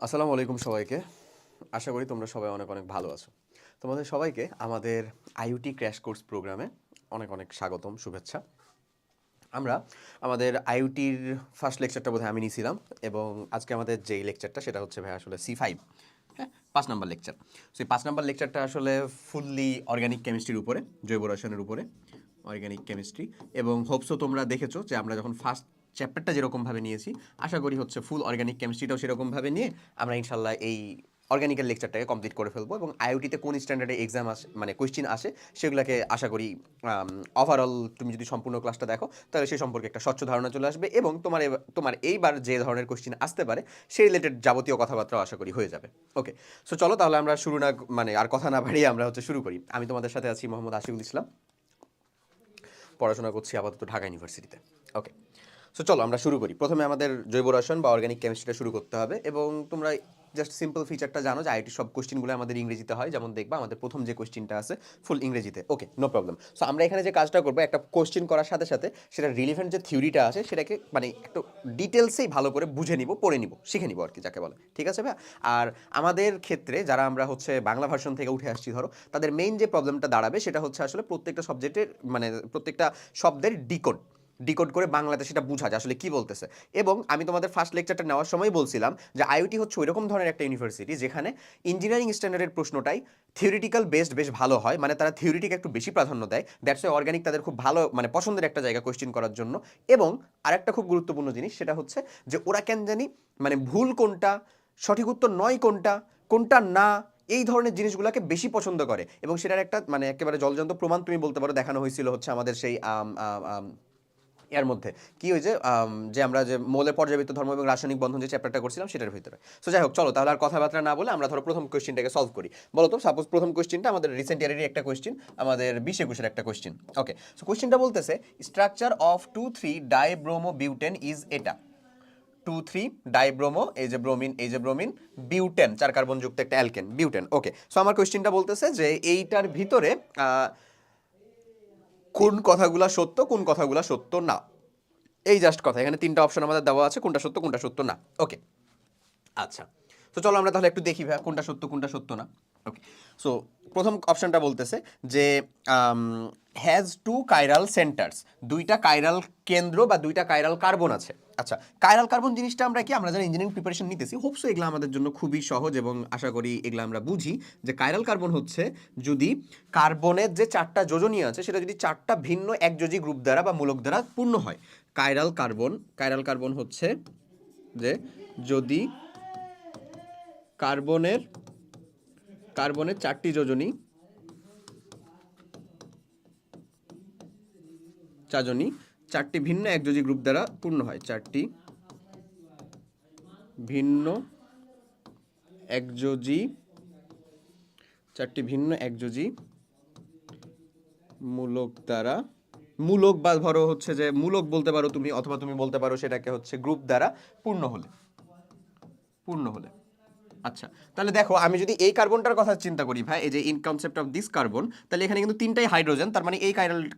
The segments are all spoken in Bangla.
আসসালামু আলাইকুম সবাইকে। আশা করি তোমরা সবাই অনেক অনেক ভালো আছো। তোমাদের সবাইকে আমাদের আইওটি ক্র্যাশ কোর্স প্রোগ্রামে অনেক অনেক স্বাগতম, শুভেচ্ছা। আমরা আমাদের আইওটির ফার্স্ট লেকচারটা বোধহয় আমি নিয়েছিলাম এবং আজকে আমাদের যেই লেকচারটা সেটা হচ্ছে ভাই আসলে C5, হ্যাঁ, 5 নাম্বার লেকচার। সো এই 5 নাম্বার লেকচারটা আসলে ফুললি অর্গানিক কেমিস্ট্রির উপরে, জৈব রসায়নের উপরে, অর্গানিক কেমিস্ট্রি। এবং হোপসো তোমরা দেখেছো যে আমরা যখন ফার্স্ট চ্যাপ্টারটা যেরকমভাবে নিয়েছি, আশা করি হচ্ছে ফুল অর্গানিক কেমিস্ট্রিটাও সেরকমভাবে নিয়ে আমরা ইনশাল্লাহ এই অর্গানিক্যাল লেকচারটাকে কমপ্লিট করে ফেলবো এবং আইওটিতে কোন স্ট্যান্ডার্ডে এক্সাম আসে, মানে কোয়েশ্চেন আসে, সেগুলোকে আশা করি ওভারঅল তুমি যদি সম্পূর্ণ ক্লাসটা দেখো তাহলে সে সম্পর্কে একটা স্বচ্ছ ধারণা চলে আসবে এবং তোমার এইবার যে ধরনের কোয়েশ্চেন আসতে পারে সেই রিলেটেড যাবতীয় কথাবার্তাও আশা করি হয়ে যাবে। ওকে, সো চলো তাহলে আমরা শুরু না মানে আর কথা না বাড়িয়ে আমরা হচ্ছে শুরু করি। আমি তোমাদের সাথে আছি মোহাম্মদ আশিকুল ইসলাম, পড়াশোনা করছি আপাতত ঢাকা ইউনিভার্সিটিতে। ওকে, সো চলো আমরা শুরু করি। প্রথমে আমাদের জৈব রসায়ন বা অর্গানিক কেমিস্ট্রিটা শুরু করতে হবে এবং তোমরা জাস্ট সিম্পল ফিচারটা জানো যে আইটি সব কোশ্চেনগুলো আমাদের ইংরেজিতে হয়, যেমন দেখবা আমাদের প্রথম যে কোশ্চেনটা আছে ফুল ইংরেজিতে। ওকে, নো প্রবলেম। সো আমরা এখানে যে কাজটা করবো, একটা কোশ্চেন করার সাথে সাথে সেটা রিলিভেন্ট যে থিওরিটা আছে সেটাকে মানে একটু ডিটেলসেই ভালো করে বুঝে নিব, পড়ে নিব, শিখে নিব আর কি, যাকে বলে। ঠিক আছে ভাই? আর আমাদের ক্ষেত্রে যারা আমরা হচ্ছে বাংলা ভার্সন থেকে উঠে আসছি ধরো, তাদের মেইন যে প্রবলেমটা দাঁড়াবে সেটা হচ্ছে আসলে প্রত্যেকটা সাবজেক্টের মানে প্রত্যেকটা শব্দের ডিকোড করে বাংলাতে সেটা বোঝা যায় আসলে কি বলতেছে। এবং আমি তোমাদের ফার্স্ট লেকচারটা নেওয়ার সময় বলছিলাম যে আইওটি হচ্ছে ওইরকম ধরনের একটা ইউনিভার্সিটি যেখানে ইঞ্জিনিয়ারিং স্ট্যান্ডার্ডের প্রশ্নটাই থিওরিটিক্যাল বেসড বেশ ভালো হয়, মানে তারা থিওরিটিকে একটু বেশি প্রাধান্য দেয়। দ্যাটস ওয়াই অর্গানিক তাদের খুব ভালো মানে পছন্দের একটা জায়গা কোয়েশ্চেন করার জন্য। এবং আরেকটা খুব গুরুত্বপূর্ণ জিনিস সেটা হচ্ছে যে ওরা কেন জানি মানে ভুল কোনটা, সঠিক উত্তর নয় কোনটা, কোনটা না, এই ধরনের জিনিসগুলোকে বেশি পছন্দ করে। এবং সেটার একটা মানে একেবারে জলজান্ত প্রমাণ তুমি বলতে পারো দেখানো হয়েছিল হচ্ছে আমাদের সেই এর মধ্যে কি হয়েছে, যে আমরা যে মৌলের পর্যাবৃত্ত ধর্ম এবং রাসায়নিক বন্ধন যে চ্যাপ্টারটা করছিলাম সেটার ভিতরে। সো যাই হোক, চলো তাহলে আর কথাবার্তা না বলে আমরা ধরো প্রথম কোয়েশ্চেনটাকে সলভ করি। বলো তো, সাপোজ প্রথম কোয়েশ্চেনটা আমাদের রিসেন্ট ইয়ারেরই একটা কোয়েশ্চেন, আমাদের 20-21-এর একটা কোয়েশ্চেন। ওকে, সো কোয়েশ্চেনটা বলতেছে structure of 2,3 dibromo butane is এটা। 2,3 ডাইব্রোমো, এই যে ব্রোমিন, এই যে ব্রোমিন, বিউটেন 4 কার্বন যুক্ত একটা অ্যালকেন, বিউটেন। ওকে, সো আমার কোয়েশ্চেনটা বলতেছে যে এইটার ভিতরে কোন কথাগুলা সত্য, কোন কথাগুলা সত্য না। এই জাস্ট কথা, এখানে 3টা অপশন আমাদের দেওয়া আছে, কোনটা সত্য কোনটা সত্য না। ওকে, আচ্ছা, তো চলো আমরা তাহলে একটু দেখি ভাই কোনটা সত্য কোনটা সত্য না। ওকে, সো প্রথম অপশনটা বলতেছে যে হ্যাজ 2 কাইরাল সেন্টার্স, 2টা কাইরাল কেন্দ্র বা 2টা কাইরাল কার্বন আছে। আচ্ছা, কাইরাল কার্বন জিনিসটা আমরা কি, আমরা যারা ইঞ্জিনিয়ারিং প্রিপারেশন নিতেছি হোপসো এগুলো আমাদের জন্য খুবই সহজ এবং আশা করি এগুলো আমরা বুঝি যে কাইরাল কার্বন হচ্ছে যদি কার্বনের যে 4টা যোজনী আছে সেটা যদি 4টা ভিন্ন একযোজী গ্রুপ দ্বারা বা মূলক দ্বারা পূর্ণ হয়। কাইরাল কার্বন হচ্ছে যে যদি কার্বনের কার্বনের 4টি যোজনী চাজনী 4টি ভিন্ন একযোজী গ্রুপ দ্বারা পূর্ণ হয়, 4টি ভিন্ন একযোজী 4টি ভিন্ন একযোজী মূলক দ্বারা, মূলক বা ধরো হচ্ছে যে মূলক বলতে পারো তুমি, অথবা তুমি বলতে পারো সেটাকে হচ্ছে গ্রুপ দ্বারা পূর্ণ হলে। আচ্ছা, তাহলে দেখো আমি যদি এই কার্বনটার কথা চিন্তা করি ভাই, এই যে in concept of this carbon, তাহলে এখানে কিন্তু 3টাই হাইড্রোজেন, তার মানে এই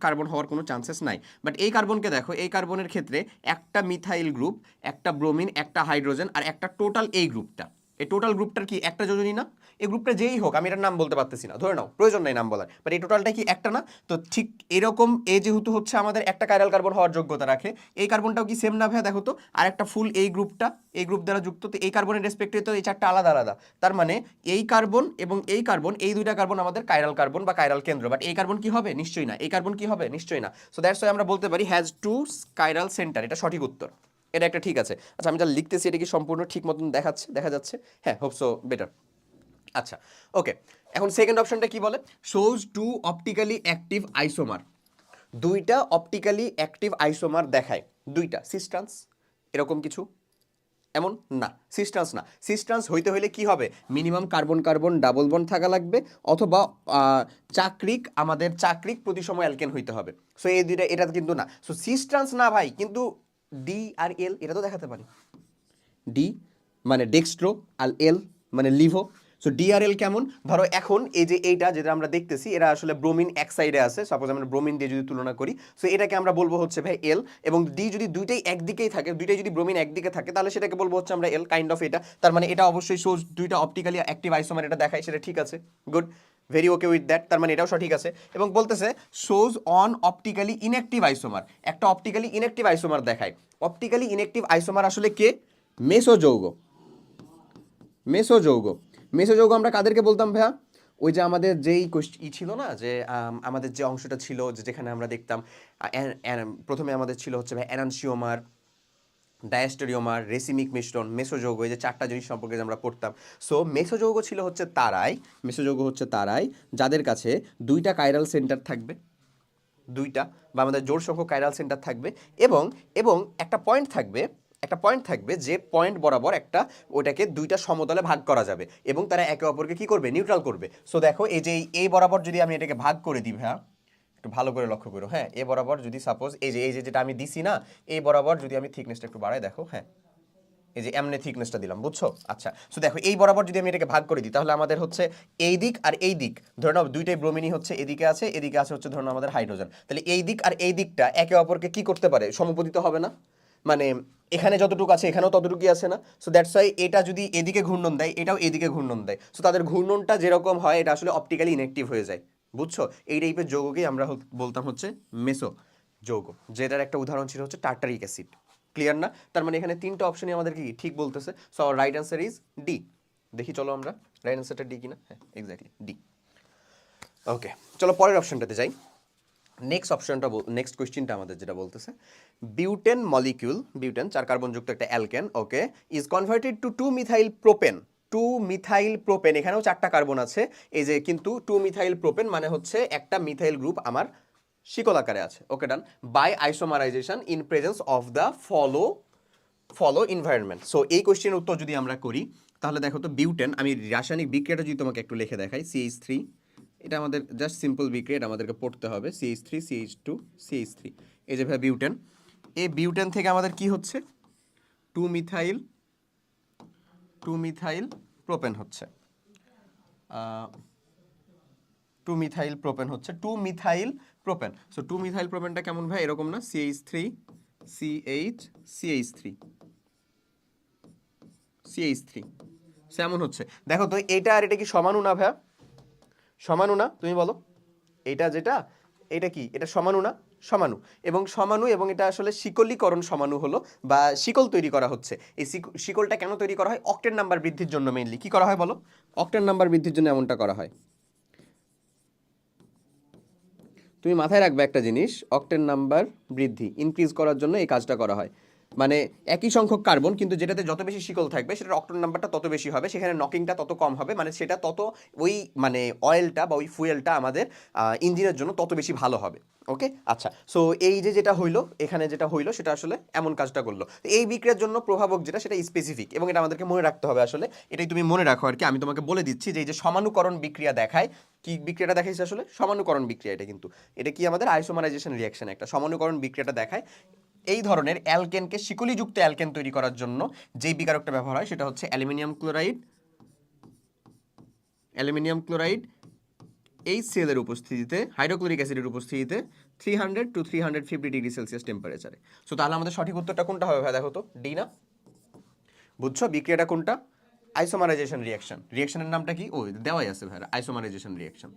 কার্বন হওয়ার কোনো চান্সেস নাই। বাট এই কার্বনকে দেখো, এই কার্বনের ক্ষেত্রে একটা মিথাইল গ্রুপ, একটা ব্রোমিন, একটা হাইড্রোজেন আর একটা টোটাল এই গ্রুপটা, এই টোটাল গ্রুপটার কি একটা যোজনী না? এই গ্রুপটা যেই হোক, আমি এটার নাম বলতে পারতেছি না, ধরে নাও, প্রয়োজন নাই নাম বলার, বাট এই টোটালটা কি একটা না? তো ঠিক এরকম এ যেহেতু হচ্ছে আমাদের একটা কাইরাল কার্বন হওয়ার যোগ্যতা রাখে, এই কার্বনটাও কি সেম না ভাই? দেখো তো, আর একটা ফুল এই গ্রুপটা এই গ্রুপ দ্বারা যুক্ত, তো এই কার্বনের রেসপেক্টে তো এই 4টা আলাদা আলাদা। তার মানে এই কার্বন এবং এই কার্বন, এই 2টা কার্বন আমাদের কাইরাল কার্বন বা কাইরাল কেন্দ্র, বাট এই কার্বন কি হবে? নিশ্চয়ই না। এই কার্বন কি হবে? নিশ্চয়ই না। সো দ্যাটস ওয়াই আমরা বলতে পারি হ্যাজ 2 কাইরাল সেন্টার, এটা সঠিক উত্তর, এটা একটা ঠিক আছে। আচ্ছা, আমি যা লিখতেছি এটা কি সম্পূর্ণ ঠিক মতন দেখা যাচ্ছে? হ্যাঁ, হোপ সো বেটার। আচ্ছা, ওকে, এখন সেকেন্ড অপশনটা কি বলে? শোজ 2 অপটিক্যালি অ্যাক্টিভ আইসোমার, 2টা অপটিক্যালি অ্যাক্টিভ আইসোমার দেখায়, 2টা সিস্টান্স এরকম কিছু, এমন না, সিস্টান্স না। সিস্টান্স হইতে হইলে কি হবে? Minimum carbon carbon double bond থাকা লাগবে, অথবা আমাদের চাকরিক প্রতিসম অ্যালকেন হইতে হবে। সো এই 2টা, এটা কিন্তু না। সো সিস্টান্স না ভাই, কিন্তু ডি আর এল এটা তো দেখাতে পারি। ডি মানে ডেক্সট্রো আর এল মানে লিভো। সো ডিআরএল কেমন, ধরো এখন এই যে এইটা যেটা আমরা দেখতেছি এরা আসলে ব্রোমিন এক সাইডে আছে, সাপোজ আমরা ব্রোমিন দিয়ে যদি তুলনা করি, সো এটাকে আমরা বলবো হচ্ছে ভাই এল, এবং ডি যদি দুইটাই একদিকেই থাকে, দুইটাই যদি ব্রোমিন একদিকে থাকে তাহলে সেটাকে বলবো হচ্ছে আমরা এল কাইন্ড অফ এটা, তার মানে এটা অবশ্যই শোজ দুইটা অপটিক্যালি অ্যাক্টিভ আইসোমার, এটা দেখায়, সেটা ঠিক আছে, good, very okay with that, তার মানে এটাও সঠিক আছে। এবং বলতেছে shows on optically inactive isomer, একটা অপটিক্যালি ইনঅ্যাক্টিভ আইসোমার দেখায়। অপটিক্যালি ইনঅ্যাক্টিভ আইসোমার আসলে কে, মেসোযৌগ, মেসোযৌগ, মেসোযৌগ আমরা কাদেরকে বলতাম ভাইয়া, ওই যে আমাদের যেই ছিল না যে আমাদের যে অংশটা ছিল যে যেখানে আমরা দেখতাম প্রথমে আমাদের ছিল হচ্ছে ভাই এনানসিওমার, ডায়াস্টেরিওমার, রেসিমিক মিশ্রণ, মেসোযৌগ, এই যে চারটা জিনিস সম্পর্কে যে আমরা পড়তাম। সো মেসোযৌগ ছিল হচ্ছে তারাই, মেসোযৌগ হচ্ছে তারাই যাদের কাছে দুইটা কাইরাল সেন্টার থাকবে, দুইটা বা আমাদের জোড় সংখ্যক কাইরাল সেন্টার থাকবে, এবং এবং একটা পয়েন্ট থাকবে, একটা পয়েন্ট থাকবে যে পয়েন্ট বরাবর একটা ওটাকে দুইটা সমতলে ভাগ করা যাবে, এবং তারা একে অপরকে কি করবে, নিউট্রাল করবে। সো দেখো এই যে এই বরাবর যদি আমি এটাকে ভাগ করে দিই ভাইয়া, একটু ভালো করে লক্ষ্য করো, হ্যাঁ, এ বরাবর যদি সাপোজ এই যে যেটা আমি দিছি না, এই বরাবর যদি আমি থিকনেসটা একটু বাড়াই, দেখো, হ্যাঁ, এই যে এমনি থিকনেসটা দিলাম, বুঝছো? আচ্ছা, সো দেখো এই বরাবর যদি আমি এটাকে ভাগ করে দিই তাহলে আমাদের হচ্ছে এই দিক আর এই দিক, ধরে নাও দুইটাই ব্রোমিনই হচ্ছে এদিকে আছে, এদিকে আছে হচ্ছে ধরে নাও আমাদের হাইড্রোজেন, তাহলে এই দিক আর এই দিকটা একে অপরকে কি করতে পারে, সমপতিত হবে না, মানে এখানে যতটুকু আছে এখানেও ততটুকুই আছে না, সো দ্যাটস ওয়াই এটা যদি এদিকে ঘূর্ণন দেয় এটাও এদিকে ঘূর্ণন দেয়, সো তাদের ঘূর্ণনটা যেরকম হয় এটা আসলে অপটিক্যালি ইনঅ্যাক্টিভ হয়ে যায়, বুঝছো? এই টাইপের যৌগকেই আমরা বলতাম হচ্ছে মেসো যৌগ, যেটার একটা উদাহরণ ছিল হচ্ছে টার্টারিক অ্যাসিড। ক্লিয়ার না? তার মানে এখানে তিনটা অপশনই আমাদেরকে কি ঠিক বলতেছে, so right answer is D. দেখি চলো আমরা রাইট অ্যান্সারটা ডি কিনা, হ্যাঁ এক্স্যাক্টলি ডি। ওকে, চলো পরের অপশনটাতে যাই। নেক্সট কোয়েশ্চেনটা আমাদের যেটা বলতেছে, বিউটেন মলিকিউল, বিউটেন 4 কার্বনযুক্ত একটা alkane, okay, is converted to 2 methyl propane, 2 methyl propane, এখানেও 4টা কার্বন আছে, এই যে কিন্তু 2 মিথাইল প্রোপেন মানে হচ্ছে একটা মিথাইল গ্রুপ আমার শিকল আকারে আছে, okay done, by isomerization in presence of the follow environment. So এই কোয়েশ্চেনের উত্তর যদি আমরা করি তাহলে দেখো তো বিউটেন, আমি রাসায়নিক বিক্রিয়াটা যদি তোমাকে একটু লিখে দেখাই, CH3, এটা আমাদের জাস্ট সিম্পল বিক্রিয়া, এটা আমাদেরকে পড়তে হবে, CH3 CH2 CH3, এই যে ভাই বিউটেন, এই বিউটেন থেকে আমাদের কি হচ্ছে, 2 মিথাইল প্রোপেন হচ্ছে, 2 মিথাইল প্রোপেন হচ্ছে, 2 মিথাইল প্রোপেন। সো 2 মিথাইল প্রোপেনটা কেমন ভাই, এরকম না, CH3 CH3 CH3 সেমন হচ্ছে, দেখো তো এটা আর এটা কি সমানু না ভাইয়া, সমানু না, তুমি বলো, এটা যেটা, এটা কি, এটা সমানু না, সমানু, এবং সমানু, এবং এটা আসলে শিকলীকরণ সমানু হলো, বা শিকল তৈরি করা হচ্ছে। এই শিকলটা কেন তৈরি করা হয়, অক্টেন নাম্বার বৃদ্ধির জন্য মেইনলি কি করা হয় বলো, অক্টেন নাম্বার বৃদ্ধির জন্য এমনটা করা হয়। তুমি মাথায় রাখবে একটা জিনিস, অক্টেন নাম্বার বৃদ্ধি ইনক্রিজ করার জন্য এই কাজটা করা হয়, মানে একই সংখ্যক কার্বন কিন্তু যেটাতে যত বেশি শিকল থাকবে সেটার অক্টেন নাম্বারটা তত বেশি হবে, সেখানে নকিংটা তত কম হবে, মানে সেটা তত ওই মানে অয়েলটা বা ওই ফুয়েলটা আমাদের ইঞ্জিনের জন্য তত বেশি ভালো হবে। ওকে, আচ্ছা, সো এই যে যেটা হইলো এখানে যেটা হইলো সেটা আসলে এমন কাজটা করলো, এই বিক্রিয়ার জন্য প্রভাবক যেটা সেটা স্পেসিফিক, এবং এটা আমাদেরকে মনে রাখতে হবে, আসলে এটাই তুমি মনে রাখো আর কি, আমি তোমাকে বলে দিচ্ছি যে এই যে সমানুকরণ বিক্রিয়া দেখায়, কি বিক্রিয়াটা দেখাইছে আসলে সমানুকরণ বিক্রিয়া, এটা কিন্তু এটা কি আমাদের আইসোমারাইজেশন রিঅ্যাকশন, একটা সমানুকরণ বিক্রিয়াটা দেখায়। এই ধরনের অ্যালকেনকে শিকলিযুক্ত অ্যালকেন তৈরি করার জন্য যেই বিকারকটা ব্যবহার হয় সেটা হচ্ছে অ্যালুমিনিয়াম ক্লোরাইড এই সেলের উপস্থিতিতে, হাইড্রোক্লোরিক অ্যাসিডের উপস্থিতিতে 300 to 350 ডিগ্রি সেলসিয়াস টেম্পারেচারে। সো তাহলে আমাদের সঠিক উত্তরটা কোনটা হবে ভাই, দেখো তো, ডি না? বুঝছো বিক্রিয়াটা কোনটা, আইসোমারাইজেশন রিঅ্যাকশন, রিঅ্যাকশনের নামটা কি, ও দেওয়াই আছে ভাই, আইসোমারাইজেশন রিঅ্যাকশন,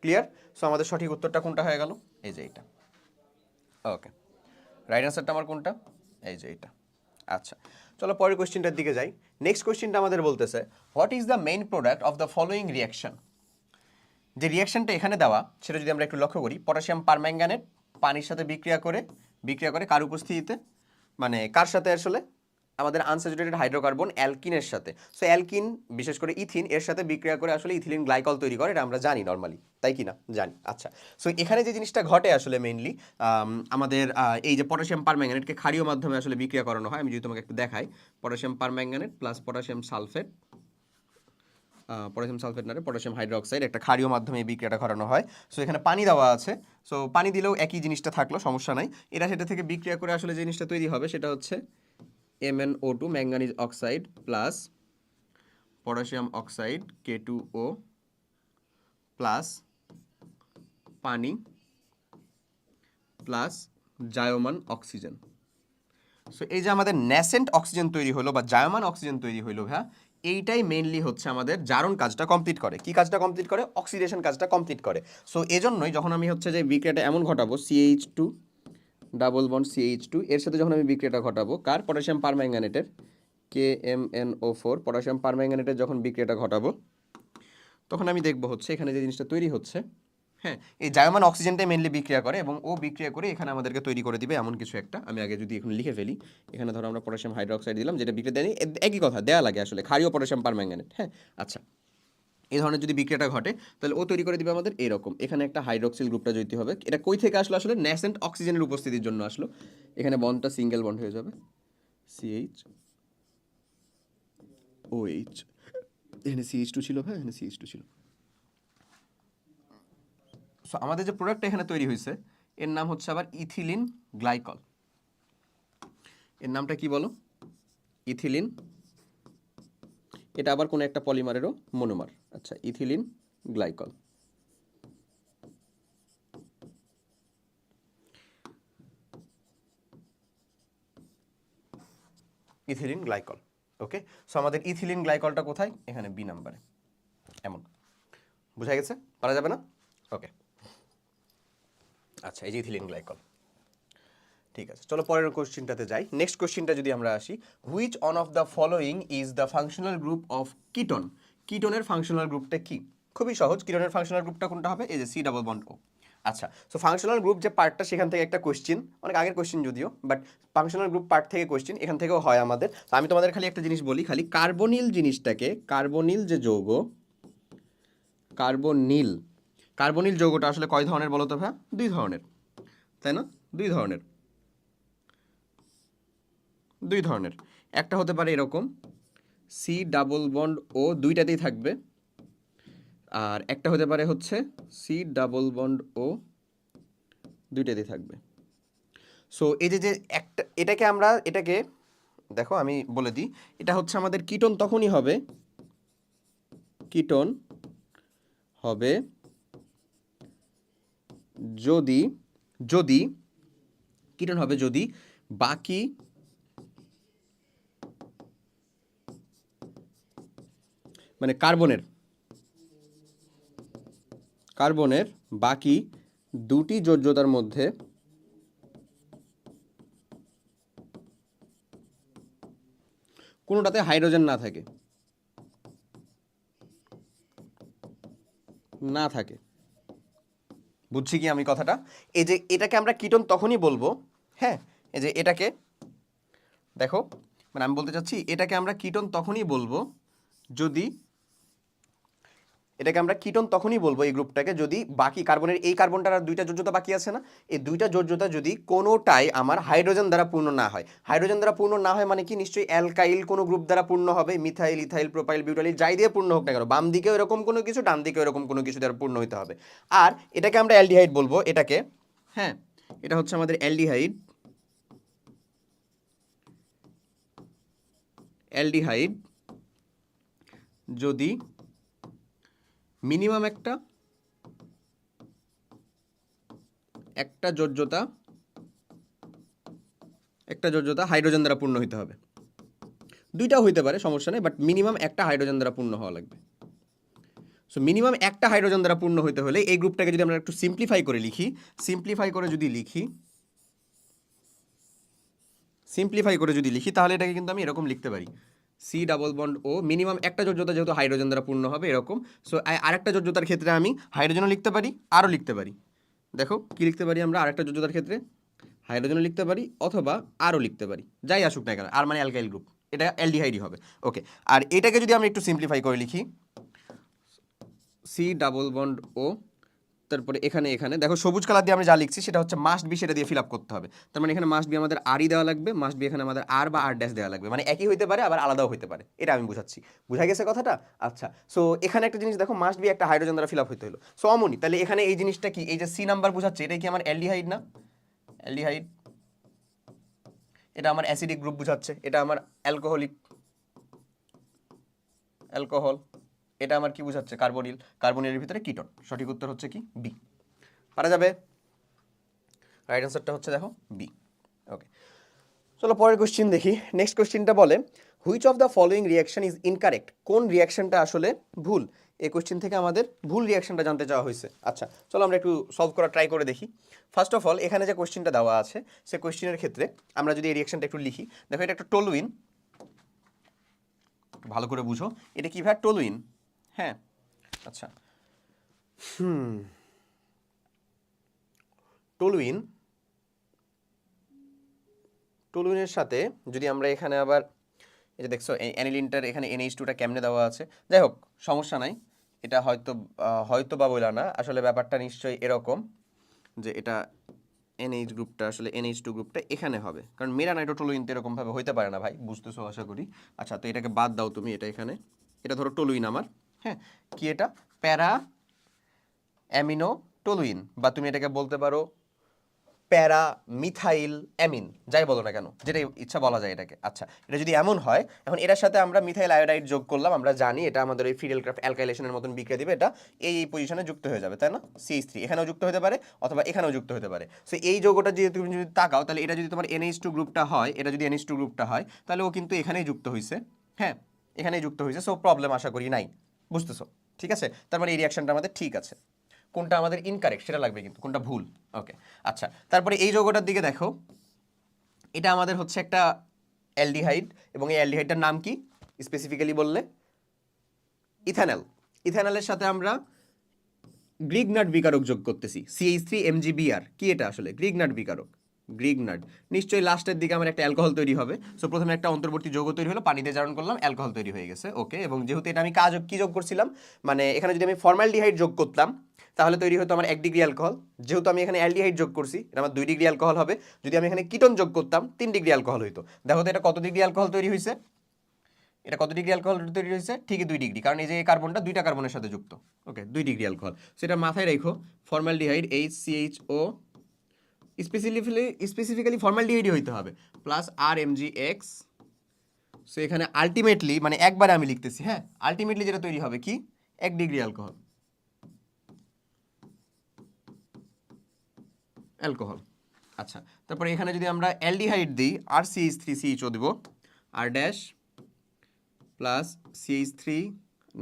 ক্লিয়ার? সো আমাদের সঠিক উত্তরটা কোনটা হয়ে গেল, এই যে এটা, ওকে, রাইট অ্যান্সারটা আমার কোনটা, এই যে এটা। আচ্ছা, চলো পরের কোয়েশ্চেনটার দিকে যাই। নেক্সট কোয়েশ্চেনটা আমাদের বলতেছে, what is the main product of the following reaction. যে রিঅ্যাকশনটা এখানে দেওয়া সেটা যদি আমরা একটু লক্ষ্য করি, পটাশিয়াম পারম্যাঙ্গানেট পানির সাথে বিক্রিয়া করে কার উপস্থিতিতে, মানে কার সাথে আসলে, আমাদের আনস্যাচুরেটেড হাইড্রোকার্বন অ্যালকিনের সাথে। সো অ্যালকিন বিশেষ করে ইথিন এর সাথে বিক্রিয়া করে আসলে ইথিলিন গ্লাইকল তৈরি করে, এটা আমরা জানি নর্মালি, তাই কি না, জানি। আচ্ছা, সো এখানে যে জিনিসটা ঘটে আসলে মেইনলি আমাদের এই যে পটাশিয়াম পারম্যাঙ্গানেটকে ক্ষারীয় মাধ্যমে আসলে বিক্রিয়া করানো হয়, আমি যদি তোমাকে একটু দেখাই, potassium permanganate plus potassium hydroxide একটা ক্ষারীয় মাধ্যমে এই বিক্রিয়াটা করানো হয়। সো এখানে পানি দেওয়া আছে, সো পানি দিলেও একই জিনিসটা থাকলো, সমস্যা নাই। এরা সেটা থেকে বিক্রিয়া করে আসলে যে জিনিসটা তৈরি হবে সেটা হচ্ছে MnO2 manganese oxide plus potassium oxide K2O plus পানি প্লাস জায়মান অক্সিজেন। সো এই যে আমাদের ন্যাসেন্ট অক্সিজেন তৈরি হলো বা জায়মান অক্সিজেন তৈরি হলো ভাইয়া, এইটাই মেইনলি হচ্ছে আমাদের জারণ কাজটা কমপ্লিট করে। কি কাজটা কমপ্লিট করে? অক্সিডেশন কাজটা কমপ্লিট করে। সো এজন্যই যখন আমি হচ্ছে যে বিক্রিয়াটা এমন ঘটাবো CH2 ডাবল বন্ড CH2 এর সাথে যখন আমি বিক্রিয়াটা ঘটাবো কার? পটাশিয়াম পারম্যাঙ্গানেটের KMnO4 পটাশিয়াম পারম্যাঙ্গানেটের যখন বিক্রিয়াটা ঘটাবো তখন আমি দেখবো হচ্ছে এখানে যে জিনিসটা তৈরি হচ্ছে, হ্যাঁ, এই জায়মান অক্সিজেনটাই মেনলি বিক্রিয়া করে এবং ও বিক্রিয়া করে এখানে আমাদেরকে তৈরি করে দিবে এমন কিছু একটা। আমি আগে যদি এখন লিখে ফেলি, এখানে ধরো আমরা পটাশিয়াম হাইড্রোক্সাইড দিলাম, যেটা বিক্রিয়া দেয়নি, একই কথা দেয়া লাগে আসলে, ক্ষারীয় পটাশিয়াম পারম্যাঙ্গানেট। হ্যাঁ, আচ্ছা, এই ধরনের যদি বিক্রিয়াটা ঘটে তাহলে ও তৈরি করে দিবে আমাদের এরকম। এখানে একটা হাইড্রোক্সিল গ্রুপটা যেতে হবে। এটা কই থেকে আসলো? আসলে ন্যাসেন্ট অক্সিজেনের উপস্থিতির জন্য আসলো। এখানে বন্ডটা সিঙ্গেল বন্ড হয়ে যাবে, CH OH, এখানে CH2 ছিল, হ্যাঁ এখানে CH2 ছিল। সো আমাদের যে প্রোডাক্টটা এখানে তৈরি হয়েছে এর নাম হচ্ছে আবার ইথিলিন গ্লাইকল। এর নামটা কি বলো? ইথিলিন। এটা আবার কোনো একটা পলিমারেরও মনোমার। আচ্ছা, ethylene glycol. Ethylene glycol. Okay, so আমাদের ইথিলিন গ্লাইকলটা কোথায়? এখানে বি নাম্বারে। এমন বোঝা গেছে? পারা যাবে না? ওকে, আচ্ছা, এই যে ইথিলিন গ্লাইকল। ঠিক আছে, চলো পরের কোশ্চেনটাতে যাই। নেক্সট কোশ্চেনটা যদি আমরা আসি, which one of the following is the functional group of ketone? কিটোনের ফাংশনাল গ্রুপটা কি? খুবই সহজ, কিটোনের ফাংশনাল গ্রুপটা কোনটা হবে? এই যে C ডাবল বন্ড O। আচ্ছা, সো ফাংশনাল গ্রুপ যে পার্টটা সেখান থেকে একটা কোশ্চেন, অনেক আগের কোশ্চেন যদিও, বাট ফাংশনাল গ্রুপ পার্ট থেকে কোশ্চেন এখান থেকেও হয় আমাদের। তো আমি তোমাদের খালি একটা জিনিস বলি, খালি কার্বনিল জিনিসটাকে, কার্বনিল যে যৌগ, কার্বনিল, কার্বনিল যৌগটা আসলে কয় ধরনের বলো তো ভাই? দুই ধরনের, তাই না? দুই ধরনের, দুই ধরনের। একটা হতে পারে এরকম C ডাবল বন্ড O, দুইটাতেই থাকবে। আর একটা হতে পারে হচ্ছে C ডাবল বন্ড O, দুইটাতেই থাকবে। সো এই যে যে একটা, এটাকে আমরা, এটাকে দেখো আমি বলে দিই, এটা হচ্ছে আমাদের কিটোন তখনই হবে, কিটোন হবে যদি, যদি কিটোন হবে যদি বাকি মানে কার্বনের, কার্বনের বাকি দুটি যোজ্যতার মধ্যে কোনোটাতে হাইড্রোজেন না থাকে, না থাকে। বুঝছি কি আমি কথাটা? এই যে এটাকে আমরা কিটোন তখনই বলবো, হ্যাঁ, এই যে এটাকে দেখো, মানে আমি বলতে চাচ্ছি এটাকে আমরা কিটোন তখনই বলবো যদি, এটাকে আমরা কিটোন তখনই বলবো এই গ্রুপটাকে যদি বাকি কার্বনের, এই কার্বনটার আর দুইটা যোজ্যতা বাকি আছে না, এই দুইটা যোজ্যতা যদি কোনোটাই আমার হাইড্রোজেন দ্বারা পূর্ণ না হয়। হাইড্রোজেন দ্বারা পূর্ণ না হয় মানে কি? নিশ্চয়ই অ্যালকাইল কোনো গ্রুপ দ্বারা পূর্ণ হবে, মিথাইল, ইথাইল, প্রোপাইল, বিউটাইল, যাই দিয়ে পূর্ণ হোক না কেন, বাম দিকেও এরকম কোনো কিছু, ডান দিকেও এরকম কোনো কিছু দ্বারা পূর্ণ হতে হবে। আর এটাকে আমরা অ্যালডিহাইড বলবো, এটাকে, হ্যাঁ, এটা হচ্ছে আমাদের অ্যালডিহাইড, অ্যালডিহাইড যদি মিনিমাম একটা, একটা যোজ্যতা, একটা যোজ্যতা হাইড্রোজেন দ্বারা পূর্ণ হতে হবে। দুইটাও হইতে পারে, সমস্যা নেই, বাট মিনিমাম একটা হাইড্রোজেন দ্বারা পূর্ণ হওয়া লাগবে। সো মিনিমাম একটা হাইড্রোজেন দ্বারা পূর্ণ হতে হলে এই গ্রুপটাকে যদি আমরা একটু সিম্পলিফাই করে লিখি, সিম্পলিফাই করে যদি লিখি, সিম্পলিফাই করে যদি লিখি তাহলে এটাকে কিন্তু আমি এরকম লিখতে পারি, C double bond O, minimum একটা যোজ্যতা যেহেতু হাইড্রোজেন দ্বারা পূর্ণ হবে এরকম। সো আরেকটা যোজ্যতার ক্ষেত্রে আমি হাইড্রোজেনও লিখতে পারি, আরও লিখতে পারি। দেখো কি লিখতে পারি আমরা আরেকটা যোজ্যতার ক্ষেত্রে? হাইড্রোজেনও লিখতে পারি অথবা আরও লিখতে পারি, যাই আসুক না কেন, আর মানে অ্যালকাইল গ্রুপ, এটা অ্যালডিহাইডই হবে। ওকে, আর এটাকে যদি আমরা একটু সিম্পলিফাই করে লিখি, C ডাবল বন্ড O, তারপরে এখানে, এখানে দেখো সবুজ কালার দিয়ে আমি যা লিখছি সেটা হচ্ছে মাস্ট বি, সেটা দিয়ে ফিল আপ করতে হবে। তার মানে এখানে মাস্ট বি আমাদের আরই দেওয়া লাগবে, মাস্ট বি এখানে আমাদের আর বা আর ড্যাশ দেওয়া লাগবে, মানে একই হইতে পারে আবার আলাদাও হইতে পারে, এটা আমি বুঝাচ্ছি। বুঝা গেছে কথাটা? আচ্ছা, সো এখানে একটা জিনিস দেখো, মাস্ট বি একটা হাইড্রোজেন দ্বারা ফিল আপ হইতে হলো। সো অমনি তাহলে এখানে এই জিনিসটা কি? এই যে C নাম্বার বুঝাচ্ছে, এটাই কি আমার অ্যালডিহাইড না? অ্যালডিহাইড, এটা আমার অ্যাসিডিক গ্রুপ বোঝাচ্ছে, এটা আমার অ্যালকোহল, এটা আমার কি বোঝাচ্ছে কার্বনিল, কার্বনিলের ভিতরে কিটন। সঠিক উত্তর হচ্ছে কি বি। পারা যাবে? রাইট অ্যান্সারটা হচ্ছে দেখো বি। ওকে, চলো পরের কোশ্চেন দেখি। নেক্সট কোশ্চেনটা বলে which of the following reaction is incorrect, কোন রিয়াকশনটা আসলে ভুল। এই কোশ্চেন থেকে আমাদের ভুল রিয়াকশনটা জানতে চাওয়া হয়েছে। আচ্ছা চলো আমরা একটু সলভ করা ট্রাই করে দেখি। ফার্স্ট অফ অল এখানে যে কোশ্চেনটা দেওয়া আছে সে কোশ্চেনের ক্ষেত্রে আমরা যদি এই রিয়াকশনটা একটু লিখি, দেখো এটা একটা টলুইন, ভালো করে বুঝো এটা কি ভাই টলুইন। হ্যাঁ আচ্ছা, টলুইনের সাথে যদি আমরা এখানে আবার এই যে দেখছো অ্যানিলিনটার এখানে NH2টা কেমনে দেওয়া আছে, যাই হোক সমস্যা নাই। এটা হয়তো বা বলা না, আসলে ব্যাপারটা নিশ্চয়ই এরকম যে এটা NH গ্রুপটা আসলে NH2 গ্রুপটা এখানে হবে, কারণ মেরা নাইট্রোটলুইন তো এরকমভাবে হইতে পারে না ভাই, বুঝতেছো আশা করি। আচ্ছা তো এটাকে বাদ দাও তুমি, এটা এখানে, এটা ধরো টলুইন আমার, হ্যাঁ কি এটা প্যারা অ্যামিনো টলুইন, বা তুমি এটাকে বলতে পারো প্যারা মিথাইল অ্যামিন, যাই বলো না কেন, যেটা ইচ্ছা বলা যায় এটাকে। আচ্ছা এটা যদি এমন হয়, এখন এটার সাথে আমরা মিথাইল আয়োডাইড যোগ করলাম, আমরা জানি এটা আমাদের ওই ফিডেল ক্রাফট অ্যালকাইলেশনের মতন বিক্রিয়া দিবে, এটা এই পজিশনে যুক্ত হয়ে যাবে, তাই না? CH3 এখানেও যুক্ত হতে পারে অথবা এখানেও যুক্ত হতে পারে। সো এই যৌগটা যদি তুমি যদি তাকাও, তাহলে এটা যদি তোমার NH2 গ্রুপটা হয়, এটা যদি NH2 গ্রুপটা হয় তাহলে ও কিন্তু এখানেই যুক্ত হয়েছে, হ্যাঁ এখানেই যুক্ত হয়েছে। সো প্রবলেম আশা করি নাই, বুঝতেছো? ঠিক আছে, তার মানে এই রিয়াকশনটা আমাদের ঠিক আছে। কোনটা আমাদের ইনকারেক্ট সেটা লাগবে কিন্তু, কোনটা ভুল। ওকে আচ্ছা, তারপরে এই যৌগটার দিকে দেখো, এটা আমাদের হচ্ছে একটা অ্যালডিহাইড, এবং এই অ্যালডিহাইডটার নাম কি স্পেসিফিক্যালি বললে? ইথানল। ইথানলের সাথে আমরা গ্রিগনাট বিকারক যোগ করতেছি, CH3MgBr। কি এটা আসলে? গ্রিগনাট বিকারক, গ্রিগনাট। নিশ্চয়ই লাস্টের দিকে আমার একটা অ্যালকোহল তৈরি হবে। সো প্রথমে একটা অন্তর্বর্তী যৌগ তৈরি হলো, পানিতে জারণ করলাম, অ্যালকোহল তৈরি হয়ে গেছে। ওকে, এবং যেহেতু এটা আমি কি যোগ করছিলাম, মানে এখানে যদি আমি ফর্মালডিহাইড যোগ করতাম তাহলে তৈরি হতো আমার 1 ডিগ্রি অ্যালকোহল। যেহেতু আমি এখানে অ্যালডিহাইড যোগ করছি, এটা আমার 2 ডিগ্রি অ্যালকোহল হবে। যদি আমি এখানে কিটোন যোগ করতাম 3 ডিগ্রি অ্যালকোহল হইতো। দেখো তো এটা কত ডিগ্রি অ্যালকোহল তৈরি হয়েছে? এটা কত ডিগ্রি অ্যালকোহল তৈরি হয়েছে? ঠিকই 2 ডিগ্রি, কারণ এই যে কার্বনটা দুইটা কার্বনের সাথে যুক্ত। ওকে 2 ডিগ্রি অ্যালকোহল। সেটা মাথায় রাখো, ফর্মালডিহাইড HCHO স্পেসিফিক্যালি ফর্মালডিহাইডই হইতে হবে, প্লাস RMgX। সো এখানে আলটিমেটলি মানে একবারে আমি লিখতেছি, হ্যাঁ আলটিমেটলি যেটা তৈরি হবে কি 1 ডিগ্রি অ্যালকোহল। আচ্ছা তারপরে এখানে যদি আমরা অ্যালডিহাইড দিই, RCH3CHO দেব, R ড্যাশ প্লাস CH3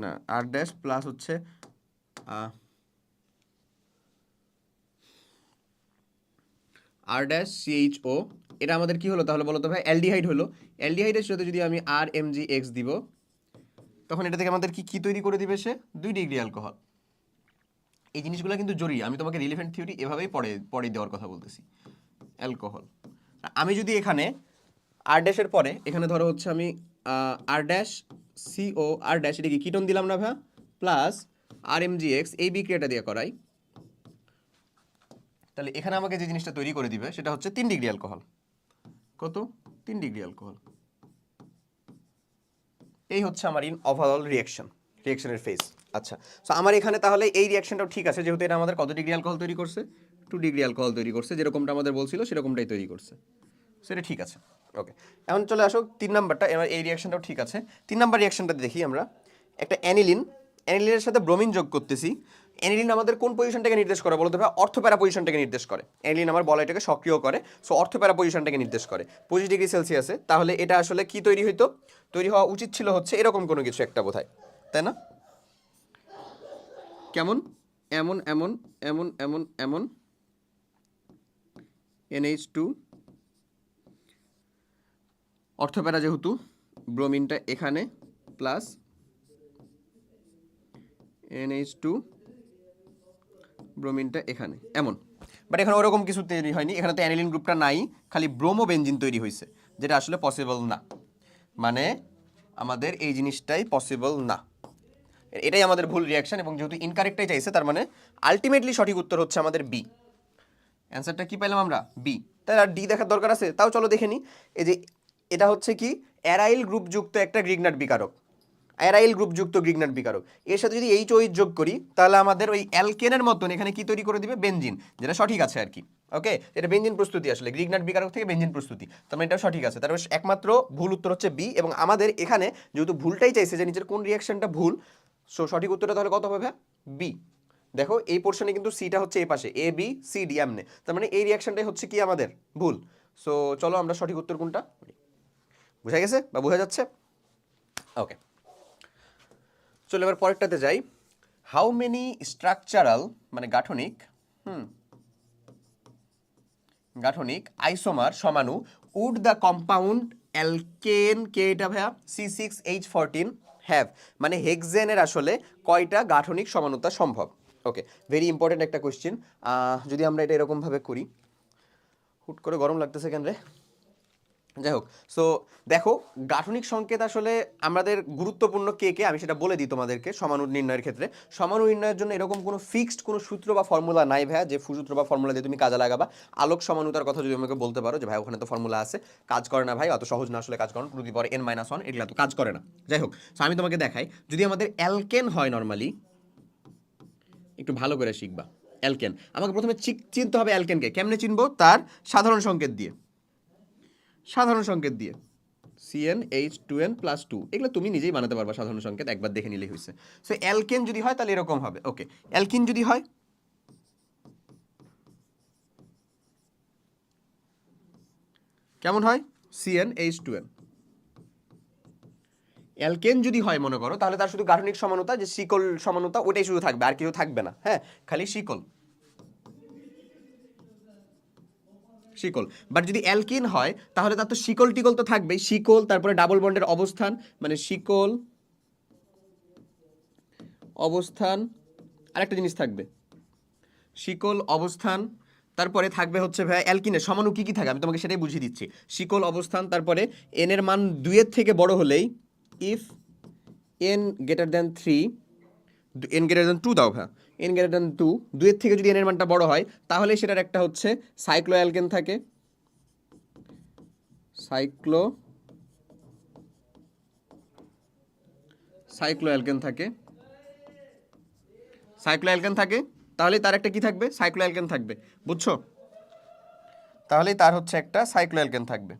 না R ড্যাশ প্লাস হচ্ছে R ড্যাশ CHO। এটা আমাদের কি হলো তাহলে বলো তো ভাই? অ্যালডিহাইড হলো। অ্যালডিহাইডের সাথে যদি আমি RMgX দিব, তখন এটা থেকে আমাদের কি তৈরি করে দিবে সে? 2 ডিগ্রি অ্যালকোহল। এই জিনিসগুলো কিন্তু জরুরি, আমি তোমাকে রিলেভেন্ট থিওরি এভাবেই পড়ে দেওয়ার কথা বলতেছি। অ্যালকোহল, আমি যদি এখানে আর ড্যাশের পরে এখানে ধরো হচ্ছে আমি আর ড্যাশ CO আর ড্যাশ, এটা কি কিটোন দিলাম না ভাই, প্লাস RMgX এই বিক্রিয়াটা দিয়ে করাই, তাহলে এখানে আমাকে যে জিনিসটা তৈরি করে দিবে সেটা হচ্ছে 3 ডিগ্রি অ্যালকোহল। কত? 3 ডিগ্রি অ্যালকোহল। এই হচ্ছে আমার ওভারঅল রিয়াকশনের ফেজ। আচ্ছা সো আমার এখানে তাহলে এই রিয়াকশনটাও ঠিক আছে, যেহেতু এটা আমাদের কত ডিগ্রি অ্যালকোহল তৈরি করছে? 2 ডিগ্রি অ্যালকোহল তৈরি করছে, যেরকমটা আমাদের বলছিল সেরকমটাই তৈরি করছে। সেটা ঠিক আছে। ওকে, এখন চলে আসো 3 নাম্বারটা। এবার এই রিয়াকশনটাও ঠিক আছে। 3 নাম্বার রিয়াকশনটা দেখি আমরা। একটা অ্যানিলিনের সাথে ব্রোমিন যোগ করতেছি। অ্যানিলিন আমাদের কোন পজিশনটাকে নির্দেশ করে বলতে পারো? অর্থপ্যারা পজিশনটাকে নির্দেশ করে। অ্যানিলিন আমার বলয়টাকে সক্রিয় করে, সো অর্থপ্যারা পজিশনটাকে নির্দেশ করে 25 ডিগ্রি সেলসিয়াসে। তাহলে এটা আসলে কি তৈরি হইতো? তৈরি হওয়া উচিত ছিল হচ্ছে এরকম কোনো কিছু একটা বোধহয়, তাই না? কেমন? এমন এমন এমন এমন এমন NH2 অর্থপ্যারা, যেহেতু ব্রোমিনটা এখানে প্লাস NH2 ব্রোমিনটা এখানে এমন। বাট এখানে ওরকম কিছু তৈরি হয়নি, এখানে তো অ্যানিলিন গ্রুপটা নাই, খালি ব্রোমোবেনজিন তৈরি হয়েছে, যেটা আসলে পসিবল না। মানে আমাদের এই জিনিসটাই পসিবল না, এটাই আমাদের ভুল রিয়াকশন। এবং যেহেতু ইনকারেক্টটাই চাইছে, তার মানে আলটিমেটলি সঠিক উত্তর হচ্ছে আমাদের বি। অ্যান্সারটা কি পাইলাম আমরা? বি। তাই আর ডি দেখার দরকার আছে? তাও চলো দেখে নিই। এই যে এটা হচ্ছে কি অ্যারাইল গ্রুপযুক্ত একটা গ্রিগনাট বিকারক, অ্যারাইল গ্রুপযুক্ত গ্রিগনাট বিকারক। এর সাথে যদি এইচ যোগ করি তাহলে আমাদের ওই অ্যালকেনের মতন এখানে কি তৈরি করে দিবে, বেনজিন, যেটা সঠিক আছে আর কি। ওকে, এটা বেনজিন প্রস্তুতি, আসলে গ্রিগনাট বিকারক থেকে বেনজিন প্রস্তুতি, তার মানে এটা সঠিক আছে। তারপর একমাত্র ভুল উত্তর হচ্ছে বি, এবং আমাদের এখানে যেহেতু ভুলটাই চাইছে যে নিচের কোন রিয়াকশনটা ভুল, সো সঠিক উত্তরটা তাহলে কত হবে, বি। দেখো এই পোর্শনে কিন্তু সিটা হচ্ছে এই পাশে, এ বি সি ডি এমনে, তার মানে এই রিয়াকশনটাই হচ্ছে কি আমাদের ভুল। সো চলো আমরা সঠিক উত্তর কোনটা, বুঝা গেছে বা বোঝা যাচ্ছে? ওকে, চলো এবার পরেরটাতে যাই। হাউ মেনি স্ট্রাকচারাল মানে গাঠনিক গাঠনিক আইসোমার সমাণু উড দ্য কম্পাউন্ড অ্যালকেন, কে এটা ভাইয়া, C6H14 হ্যাভ, মানে হেক্সেনের আসলে কয়টা গাঠনিক সমানুতা সম্ভব। ওকে, ভেরি ইম্পর্টেন্ট একটা কোয়েশ্চেন। যদি আমরা এটা এরকমভাবে করি, হুট করে গরম লাগতেছে কেন রে, যাই হোক। সো দেখো গাঠনিক সংকেত আসলে আমাদের গুরুত্বপূর্ণ কে কে, আমি সেটা বলে দিই তোমাদেরকে। সমাণু নির্ণয়ের ক্ষেত্রে সমাণু নির্ণয়ের জন্য এরকম কোনো ফিক্সড কোনো সূত্র বা ফর্মুলা নাই ভাইয়া, যে সূত্র বা ফর্মুলা দিয়ে তুমি কাজে লাগাবা। আলোক সমানুতার কথা যদি আমাকে বলতে পারো যে ভাই ওখানে তো ফর্মুলা আছে, কাজ করে না ভাই, অত সহজ না আসলে কাজ করানো, টু দি পাওয়ার n-1 এগুলা তো কাজ করে না। যাই হোক, সো আমি তোমাকে দেখাই, যদি আমাদের অ্যালকেন হয় নর্মালি, একটু ভালো করে শিখবা। অ্যালকেন আমাকে প্রথমে চিনতে হবে, অ্যালকেনকে কেমনে চিনবো, তার সাধারণ সংকেত দিয়ে, সাধারণ সংকেত দিয়ে CnH2n+2, এগুলো তুমি নিজেই বানাতে পারবা সাধারণ সংকেত, একবার দেখে নিলেই হয়েছে। সো অ্যালকেন যদি হয় তাহলে এরকম হবে। ওকে, অ্যালকিন যদি হয় কেমন হয়, CnH2n। অ্যালকেন যদি হয় মনে করো, তাহলে তার শুধু গাঠনিক সমানুতা, যে শিকল সমানুতা, ওটাই শুধু থাকবে, আর কিছু থাকবে না। হ্যাঁ, খালি শিকল, শিকল। বাট যদি অ্যালকিন হয় তাহলে তার তো শিকল টিকল তো থাকবেই, শিকল, তারপরে ডাবল বন্ডের অবস্থান, মানে শিকল অবস্থান, আরেকটা জিনিস থাকবে, শিকল অবস্থান, তারপরে থাকবে হচ্ছে ভাই অ্যালকিনের সমাণু কি কি থাকে আমি তোমাকে সেটাই বুঝিয়ে দিচ্ছি। শিকল অবস্থান, তারপরে এন এর মান 2 থেকে বড় হলেই, if n greater than 3, n greater than 2 দাও ভাই, n greater than 2, 2 থেকে যদি n এর মানটা বড় হয় তাহলে সেটার একটা হচ্ছে সাইক্লো অ্যালকেন থাকে, সাইক্লো সাইক্লো অ্যালকেন থাকে, সাইক্লো অ্যালকেন থাকে, তাহলে তার একটা কি থাকবে, সাইক্লো অ্যালকেন থাকবে, বুঝছো? তাহলেই তার হচ্ছে একটা সাইক্লো অ্যালকেন থাকবে।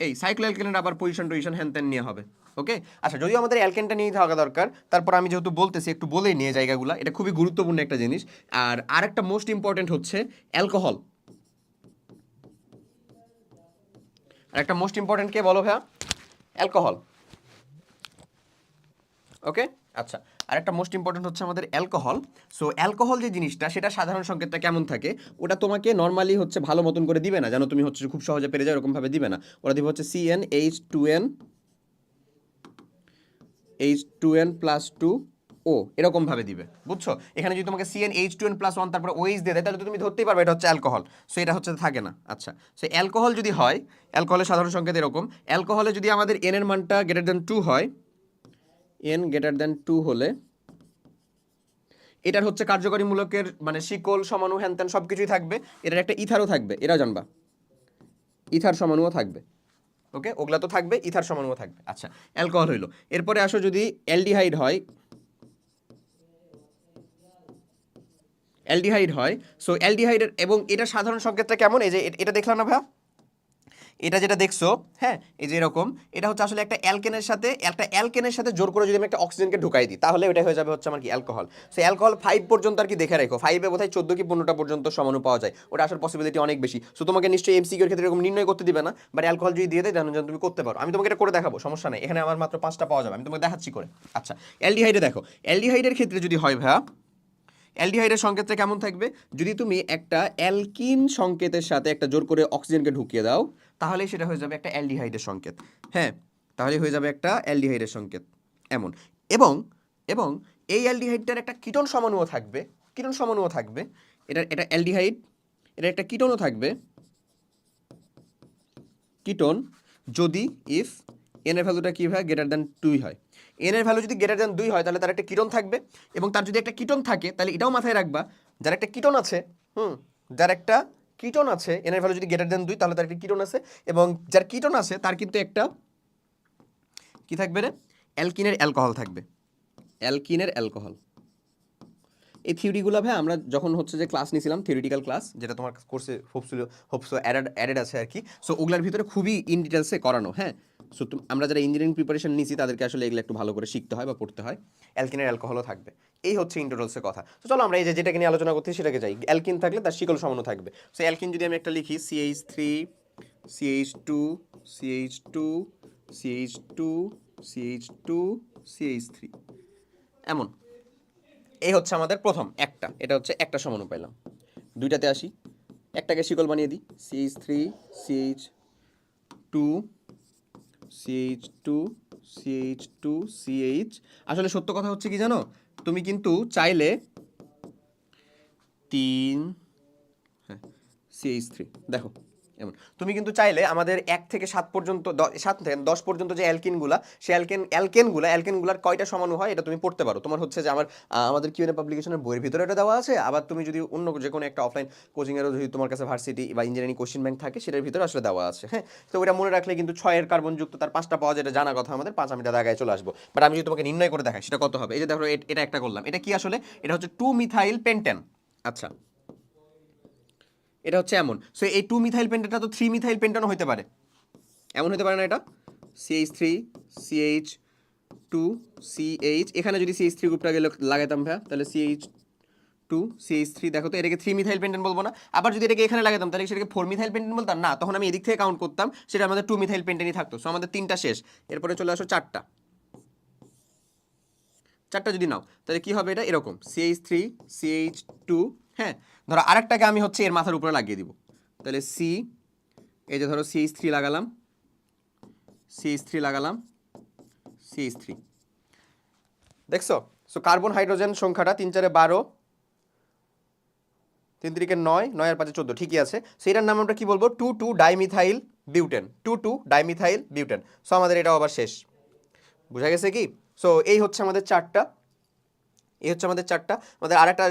এই সাইক্লো অ্যালকেনের আবার পজিশন টজিশন হ্যান ত্যান নিয়ে হবে। ওকে, আচ্ছা, যদিও আমাদের অ্যালকেনটা নিয়ে থাকা দরকার, তারপর আমি যেহেতু বলতেছি একটু বলেই নিয়ে জায়গাগুলো, এটা খুবই গুরুত্বপূর্ণ একটা জিনিস। আর আরেকটা মোস্ট ইম্পর্টেন্ট হচ্ছে অ্যালকোহল। আর একটা মোস্ট ইম্পর্টেন্ট কে বলো ভাইয়া, অ্যালকোহল। ওকে, আচ্ছা, আরেকটা মোস্ট ইম্পর্টেন্ট হচ্ছে আমাদের অ্যালকোহল। সো অ্যালকোহল যে জিনিসটা, সেটা সাধারণ সংকেতটা কেমন থাকে, ওটা তোমাকে নর্মালি হচ্ছে ভালো মতন করে দিবে না, যেন তুমি হচ্ছে খুব সহজে পেরে যাও এরকমভাবে দিবে না। ওরা দিবে হচ্ছে CnH2n+2O, এরকমভাবে দিবে, বুঝছো? এখানে যদি তোমাকে CnH2n+1 তারপরে OH দিয়ে দেয়, তাহলে তো তুমি ধরতেই পারবে এটা হচ্ছে অ্যালকোহল। সো এটা হচ্ছে থাকে না। আচ্ছা, সো অ্যালকোহল যদি হয়, অ্যালকোহলের সাধারণ সংকেত এরকম, অ্যালকোহলে যদি আমাদের n এর মানটা >2 হয়, n>2 হলে এটার হচ্ছে কার্যকরী মূলকের মানে শিকল সমাণু হ্যান ত্যান সব কিছুই থাকবে, এটার একটা ইথারও থাকবে, এরা জানবা, ইথার সমাণুও থাকবে। ওকে, ওগুলা তো থাকবে, ইথার সমাণুও থাকবে। আচ্ছা, অ্যালকোহল হইলো। এরপরে আসো যদি অ্যালডিহাইড হয়, অ্যালডিহাইড হয়, সো অ্যালডিহাইডের, এবং এটা সাধারণ সংকেতটা কেমন, এই যে এটা দেখলাম না ভাইয়া, এটা যেটা দেখছো, হ্যাঁ, এই যে এরকম, এটা হচ্ছে আসলে একটা অ্যালকেনের সাথে জোর করে যদি আমি একটা অক্সিজেনকে ঢুকাই দিই, তাহলে এটা হয়ে যাবে হচ্ছে আমার কি, অ্যালকোহল। সো অ্যালকোহল 5 পর্যন্ত আর কি দেখে রাখো, 5-এ বোধহয় 14 কি 15টা পর্যন্ত সমাণু পাওয়া যায়, ওটা আসার পসিবিলিটি অনেক বেশি। সো তোমাকে নিশ্চয়ই এমসিকিউ এর ক্ষেত্রে এরকম নির্ণয় করতে দিবে না, বাট অ্যালকোহল যদি দিয়ে দেয় জানো যেন তুমি করতে পারো। আমি তোমাকে এটা করে দেখাবো, সমস্যা নেই, এখানে আমার মাত্র 5টা পাওয়া যাবে, আমি তোমাকে দেখাচ্ছি করে। আচ্ছা, অ্যালডিহাইডে দেখো, অ্যালডিহাইডের ক্ষেত্রে যদি হয় ভাইয়া, অ্যালডিহাইডের সংকেতটা কেমন থাকবে, যদি তুমি একটা অ্যালকিন সংকেতের সাথে একটা জোর করে অক্সিজেনকে ঢুকিয়ে দাও, তাহলে সেটা হয়ে যাবে একটা অ্যালডিহাইডের সংকেত। হ্যাঁ, তাহলে হয়ে যাবে একটা অ্যালডিহাইডের সংকেত এমন। এবং এবং এই অ্যালডিহাইডটার একটা কিটোন সমাণুও থাকবে, কিটোন সমাণুও থাকবে, এটা অ্যালডিহাইড, এটা একটা কিটোনও থাকবে, কিটোন, যদি ইফ এন এর ভ্যালুটা কি হয়, >2 হয়। এন এর ভ্যালু যদি >2 হয় তাহলে তার একটা কিটোন থাকবে, এবং তার যদি একটা কিটোন থাকে তাহলে এটাও মাথায় রাখবা, যার একটা কিটোন আছে, যার একটা কিটোন আছে, এন এর ভ্যালু যদি >2 তাহলে তার একটা কিটোন আছে, এবং যার কিটোন আছে তার কিন্তু একটা কি থাকবে রে? অ্যালকিনের অ্যালকোহল থাকবে, অ্যালকিনের অ্যালকোহল। এই থিওরিগুলো ভাই আমরা যখন হচ্ছে যে ক্লাস নিয়েছিলাম, থিওরিটিক্যাল ক্লাস, যেটা তোমার কোর্সে হোপসো অ্যাডেড আছে আর কি। সো ওগুলোর ভিতরে খুবই ইন ডিটেলসে করানো, হ্যাঁ। সো আমরা যারা ইঞ্জিনিয়ারিং প্রিপারেশন নিয়েছি তাদেরকে আসলে এগুলো একটু ভালো করে শিখতে হয় বা পড়তে হয়। অ্যালকিনের অ্যালকোহলও থাকবে, এই হচ্ছে ইন্টারনালসের কথা। তো চলো আমরা এই যে যেটাকে নিয়ে আলোচনা করছি সেটাকে যাই। অ্যালকিন থাকলে তার শিকল সমানু থাকবে। সো অ্যালকিন যদি আমি একটা লিখি CH3 CH2 CH2 CH2 CH2 CH3, এমন। এই হচ্ছে আমাদের প্রথম একটা, এটা হচ্ছে একটা সমাণু পাইলাম। দুইটাতে আসি, একটাকে শিকল বানিয়ে দিই, CH3 CH2 CH2 CH2 CH। আসলে সত্য কথা হচ্ছে কি জানো, তুমি কিন্তু চাইলে 3, হ্যাঁ, CH3 দেখো এমন। তুমি কিন্তু চাইলে আমাদের 1 থেকে 7 পর্যন্ত 7 থেকে 10 পর্যন্ত যে অ্যালকিনগুলা, সেই অ্যালকেনগুলার কয়টা সমাণু হয় এটা তুমি পড়তে পারো। তোমার হচ্ছে যে আমাদের কিউএনএ পাবলিকেশনের বইয়ের ভিতরে এটা দেওয়া আছে। আবার তুমি যদি অন্য যে কোনো একটা অফলাইন কোচিংয়েরও যদি তোমার কাছে ভার্সিটি বা ইঞ্জিনিয়ারিং কোশ্চেন ব্যাংক থাকে, সেটার ভিতরে আসলে দেওয়া আছে, হ্যাঁ। তো ওটা মনে রাখলে কিন্তু 6 কার্বনযুক্ত তার 5টা পাওয়া যেটা জানা কথা আমাদের, 5 আমি দাগায় চলে আসবো। বাট আমি যদি তোমাকে নির্ণয় করে দেখাই সেটা কত হবে, এই যে দেখো এটা একটা করলাম, এটা কি আসলে, এটা হচ্ছে 2 মিথাইল পেন্টেন। আচ্ছা, এটা হচ্ছে এমন। সো এই 2 মিথাইল পেন্টেনটা তো 3 মিথাইল পেন্টেনও হতে পারে, এমন হতে পারে না এটা? CH3 CH2 CH, এখানে যদি CH3 গ্রুপটা গেলে লাগাইতাম ভাই, তাহলে CH2 CH3, দেখো তো এটাকে 3 মিথাইল পেন্টেন বলবো না। আবার যদি এটাকে এখানে লাগাতাম তাহলে সেটাকে 4 মিথাইল পেন্টেন বলতাম না, তখন আমি এদিক থেকে কাউন্ট করতাম, সেটা আমাদের 2 মিথাইল পেন্টেনই থাকতো। সো আমাদের 3টা শেষ, এরপরে চলে আসো 4টা যদি নাও তাহলে কি হবে, এটা এরকম CH3 CH2, হ্যাঁ। ধরো আরেকটাকে আমি হচ্ছে এর মাথার উপরে লাগিয়ে দিব, তাহলে এই যে ধরো CH3 লাগালাম, CH3 দেখছো? সো কার্বন হাইড্রোজেন সংখ্যাটা 3 4 12, 3 3 9, 9 আর 5 14, ঠিকই আছে। সেটার নাম আমরা কি বলবো? 2,2 dimethyl butane, 2,2 dimethyl butane. So আমাদের এটাও আবার শেষ, বুঝা গেছে কি? সো এই হচ্ছে আমাদের 4টা, আমাদের আরেকটা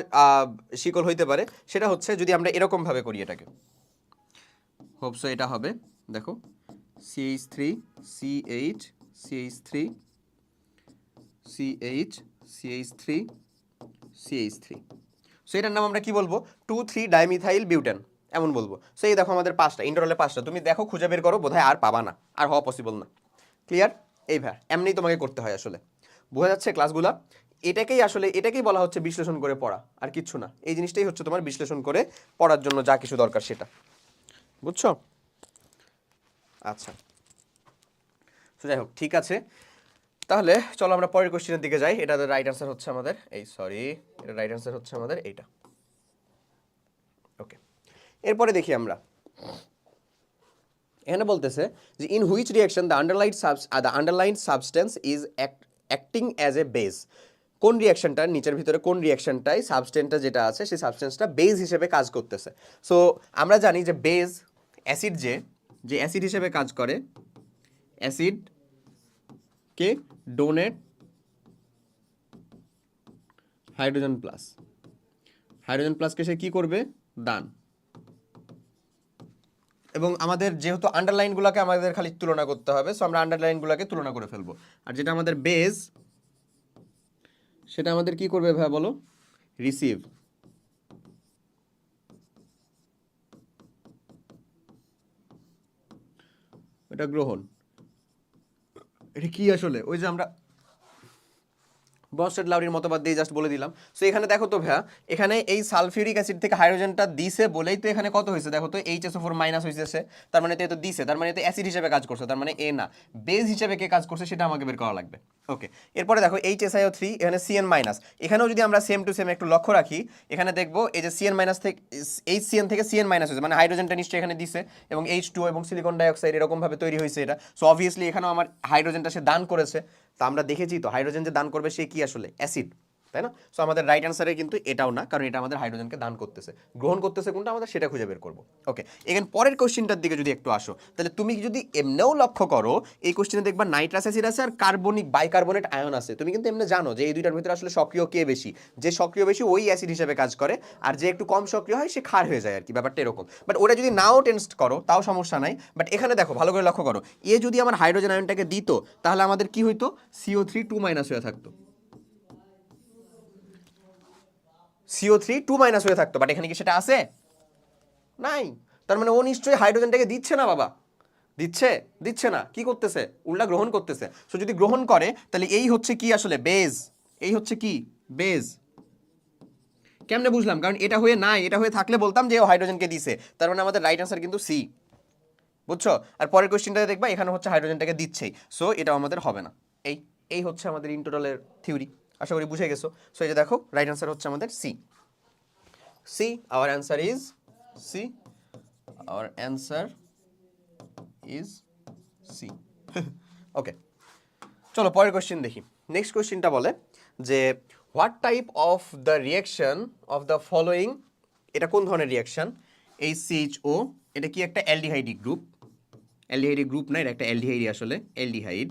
শিকল হইতে পারে, সেটা হচ্ছে যদি আমরা এরকম ভাবে করি এটাকে, হোপসো এটা হবে, দেখো CH3 CH CH3 CH CH3 CH3। So এটার নাম আমরা কি বলবো? 2,3 ডাইমিথাইল বিউটেন, এমন বলবো। সো এই দেখো আমাদের 5টা, ইন্টারনালে 5টা, তুমি দেখো খুঁজে বের করো, বোধহয় আর পাবা না, আর হওয়া পসিবল না। ক্লিয়ার? এই ভাই এমনি তোমাকে করতে হয় আসলে, বোঝা যাচ্ছে ক্লাসগুলা? এটাকেই বলা হচ্ছে বিশ্লেষণ করে পড়া, আর কিচ্ছু না। এই জিনিসটাই হচ্ছে তোমার বিশ্লেষণ করে পড়ার জন্য যা কিছু দরকার সেটা, বুঝছো? আচ্ছা, তো যাই হোক, ঠিক আছে। তাহলে চলো আমরা পরের কোশ্চেনের দিকে যাই। এটা রাইট আনসার হচ্ছে আমাদের এটা রাইট আনসার হচ্ছে আমাদের এইটা। ওকে, এরপরে দেখি আমরা, এখানে বলতেছে যে in which reaction the underline substance is acting as a base. কোন রিঅ্যাকশনটা, নিচের ভিতরে কোন রিঅ্যাকশনটাই সাবস্টেন্সটা যেটা আছে সেই সাবস্টেন্সটা বেস হিসেবে কাজ করতেছে। সো আমরা জানি যে বেস, অ্যাসিড যে অ্যাসিড হিসেবে কাজ করে, অ্যাসিডকে ডোনেট হাইড্রোজেন প্লাসকে সে কি করবে? দান। এবং আমাদের যেহেতু আন্ডারলাইনগুলোকে আমাদের খালি তুলনা করতে হবে, সো আমরা আন্ডারলাইনগুলোকে তুলনা করে ফেলবো। আর যেটা আমাদের বেস, সেটা আমাদের কি করবে ভাই বলো? রিসিভ। এটা গ্রহণ। এটা কি আসলে? ওই যে আমরা বনস্টেড লাউরির মতবাদ দিয়ে জাস্ট বলে দিলাম। সো এখানে দেখো তো ভাইয়া, এখানে এই সালফিউরিক অ্যাসিড থেকে হাইড্রোজেনটা দিছে বলেই তো এখানে কত হয়েছে, দেখো তো HSO4 মাইনাস হয়েছে, তার মানে তো দিছে, তার মানে তো অ্যাসিড হিসেবে কাজ করছে, তার মানে না, বেস হিসেবে কে কাজ করছে সেটা আমাকে বের করা লাগবে। ওকে, এরপরে দেখো HSiO3, এখানে CN মাইনাস, এখানেও যদি আমরা সেম টু সেম একটু লক্ষ্য রাখি, এখানে দেখবো এই যে CN মাইনাস থেকে HCN থেকে CN মাইনাস হয়েছে, মানে হাইড্রোজেনটা নিশ্চয়ই এখানে দিছে, এবং H2 এবং সিলিকন ডাইঅক্সাইড এরকম ভাবে তৈরি হয়েছে এটা। সো অবভিয়াসলি এখানেও আমার হাইড্রোজেনটা সে দান করেছে। তা আমরা দেখেছি তো হাইড্রোজেন যে দান করবে সে কি আসলে? অ্যাসিড। তাই না? সো আমাদের রাইট অ্যান্সারে কিন্তু এটাও না, কারণ এটা আমাদের হাইড্রোজেনকে দান করতেছে। গ্রহণ করতেছে কোনটা আমাদের, সেটা খুঁজে বের করবো। ওকে, এখানে পরের কোশ্চেনটার দিকে যদি একটু আসো, তাহলে তুমি যদি এমনিও লক্ষ্য করো এই কোশ্চেনে দেখবা নাইট্রাস অ্যাসিড আছে আর কার্বনিক বাইকার্বনেট আয়ন আছে। তুমি কিন্তু এমনি জানো যে এই দুইটার ভিতরে আসলে সক্রিয় কে বেশি, যে সক্রিয় বেশি ওই অ্যাসিড হিসেবে কাজ করে, আর যে একটু কম সক্রিয় হয় সে ক্ষার হয়ে যায় আর কি, ব্যাপারটা এরকম। বাট ওটা যদি নাও টেস্ট করো তাও সমস্যা নাই। বাট এখানে দেখো, ভালো করে লক্ষ্য করো, এ যদি আমার হাইড্রোজেন আয়নটাকে দিত তাহলে আমাদের কি হইতো, CO3 2- হয়ে থাকতো, CO3 2- হয়ে থাকতো। বাট এখানে কি সেটা আছে? নাই। তার মানে ও নিশ্চয়ই হাইড্রোজেনটাকে দিচ্ছে না বাবা। দিচ্ছে? দিচ্ছে না। কি করতেছে? উল্টা গ্রহণ করতেছে। সো যদি গ্রহণ করে তাহলে এই হচ্ছে কি আসলে বেজ, এই হচ্ছে কি বেজ। কেমনে বুঝলাম? কারণ এটা হয়ে নাই, এটা হয়ে থাকলে বলতাম যে ও হাইড্রোজেনকে দিছে। তার মানে আমাদের রাইট আনসার কিন্তু সি। বুঝছো? আর পরের কোশ্চেনটাতে দেখবা এখানে হচ্ছে হাইড্রোজেনটাকে দিচ্ছেই, সো এটা আমাদের হবে না। এই এই হচ্ছে আমাদের ইন্টোটালের থিওরি। আশা করি বুঝে গেছো। সো এই যে দেখো, রাইট আনসার হচ্ছে আমাদের C. C, our answer is C. Our answer is C. Okay, চলো পরের কোশ্চেন দেখি। নেক্সট কোশ্চেনটা বলে যে what type of the reaction of the following, এটা কোন ধরনের রিয়াকশন? HCHO, এটা কি একটা অ্যালডিহাইডি গ্রুপ? অ্যালডিহাইডি গ্রুপ না, এটা একটা অ্যালডিহাইডি আসলে, অ্যালডিহাইড।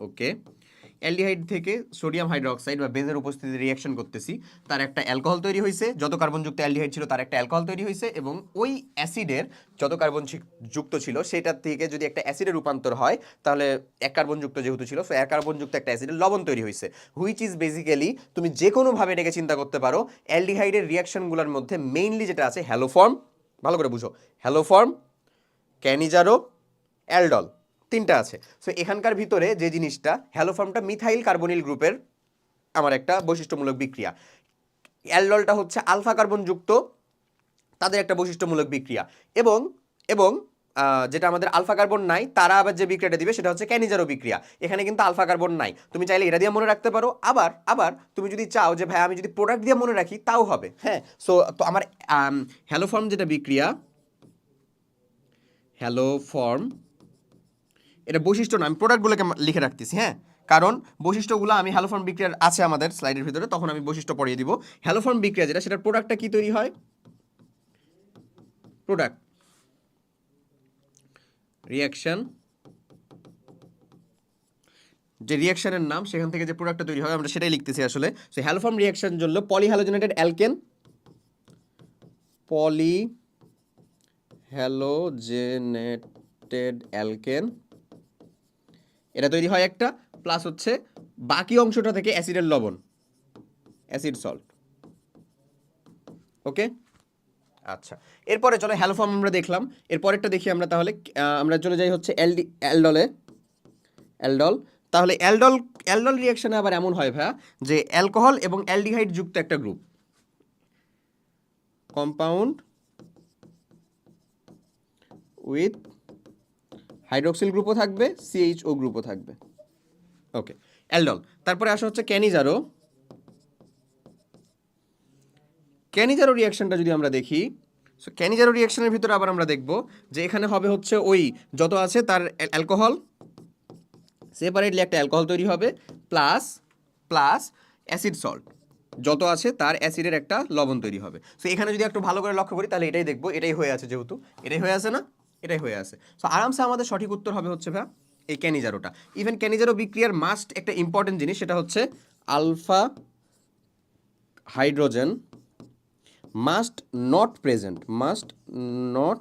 ওকে, অ্যালডিহাইড থেকে সোডিয়াম হাইড্রোক্সাইড বা বেঞ্জের উপস্থিতিতে রিয়াকশন করতেছি, তার একটা অ্যালকোহল তৈরি হয়েছে, যত কার্বনযুক্ত অ্যালডিহাইড ছিল তার একটা অ্যালকোহল তৈরি হয়েছে, এবং ওই অ্যাসিডের যত কার্বন যুক্ত ছিল সেটার থেকে যদি একটা অ্যাসিডে রূপান্তর হয় তাহলে এক কার্বনযুক্ত যেহেতু ছিল, সো এক কার্বনযুক্ত একটা অ্যাসিডের লবণ তৈরি হয়েছে, হুইচ ইজ বেসিক্যালি, তুমি যে কোনোভাবে এটাকে চিন্তা করতে পারো, অ্যালডিহাইডের রিয়াকশনগুলোর মধ্যে মেইনলি যেটা আছে হ্যালো ফর্ম, ভালো করে বুঝো, হ্যালো ফর্ম, ক্যানিজারো, অ্যালডল, তিনটা আছে। সো এখানকার ভিতরে যে জিনিসটা, হ্যালো ফর্মটা মিথাইল কার্বনিল গ্রুপের আমার একটা বৈশিষ্ট্যমূলক বিক্রিয়া, অ্যালডলটা হচ্ছে আলফা কার্বন যুক্ত তাদের একটা বৈশিষ্ট্যমূলক বিক্রিয়া, এবং এবং যেটা আমাদের আলফা কার্বন নাই তারা আবার যে বিক্রিয়াটা দিবে সেটা হচ্ছে ক্যানিজারো বিক্রিয়া। এখানে কিন্তু আলফা কার্বন নাই, তুমি চাইলে এটা দিয়ে মনে রাখতে পারো, আবার আবার তুমি যদি চাও যে ভাই আমি যদি প্রোডাক্ট দিয়ে মনে রাখি তাও হবে। হ্যাঁ, সো তো আমার হ্যালো ফর্ম যেটা বিক্রিয়া, হ্যালো ফর্ম, এটা বৈশিষ্ট্য না, আমি প্রোডাক্টগুলোকে লিখে রাখতেছি। হ্যাঁ, কারণ বৈশিষ্ট্যগুলো আমি হ্যালোফর্ম বিক্রিয়ার আছে আমাদের স্লাইডের ভিতরে, তখন আমি বৈশিষ্ট্য পড়িয়ে দিব। হ্যালোফর্ম বিক্রিয়া যেটা, সেটার প্রোডাক্টটা কি তৈরি হয়? প্রোডাক্ট রিয়াকশন, যে রিয়াকশনের নাম সেখান থেকে যে প্রোডাক্টটা তৈরি হয় আমরা সেটাই লিখতেছি আসলে। সো হ্যালোফর্ম রিয়াকশন জন্য পলিহ্যালোজেনেটেড অ্যালকেন, পলিহ্যালোজেনেটেড অ্যালকেন, এটা তৈরি হয় একটা, প্লাস হচ্ছে বাকি অংশটা থেকে অ্যাসিডের লবণ, অ্যাসিড সল্ট। ওকে, আচ্ছা, এরপরে চলো হ্যালো ফর্ম আমরা দেখলাম, এরপরেরটা দেখি আমরা তাহলে। আমরা চলে যাই হচ্ছে অ্যালডলে, অ্যালডল। তাহলে অ্যালডল, অ্যালডল রিয়াকশনে আবার এমন হয় ভাইয়া যে অ্যালকোহল এবং অ্যালডিহাইড যুক্ত একটা গ্রুপ, কম্পাউন্ড উইথ হাইড্রোক্সিল গ্রুপও থাকবে, CHO গ্রুপও থাকবে। ওকে, অ্যালডল। তারপরে আসা হচ্ছে ক্যানিজারো। ক্যানিজারো রিয়াকশনটা যদি আমরা দেখি, সো ক্যানিজারো রিয়াকশনের ভিতরে আবার আমরা দেখব যে এখানে হবে হচ্ছে ওই যত আছে তার অ্যালকোহল, সেপারেটলি একটা অ্যালকোহল তৈরি হবে, প্লাস প্লাস অ্যাসিড সল্ট, যত আছে তার অ্যাসিডের একটা লবণ তৈরি হবে। সো এখানে যদি একটু ভালো করে লক্ষ্য করি তাহলে এটাই দেখবো, এটাই হয়ে আছে, যেহেতু এটাই হয়ে আছে না, এটাই হয়ে আছে। সো আরামসে আমাদের সঠিক উত্তর হবে হচ্ছে ভাই এই ক্যানিজারোটা। ইভেন ক্যানিজারো বিক্রিয়ার মাস্ট একটা ইম্পর্টেন্ট জিনিস, সেটা হচ্ছে alpha hydrogen must not present, must not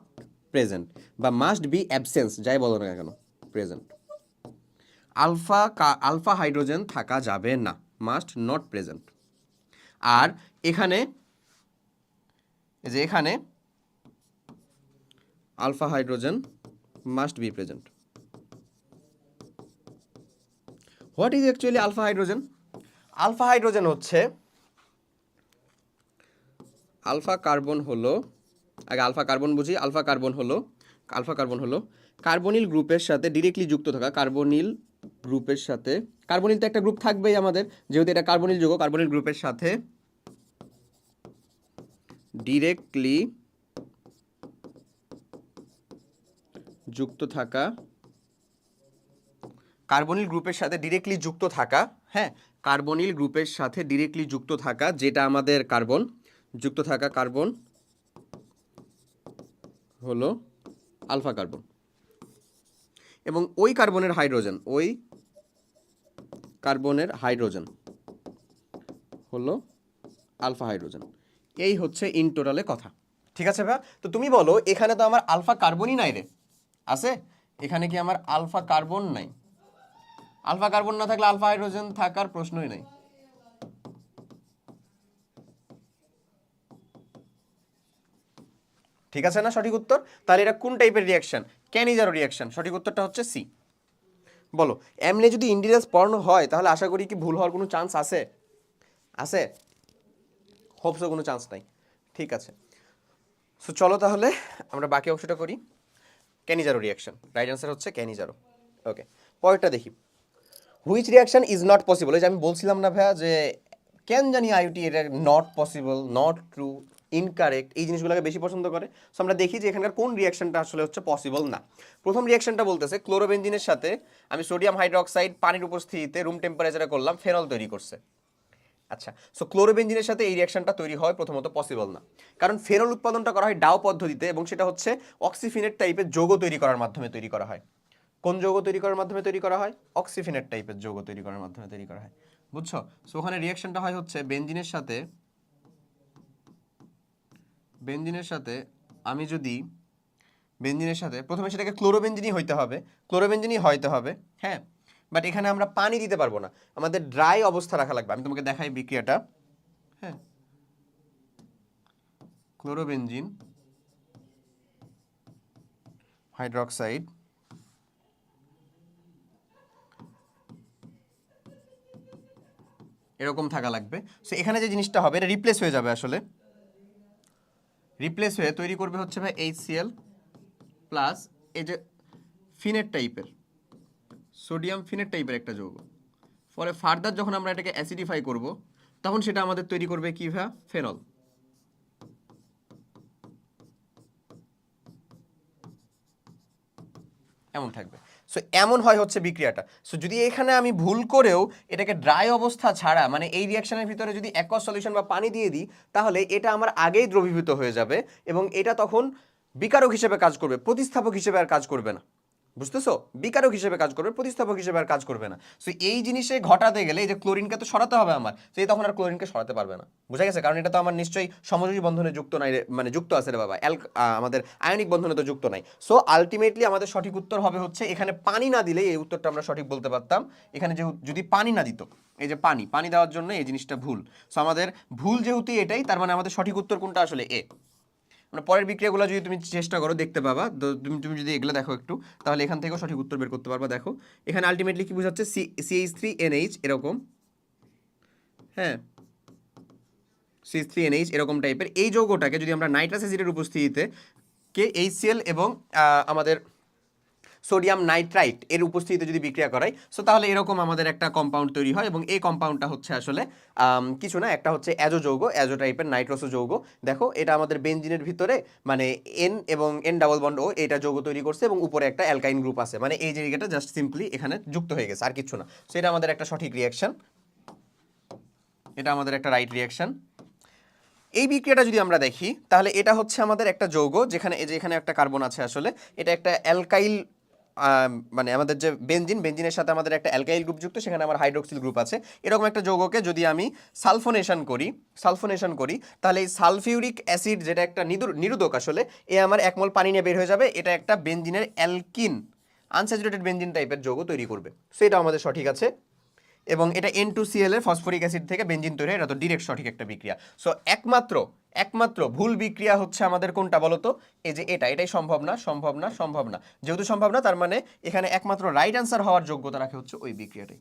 present বা মাস্ট বি অ্যাবসেন্স, যাই বলো না কেন, প্রেজেন্ট। আলফা হাইড্রোজেন থাকা যাবে না, মাস্ট নট প্রেজেন্ট। আর এখানে এখানে alpha hydrogen must be present. What is actually alpha hydrogen? Alpha hydrogen হচ্ছে, আলফা কার্বন হলো, আগে আলফা কার্বন বুঝি, আলফা কার্বন হলো কার্বনিল গ্রুপের সাথে ডিরেক্টলি যুক্ত থাকা, কার্বনিল গ্রুপের সাথে, কার্বনিল তো একটা গ্রুপ থাকবেই আমাদের, যেহেতু এটা কার্বনিল যৌগ, কার্বনিল গ্রুপের সাথে ডিরেক্টলি যুক্ত থাকা, কার্বনিল গ্রুপের সাথে ডিরেক্টলি যুক্ত থাকা, হ্যাঁ, কার্বনিল গ্রুপের সাথে ডিরেক্টলি যুক্ত থাকা যেটা আমাদের কার্বন, যুক্ত থাকা কার্বন হলো আলফা কার্বন, এবং ওই কার্বনের হাইড্রোজেন, ওই কার্বনের হাইড্রোজেন হলো আলফা হাইড্রোজেন। এই হচ্ছে ইন টোটালে কথা। ঠিক আছে ভাই? তো তুমি বলো এখানে তো আমার আলফা কার্বনই নাই রে, আছে? এখানে কি আমার আলফা কার্বন নাই? আলফা কার্বন না থাকলে আলফা হাইড্রোজেন থাকার প্রশ্নই নাই। ঠিক আছে না সঠিক উত্তর? তাহলে এটা কোন টাইপের রিয়াকশন? Cannizzaro reaction. সঠিক উত্তরটা হচ্ছে সি। বলো এমনি যদি ইন্ডিরিয়াস পড়ানো হয় তাহলে আশা করি কি ভুল হওয়ার কোনো চান্স আছে? আছে? হোপসও কোনো চান্স নাই। ঠিক আছে, সো চলো তাহলে আমরা বাকি অংশটা করি। ক্যানিজারো রিয়াকশন, রাইট অ্যান্সার হচ্ছে ক্যানিজারো। ওকে, পরেরটা দেখি। Which reaction is not possible? এই যে আমি বলছিলাম না ভাইয়া যে কেন জানি আইওটি এটা not possible, not true, incorrect, এই জিনিসগুলোকে বেশি পছন্দ করে। সো আমরা দেখি যে এখানকার কোন রিয়াকশনটা আসলে হচ্ছে পসিবল না। প্রথম রিয়াকশনটা বলতেছে ক্লোরোবেনজিনের সাথে আমি সোডিয়াম হাইড্রোক্সাইড পানির উপস্থিতিতে রুম টেম্পারেচারে করলাম, ফেনল তৈরি করছে। আচ্ছা, সো ক্লোরোবেনজিনের সাথে এই রিয়াকশনটা তৈরি হয় প্রথমত পসিবল না, কারণ ফেনল উৎপাদনটা করা হয় ডাও পদ্ধতিতে এবং সেটা হচ্ছে অক্সিফিনেট টাইপের যৌগ তৈরি করার মাধ্যমে তৈরি করা হয়। কোন যৌগ তৈরি করার মাধ্যমে তৈরি করা হয়? অক্সিফিনেট টাইপের যৌগ তৈরি করার মাধ্যমে তৈরি করা হয়। বুঝছো? সো ওখানে রিয়াকশনটা হয় হচ্ছে বেনজিনের সাথে, বেনজিনের সাথে আমি যদি বেনজিনের সাথে প্রথমে সেটাকে ক্লোরোবেনজিনই হইতে হবে, ক্লোরোবেনজিনই হইতে হবে, হ্যাঁ। বাট এখানে আমরা পানি দিতে পারবো না, আমাদের ড্রাই অবস্থা রাখা লাগবে। আমি তোমাকে দেখাই বিক্রিয়াটা, হ্যাঁ। ক্লোরোবেনজিন হাইড্রোক্সাইড এরকম থাকা লাগবে। সো এখানে যে জিনিসটা হবে এটা রিপ্লেস হয়ে যাবে, আসলে রিপ্লেস হয়ে তৈরি করবে হচ্ছে ভাই HCl প্লাস এই যে ফিনেট টাইপের, সোডিয়াম ফিনেট টাইপের একটা যৌগ। ফলে ফার্দার যখন আমরা এটাকে অ্যাসিডিফাই করব তখন সেটা আমাদের তৈরি করবে কি ভাই? ফেনল। এমন থাকবে। সো এমন হয় হচ্ছে বিক্রিয়াটা। সো যদি এখানে আমি ভুল করেও এটাকে ড্রাই অবস্থা ছাড়া মানে এই রিয়াকশনের ভিতরে যদি অ্যাকোয়াস সলিউশন বা পানি দিয়ে দিই তাহলে এটা আমার আগেই দ্রবীভূত হয়ে যাবে এবং এটা তখন বিকারক হিসেবে কাজ করবে, প্রতিস্থাপক হিসেবে আর কাজ করবে না। বুঝতেছো? বিকারক হিসেবে কাজ করবে, প্রতিস্থাপক হিসেবে আর কাজ করবে না। সো এই জিনিসে ঘটাতে গেলে এই যে ক্লোরিনকে তো সরাতে হবে আমার, তো এই তখন আর ক্লোরিনকে সরাতে পারবে না। বুঝা গেছে? কারণ এটা তো আমার নিশ্চয়ই সমযোজী বন্ধনে যুক্ত নাই মানে যুক্ত আছে রে বাবা, আমাদের আয়নিক বন্ধনে তো যুক্ত নাই। সো আলটিমেটলি আমাদের সঠিক উত্তর হবে হচ্ছে এখানে পানি না দিলে এই উত্তরটা আমরা সঠিক বলতে পারতাম। এখানে যে যদি পানি না দিত, এই যে পানি পানি দেওয়ার জন্য এই জিনিসটা ভুল। সো আমাদের ভুল যেহেতু এটাই, তার মানে আমাদের সঠিক উত্তর কোনটা আসলে এ। মানে পরের বিক্রিয়াগুলো যদি তুমি চেষ্টা করো দেখতে পাবা, তুমি যদি এগুলো দেখো একটু তাহলে এখান থেকেও সঠিক উত্তর বের করতে পারবা। দেখো এখানে আলটিমেটলি কি বোঝাচ্ছে? CH3NH এরকম, হ্যাঁ, CH3NH এরকম টাইপের এই যৌগটাকে যদি আমরা নাইট্রাস অ্যাসিডের উপস্থিতিতে HCl এবং আমাদের সোডিয়াম নাইট্রাইট এর উপস্থিতিতে যদি বিক্রিয়া করাই, সো তাহলে এরকম আমাদের একটা কম্পাউন্ড তৈরি হয় এবং এই কম্পাউন্ডটা হচ্ছে আসলে কিছু না, একটা হচ্ছে অ্যাজো যৌগ, অ্যাজো টাইপের নাইট্রোসো যৌগ। দেখো এটা আমাদের বেনজিনের ভিতরে মানে N এবং N ডাবল বন্ড ও এটা যৌগ তৈরি করছে এবং উপরে একটা অ্যালকাইন গ্রুপ আছে, মানে এই জায়গাটা জাস্ট সিম্পলি এখানে যুক্ত হয়ে গেছে আর কিছু না। সো এটা আমাদের একটা সঠিক রিয়াকশন, এটা আমাদের একটা রাইট রিয়াকশন। এই বিক্রিয়াটা যদি আমরা দেখি তাহলে এটা হচ্ছে আমাদের একটা যৌগ যেখানে এই যে এখানে একটা কার্বন আছে, আসলে এটা একটা অ্যালকাইল মানে আমাদের যে বেনজিনের সাথে আমাদের একটা অ্যালকাইল গ্রুপ যুক্ত, সেখানে আমার হাইড্রোক্সিল গ্রুপ আছে। এরকম একটা যৌগকে যদি আমি সালফোনেশন করি তাহলে এই সালফিউরিক অ্যাসিড যেটা একটা নিরোধক, আসলে এ আমার 1 মোল পানি নিয়ে বের হয়ে যাবে, এটা একটা বেনজিনের অ্যালকিন আনস্যাচুরেটেড বেনজিন টাইপের যৌগ তৈরি করবে। সো এটা আমাদের সঠিক আছে এবং এটা N2Cl এর ফসফরিক অ্যাসিড থেকে বেনজিন তৈরি হয়, এটা তো ডিরেক্ট সঠিক একটা বিক্রিয়া। সো একমাত্র ভুল বিক্রিয়া হচ্ছে আমাদের কোনটা বলতো? এই যে এটাই সম্ভব না। যেহেতু সম্ভব না তার মানে এখানে একমাত্র রাইট অ্যান্সার হওয়ার যোগ্যতা রাখে হচ্ছে ওই বিক্রিয়াটাই।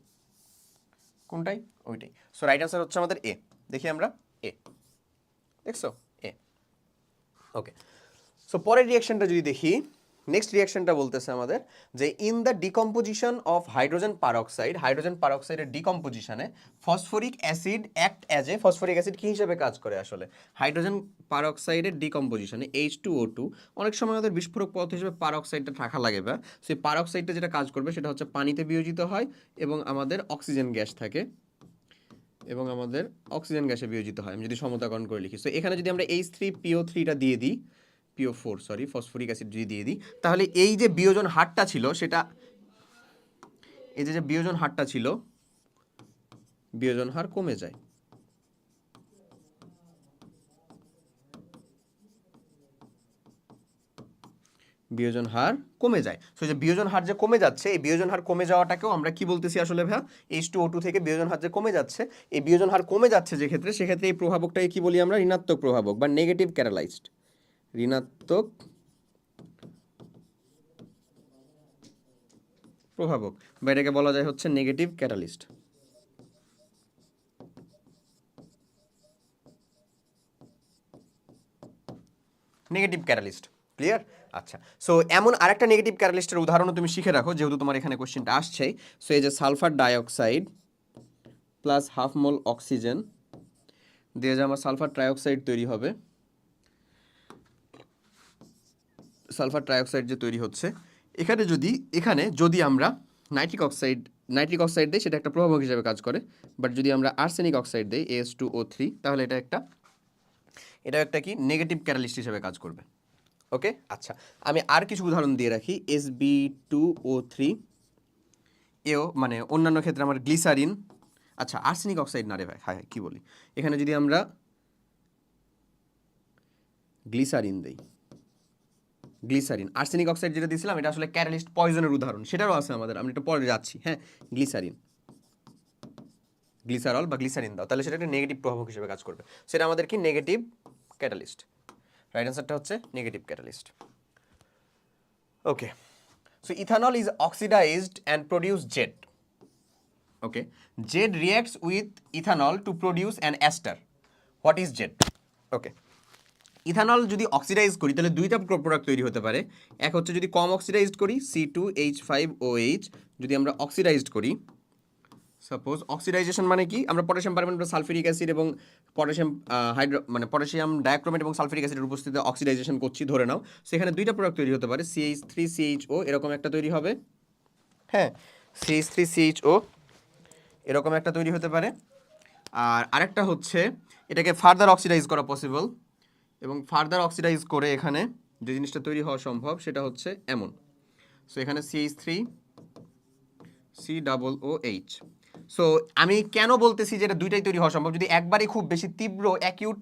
কোনটাই? ওইটাই। সো রাইট অ্যান্সার হচ্ছে আমাদের এ। দেখি আমরা এ, দেখছো এ। ওকে, সো পরের রিয়াকশনটা যদি দেখি, নেক্সট রিয়াকশনটা বলতেছে আমাদের যে in the decomposition of hydrogen পারঅক্সাইডের ডিকম্পোজিশনে phosphoric acid act as a, phosphoric acid কি হিসেবে কাজ করে আসলে হাইড্রোজেন পারঅক্সাইডের ডিকম্পোজিশনে H2O2, অনেক সময় আমাদের বিস্ফোরক পদার্থ হিসেবে পারঅক্সাইডটা থাকা লাগে, বা সেই পারঅক্সাইডটা যেটা কাজ করবে সেটা হচ্ছে পানিতে বিয়োজিত হয় এবং আমাদের অক্সিজেন গ্যাস থাকে, এবং আমাদের অক্সিজেন গ্যাসে বিয়োজিত হয়, আমি যদি সমতাকরণ করে লিখি। সো এখানে যদি আমরা H3PO3টা দিয়ে দিই, PO4 সরি, ফসফরিক অ্যাসিড যদি দিয়ে দিই, তাহলে এই যে বিয়োজন হারটা ছিল সেটা, এই যে বিয়োজন হারটা ছিল, বিয়োজন হার কমে যায়। বিয়োজন হার কমে যায়। সো যে বিয়োজন হার যে কমে যাচ্ছে, এই বিয়োজন হার কমে যাওয়াটাকেও আমরা কি বলতেছি আসলে ভাইয়া, H2O2 থেকে বিয়োজন হার যে কমে যাচ্ছে, এই বিয়োজন হার কমে যাচ্ছে যে ক্ষেত্রে, সেক্ষেত্রে এই প্রভাবকটাকে কি বলি আমরা, ঋণাত্মক প্রভাবক বা নেগেটিভ ক্যাটালাইজড, ঋণাত্মক প্রভাবক, বা এটাকে বলা যায় হচ্ছে negative catalyst. Negative catalyst, clear? আচ্ছা, সো এমন আরেকটা নেগেটিভ ক্যাটালিস্টের উদাহরণও তুমি শিখে রাখো, যেহেতু তোমার এখানে কোশ্চেনটা আসছেই। সো এই যে সালফার ডাইঅক্সাইড প্লাস হাফ মোল অক্সিজেন দিয়ে যে আমার সালফার ট্রাইঅক্সাইড তৈরি হবে, সালফার ট্রাইঅক্সাইড যে তৈরি হচ্ছে, এখানে যদি আমরা নাইট্রিক অক্সাইড দিই, সেটা একটা প্রভাবক হিসেবে কাজ করে। বাট যদি আমরা আর্সেনিক অক্সাইড দিই, AS2O3, তাহলে এটা একটা কি নেগেটিভ ক্যাটালিস্ট হিসেবে কাজ করবে। ওকে, আচ্ছা, আমি আর কিছু উদাহরণ দিয়ে রাখি। Sb2O3 এও, মানে অন্যান্য ক্ষেত্রে আমার গ্লিসারিন, আচ্ছা আর্সেনিক অক্সাইড না রে ভাই, হ্যাঁ কি বলি, এখানে যদি আমরা গ্লিসারিন দিই, গ্লিসারিন, আর্সেনিক অক্সাইড যেটা দিয়েছিলাম এটা আসলে ক্যাটালিস্ট পয়জনের উদাহরণ, সেটারও আছে আমাদের, আমি এটা পরে যাচ্ছি। হ্যাঁ, গ্লিসারল বা গ্লিসারিন দাও, তাহলে সেটা একটা নেগেটিভ প্রভাবক হিসেবে কাজ করবে, সেটা আমাদের কি নেগেটিভ ক্যাটালিস্ট। রাইট অ্যান্সারটা হচ্ছে negative catalyst. Okay, so ethanol is oxidised and produce Z. Okay, Z reacts with ethanol to produce an ester. What is Z? Okay, ethanol যদি অক্সিডাইজ করি তাহলে দুইটা প্রোডাক্ট তৈরি হতে পারে। এক হচ্ছে যদি কম অক্সিডাইজড করি, C2H5OH, যদি আমরা অক্সিডাইজড করি, সাপোজ অক্সিডাইজেশন মানে কি, আমরা পটাশিয়াম পারম্যানেট সালফিউরিক অ্যাসিড এবং পটাশিয়াম ডাইক্রোমেট এবং সালফিউরিক অ্যাসিডের উপস্থিতিতে অক্সিডাইজেশন করছি ধরে নাও, সেখানে দুইটা প্রোডাক্ট তৈরি হতে পারে, CH3CHO এরকম একটা তৈরি হবে। হ্যাঁ, CH3CHO এরকম একটা তৈরি হতে পারে। আর আরেকটা হচ্ছে এটাকে ফার্দার অক্সিডাইজ করা পসিবল, এবং ফার্দার অক্সিডাইজ করে এখানে যে জিনিসটা তৈরি হওয়া সম্ভব সেটা হচ্ছে এমন। সো এখানে CH3COOH। সো আমি কেন বলতেছি যে এটা দুইটাই তৈরি হওয়া সম্ভব, যদি একবারই খুব বেশি তীব্র অ্যাকিউট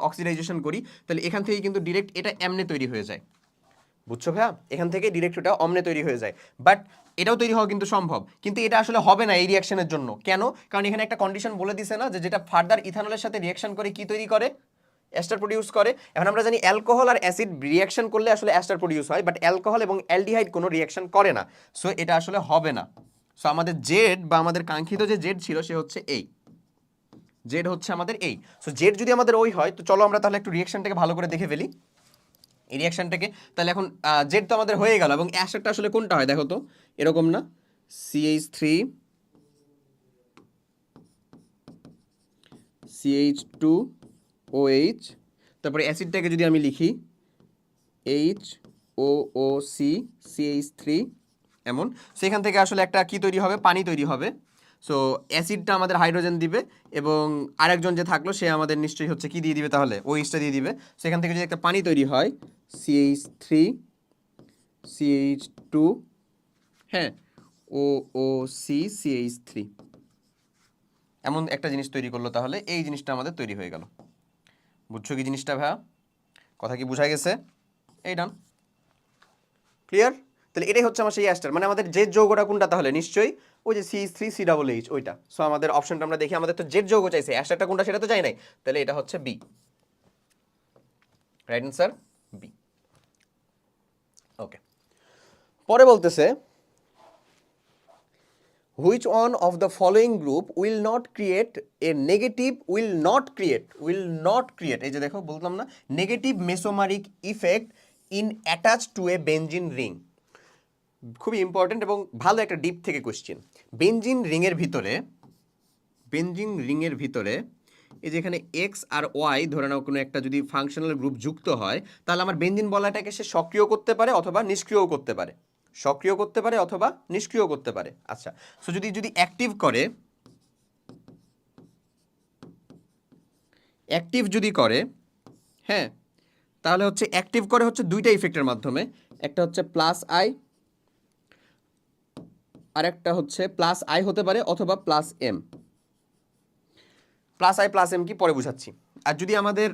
অক্সিডাইজেশন করি, তাহলে এখান থেকে কিন্তু ডিরেক্ট এটা এমনে তৈরি হয়ে যায়। বুঝছো ভাইয়া, এখান থেকে ডিরেক্ট এটা অমনে তৈরি হয়ে যায়। বাট এটাও তৈরি হওয়া কিন্তু সম্ভব, কিন্তু এটা আসলে হবে না এই রিয়াকশনের জন্য। কেন? কারণ এখানে একটা কন্ডিশন বলে দিছে না, যে যেটা ফার্দার ইথানলের সাথে রিয়াকশন করে কি তৈরি করে, অ্যাস্টার প্রডিউস করে। এখন আমরা জানি অ্যালকোহল আর অ্যাসিড রিয়াকশন করলে আসলে অ্যাস্টার প্রডিউস হয়, বাট অ্যালকোহল এবং অ্যালডিহাইড কোনো রিয়াকশন করে না। সো এটা আসলে হবে না। সো আমাদের জেড বা আমাদের কাঙ্ক্ষিত যে জেড ছিল সে হচ্ছে এই, জেড হচ্ছে আমাদের এই। সো জেড যদি আমাদের ওই হয়, তো চলো আমরা তাহলে একটু রিয়াকশনটাকে ভালো করে দেখে ফেলি, এই রিয়াকশনটাকে। তাহলে এখন জেড তো আমাদের হয়ে গেল, এবং অ্যাসিডটা আসলে কোনটা হয় দেখো তো, এরকম না, CH3CH2OH, তারপরে অ্যাসিডটাকে যদি আমি লিখি HOOCCH3 এমন, সেখান থেকে আসলে একটা কি তৈরি হবে, পানি তৈরি হবে। সো অ্যাসিডটা আমাদের হাইড্রোজেন দিবে, এবং আরেকজন যে থাকলো সে আমাদের নিশ্চয়ই হচ্ছে কি দিয়ে দিবে, তাহলে OH-টা দিয়ে দিবে। সেখান থেকে যদি একটা পানি তৈরি হয়, CH3CH2, হ্যাঁ, OOCCH3, এমন একটা জিনিস তৈরি করলো, তাহলে এই জিনিসটা আমাদের তৈরি হয়ে গেল। বুঝছো কি জিনিসটা ভাইয়া? কথা কি বোঝা গেছে? এই ডান, ক্লিয়ার? তাহলে এটাই হচ্ছে আমার সেই অ্যাস্টার, মানে আমাদের জেড যৌগটা কোনটা, তাহলে নিশ্চয়ই ওই যে CH3COOH ওইটা। সো আমাদের অপশনটা আমরা দেখি, আমাদের তো জেড যৌগ চাইছে, অ্যাস্টারটা কোনটা সেটা তো চাই নাই, তাহলে এটা হচ্ছে B. Right answer B. Okay, পরে বলতেছে which one of the following group will not create a negative, will not create, এই যে দেখো বললাম না, negative mesomeric effect in attach to A benzene ring. খুবই ইম্পর্টেন্ট এবং ভালো একটা ডিপ থেকে কোশ্চেন। বেনজিন রিংয়ের ভিতরে এই যে এখানে এক্স আর ওয়াই ধরে নাও কোনো একটা যদি ফাংশনাল গ্রুপ যুক্ত হয়, তাহলে আমার বেনজিন বলাটাকে সে সক্রিয় করতে পারে অথবা নিষ্ক্রিয় করতে পারে, নিষ্ক্রিয় করতে পারে। আচ্ছা, সো যদি অ্যাক্টিভ করে, অ্যাক্টিভ যদি করে, হ্যাঁ, তাহলে হচ্ছে অ্যাক্টিভ করে হচ্ছে দুইটা ইফেক্টের মাধ্যমে, একটা হচ্ছে প্লাস আই, আর একটা হচ্ছে প্লাস আই হতে পারে অথবা plus M. Plus I plus M কি পরে বুঝাচ্ছি। আর যদি আমাদের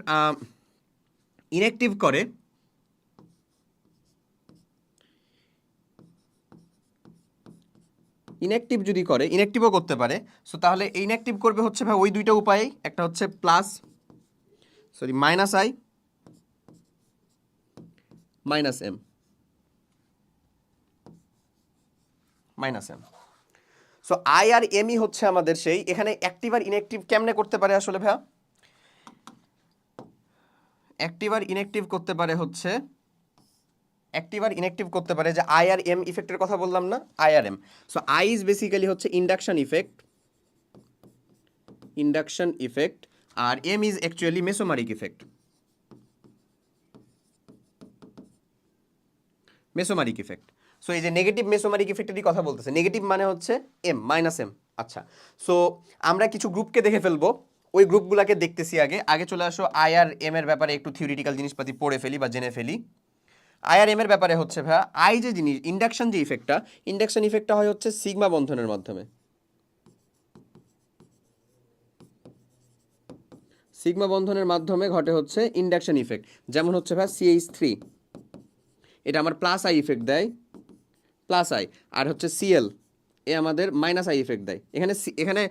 ইনঅ্যাক্টিভ করে, ইনঅ্যাক্টিভ যদি করে, ইনঅ্যাক্টিভও করতে পারে, সো তাহলে ইনঅ্যাক্টিভ করবে হচ্ছে ভাই ওই দুইটা উপায়ে, একটা হচ্ছে plus minus I minus M, minus M. So I আর এমই হচ্ছে আমাদের সেই, এখানে অ্যাক্টিভ আর ইনঅ্যাক্টিভ কেমনে করতে পারে আসলে ভাইয়া? অ্যাক্টিভ আর ইনঅ্যাক্টিভ করতে পারে হচ্ছে, অ্যাক্টিভ আর ইনঅ্যাক্টিভ করতে পারে যে আই আর এম ইফেক্টের কথা বললাম না, আই আর M. So I is basically হচ্ছে ইন্ডাকশন ইফেক্ট, ইন্ডাকশন ইফেক্ট, আর M is actually mesomeric effect, mesomeric effect. So এই যে নেগেটিভ মেসোমারিক ইফেক্টেরই কথা বলতেছে, নেগেটিভ মানে হচ্ছে এম মাইনাস এম। আচ্ছা, সো আমরা কিছু গ্রুপকে দেখে ফেলবো, ওই গ্রুপগুলোকে দেখতেছি। আগে আগে চলে আসো আই আর এম এর ব্যাপারে একটু থিওরিটিক্যাল জিনিসপাতি পড়ে ফেলি বা জেনে ফেলি। আই আর এম এর ব্যাপারে হচ্ছে ভাইয়া, আই যে জিনিস ইন্ডাকশন যে ইফেক্টটা, ইন্ডাকশন ইফেক্টটা হয় হচ্ছে সিগমা বন্ধনের মাধ্যমে, সিগমা বন্ধনের মাধ্যমে ঘটে হচ্ছে ইন্ডাকশন ইফেক্ট। যেমন হচ্ছে ভাই CH3, এটা আমার প্লাস আই ইফেক্ট দেয়, প্লাস আই। আর হচ্ছে সিএল, এ আমাদের মাইনাস আই ইফেক্ট দেয়। এখানে এখানে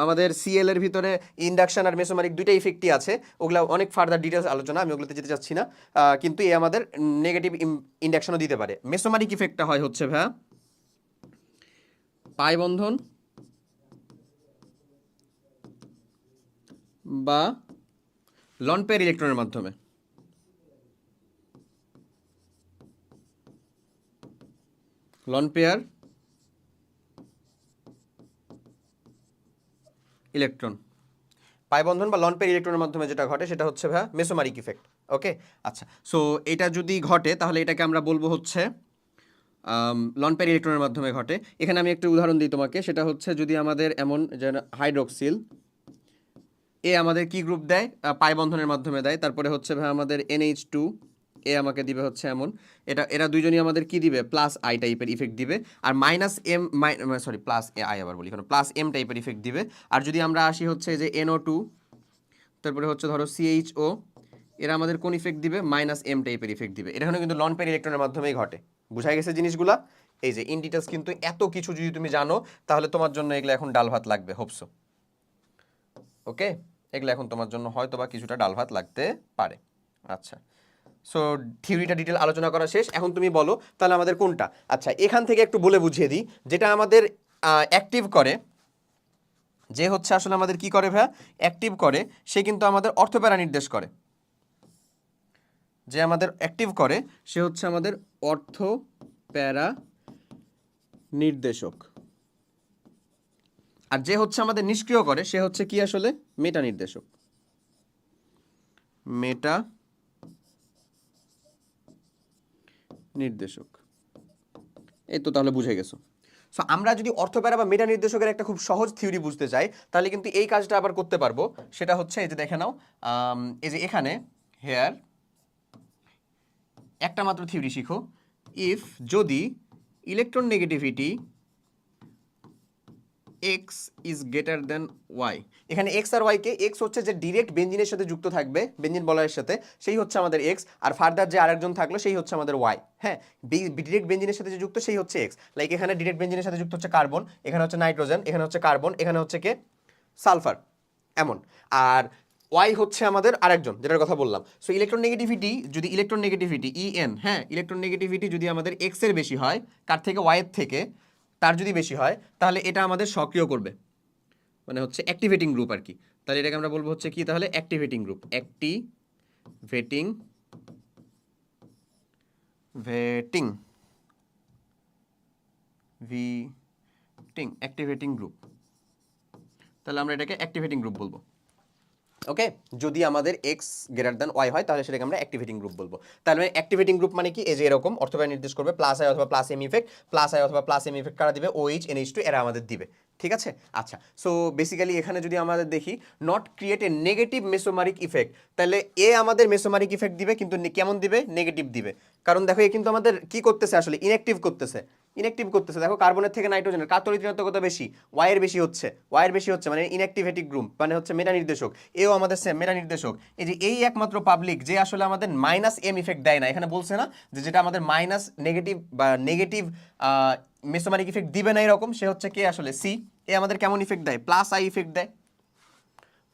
আমাদের সিএল এর ভিতরে ইন্ডাকশন আর মেসোমারিক দুইটা ইফেক্টই আছে, ওগুলো অনেক ফার্দার ডিটেলস আলোচনা, আমি ওগুলোতে যেতে চাচ্ছি না। কিন্তু এ আমাদের নেগেটিভ ইন্ডাকশনও দিতে পারে। মেসোমারিক ইফেক্টটা হয় হচ্ছে ভাইয়া পাই বন্ধন বা লন পেয়ার ইলেকট্রনের মাধ্যমে, লন পেয়ার ইলেকট্রন, পাই বন্ধন বা লন পেয়ার ইলেকট্রনের মাধ্যমে যেটা ঘটে সেটা হচ্ছে ভাইয়া মেসোমারিক ইফেক্ট। ওকে, আচ্ছা, সো এটা যদি ঘটে তাহলে এটাকে আমরা বলবো হচ্ছে লন পেয়ার ইলেকট্রনের মাধ্যমে ঘটে। এখানে আমি একটা উদাহরণ দিই তোমাকে, সেটা হচ্ছে যদি আমাদের এমন যে হাইড্রোক্সিল, এ আমাদের কি গ্রুপ দেয়, পাই বন্ধনের মাধ্যমে দেয়, তারপরে হচ্ছে ভাই আমাদের NH2, এ আমাকে দিবে হচ্ছে এমন, এটা এরা দুইজনই আমাদের কি দিবে, প্লাস আই টাইপের ইফেক্ট দিবে। আর মাইনাস এম, প্লাস এ আই আবার বলি, প্লাস এম টাইপের ইফেক্ট দিবে। আর যদি আমরা আসি হচ্ছে যে NO2, তারপরে হচ্ছে ধরো CHO, এরা আমাদের কোন ইফেক্ট দিবে, মাইনাস এম টাইপের ইফেক্ট দিবে। এটা কিন্তু লন পেয়ার ইলেকট্রনের মাধ্যমেই ঘটে। বুঝা গেছে জিনিসগুলা? এই যে ইন ডিটেলস কিন্তু এত কিছু যদি তুমি জানো তাহলে তোমার জন্য এগুলো এখন ডাল ভাত লাগবে, হোপসো। ওকে, এগুলো এখন তোমার জন্য হয়তো বা কিছুটা ডাল ভাত লাগতে পারে। আচ্ছা, সো থিওরিটা ডিটেল আলোচনা করা শেষ, এখন তুমি বলো তাহলে আমাদের কোনটা। আচ্ছা, এখান থেকে একটু বলে বুঝিয়ে দিই, যেটা আমাদের অ্যাক্টিভ করে, যে হচ্ছে আসলে আমাদের কি করে ভাইয়া, অ্যাক্টিভ করে, সে কিন্তু আমাদের অর্থপ্যারা নির্দেশ করে। যে আমাদের অ্যাক্টিভ করে সে হচ্ছে আমাদের অর্থ প্যারা নির্দেশক। আর যে হচ্ছে আমাদের নিষ্ক্রিয় করে সে হচ্ছে কি আসলে, মেটা নির্দেশক, মেটা নির্দেশক। এই তো তাহলে বুঝে গেছো। সো আমরা যদি অর্থপ্যারা বা মেটা নির্দেশকের একটা খুব সহজ থিওরি বুঝতে চাই তাহলে কিন্তু এই কাজটা আবার করতে পারবো। সেটা হচ্ছে এই যে দেখে নাও, এই যে এখানে হেয়ার একটা মাত্র থিওরি শিখো, ইফ যদি electron negativity X is greater than Y, এখানে এক্স আর ওয়াইকে, এক্স হচ্ছে যে ডিরেক্ট বেঞ্জিনের সাথে যুক্ত থাকবে, বেঞ্জিন বলয়ের সাথে, সেই হচ্ছে আমাদের এক্স, আর ফার্দার যে আরেকজন থাকলো সেই হচ্ছে আমাদের ওয়াই। হ্যাঁ, ডিরেক্ট বেঞ্জিনের সাথে যে যুক্ত সেই হচ্ছে এক্স। লাইক এখানে ডিরেক্ট বেঞ্জিনের সাথে যুক্ত হচ্ছে কার্বন, এখানে হচ্ছে নাইট্রোজেন, এখানে হচ্ছে কার্বন, এখানে হচ্ছে কে, সালফার, এমন। আর ওয়াই হচ্ছে আমাদের আরেকজন যেটার কথা বললাম। সো ইলেকট্রন নেগেটিভিটি, যদি ইলেকট্রন নেগেটিভিটি ইএন, হ্যাঁ, ইলেকট্রন নেগেটিভিটি যদি আমাদের এক্স এর বেশি হয়, কার থেকে, ওয়াই এর থেকে, তার যদি বেশি হয় তাহলে এটা আমাদের সক্রিয় করবে, মানে হচ্ছে অ্যাক্টিভেটিং গ্রুপ আর কি। তাহলে এটাকে আমরা বলবো হচ্ছে কি, তাহলে activating group, activating vetting activating group. তাহলে আমরা এটাকে অ্যাক্টিভেটিং গ্রুপ বলবো। ওকে, যদি আমাদের এক্স গ্রেটার দ্যান ওয়াই হয় তাহলে সেটাকে আমরা অ্যাক্টিভেটিং গ্রুপ বলবো। তাহলে অ্যাক্টিভেটিং গ্রুপ মানে কি, এই যে এরকম অর্থোগোনাল নির্দেশ করবে প্লাস আই অথবা plus M effect, plus I অথবা প্লাস এম ইফেক্ট কারা দিবে, OH NH2 এরা আমাদের দিবে। ঠিক আছে, আচ্ছা, সো বেসিক্যালি এখানে যদি আমাদের দেখি not create a negative mesomeric effect, তাহলে এ আমাদের মেসোমারিক ইফেক্ট দিবে, কিন্তু কেমন দিবে, নেগেটিভ দিবে। কারণ দেখো এ কিন্তু আমাদের কি করতেছে আসলে, ইনঅ্যাক্টিভ করতেছে, ইনঅ্যাক্টিভ করতেছে। দেখো কার্বনের থেকে নাইট্রোজেনের কার তড়িৎ ঋণাত্মকতা বেশি, ওয়াইয়ের বেশি হচ্ছে, ওয়াইয়ের বেশি হচ্ছে মানে ইনঅ্যাক্টিভেটিক গ্রুপ, মানে হচ্ছে মেটা নির্দেশক। এও আমাদের সেম মেটা নির্দেশক। এই যে এই একমাত্র পাবলিক যে আসলে আমাদের মাইনাস এম ইফেক্ট দেয় না, এখানে বলছে না যে যেটা আমাদের মাইনাস নেগেটিভ বা নেগেটিভ মেসোমারিক ইফেক্ট দিবে না এরকম, সে হচ্ছে কে আসলে সি। এ আমাদের কেমন ইফেক্ট দেয়, প্লাস আই ইফেক্ট দেয়।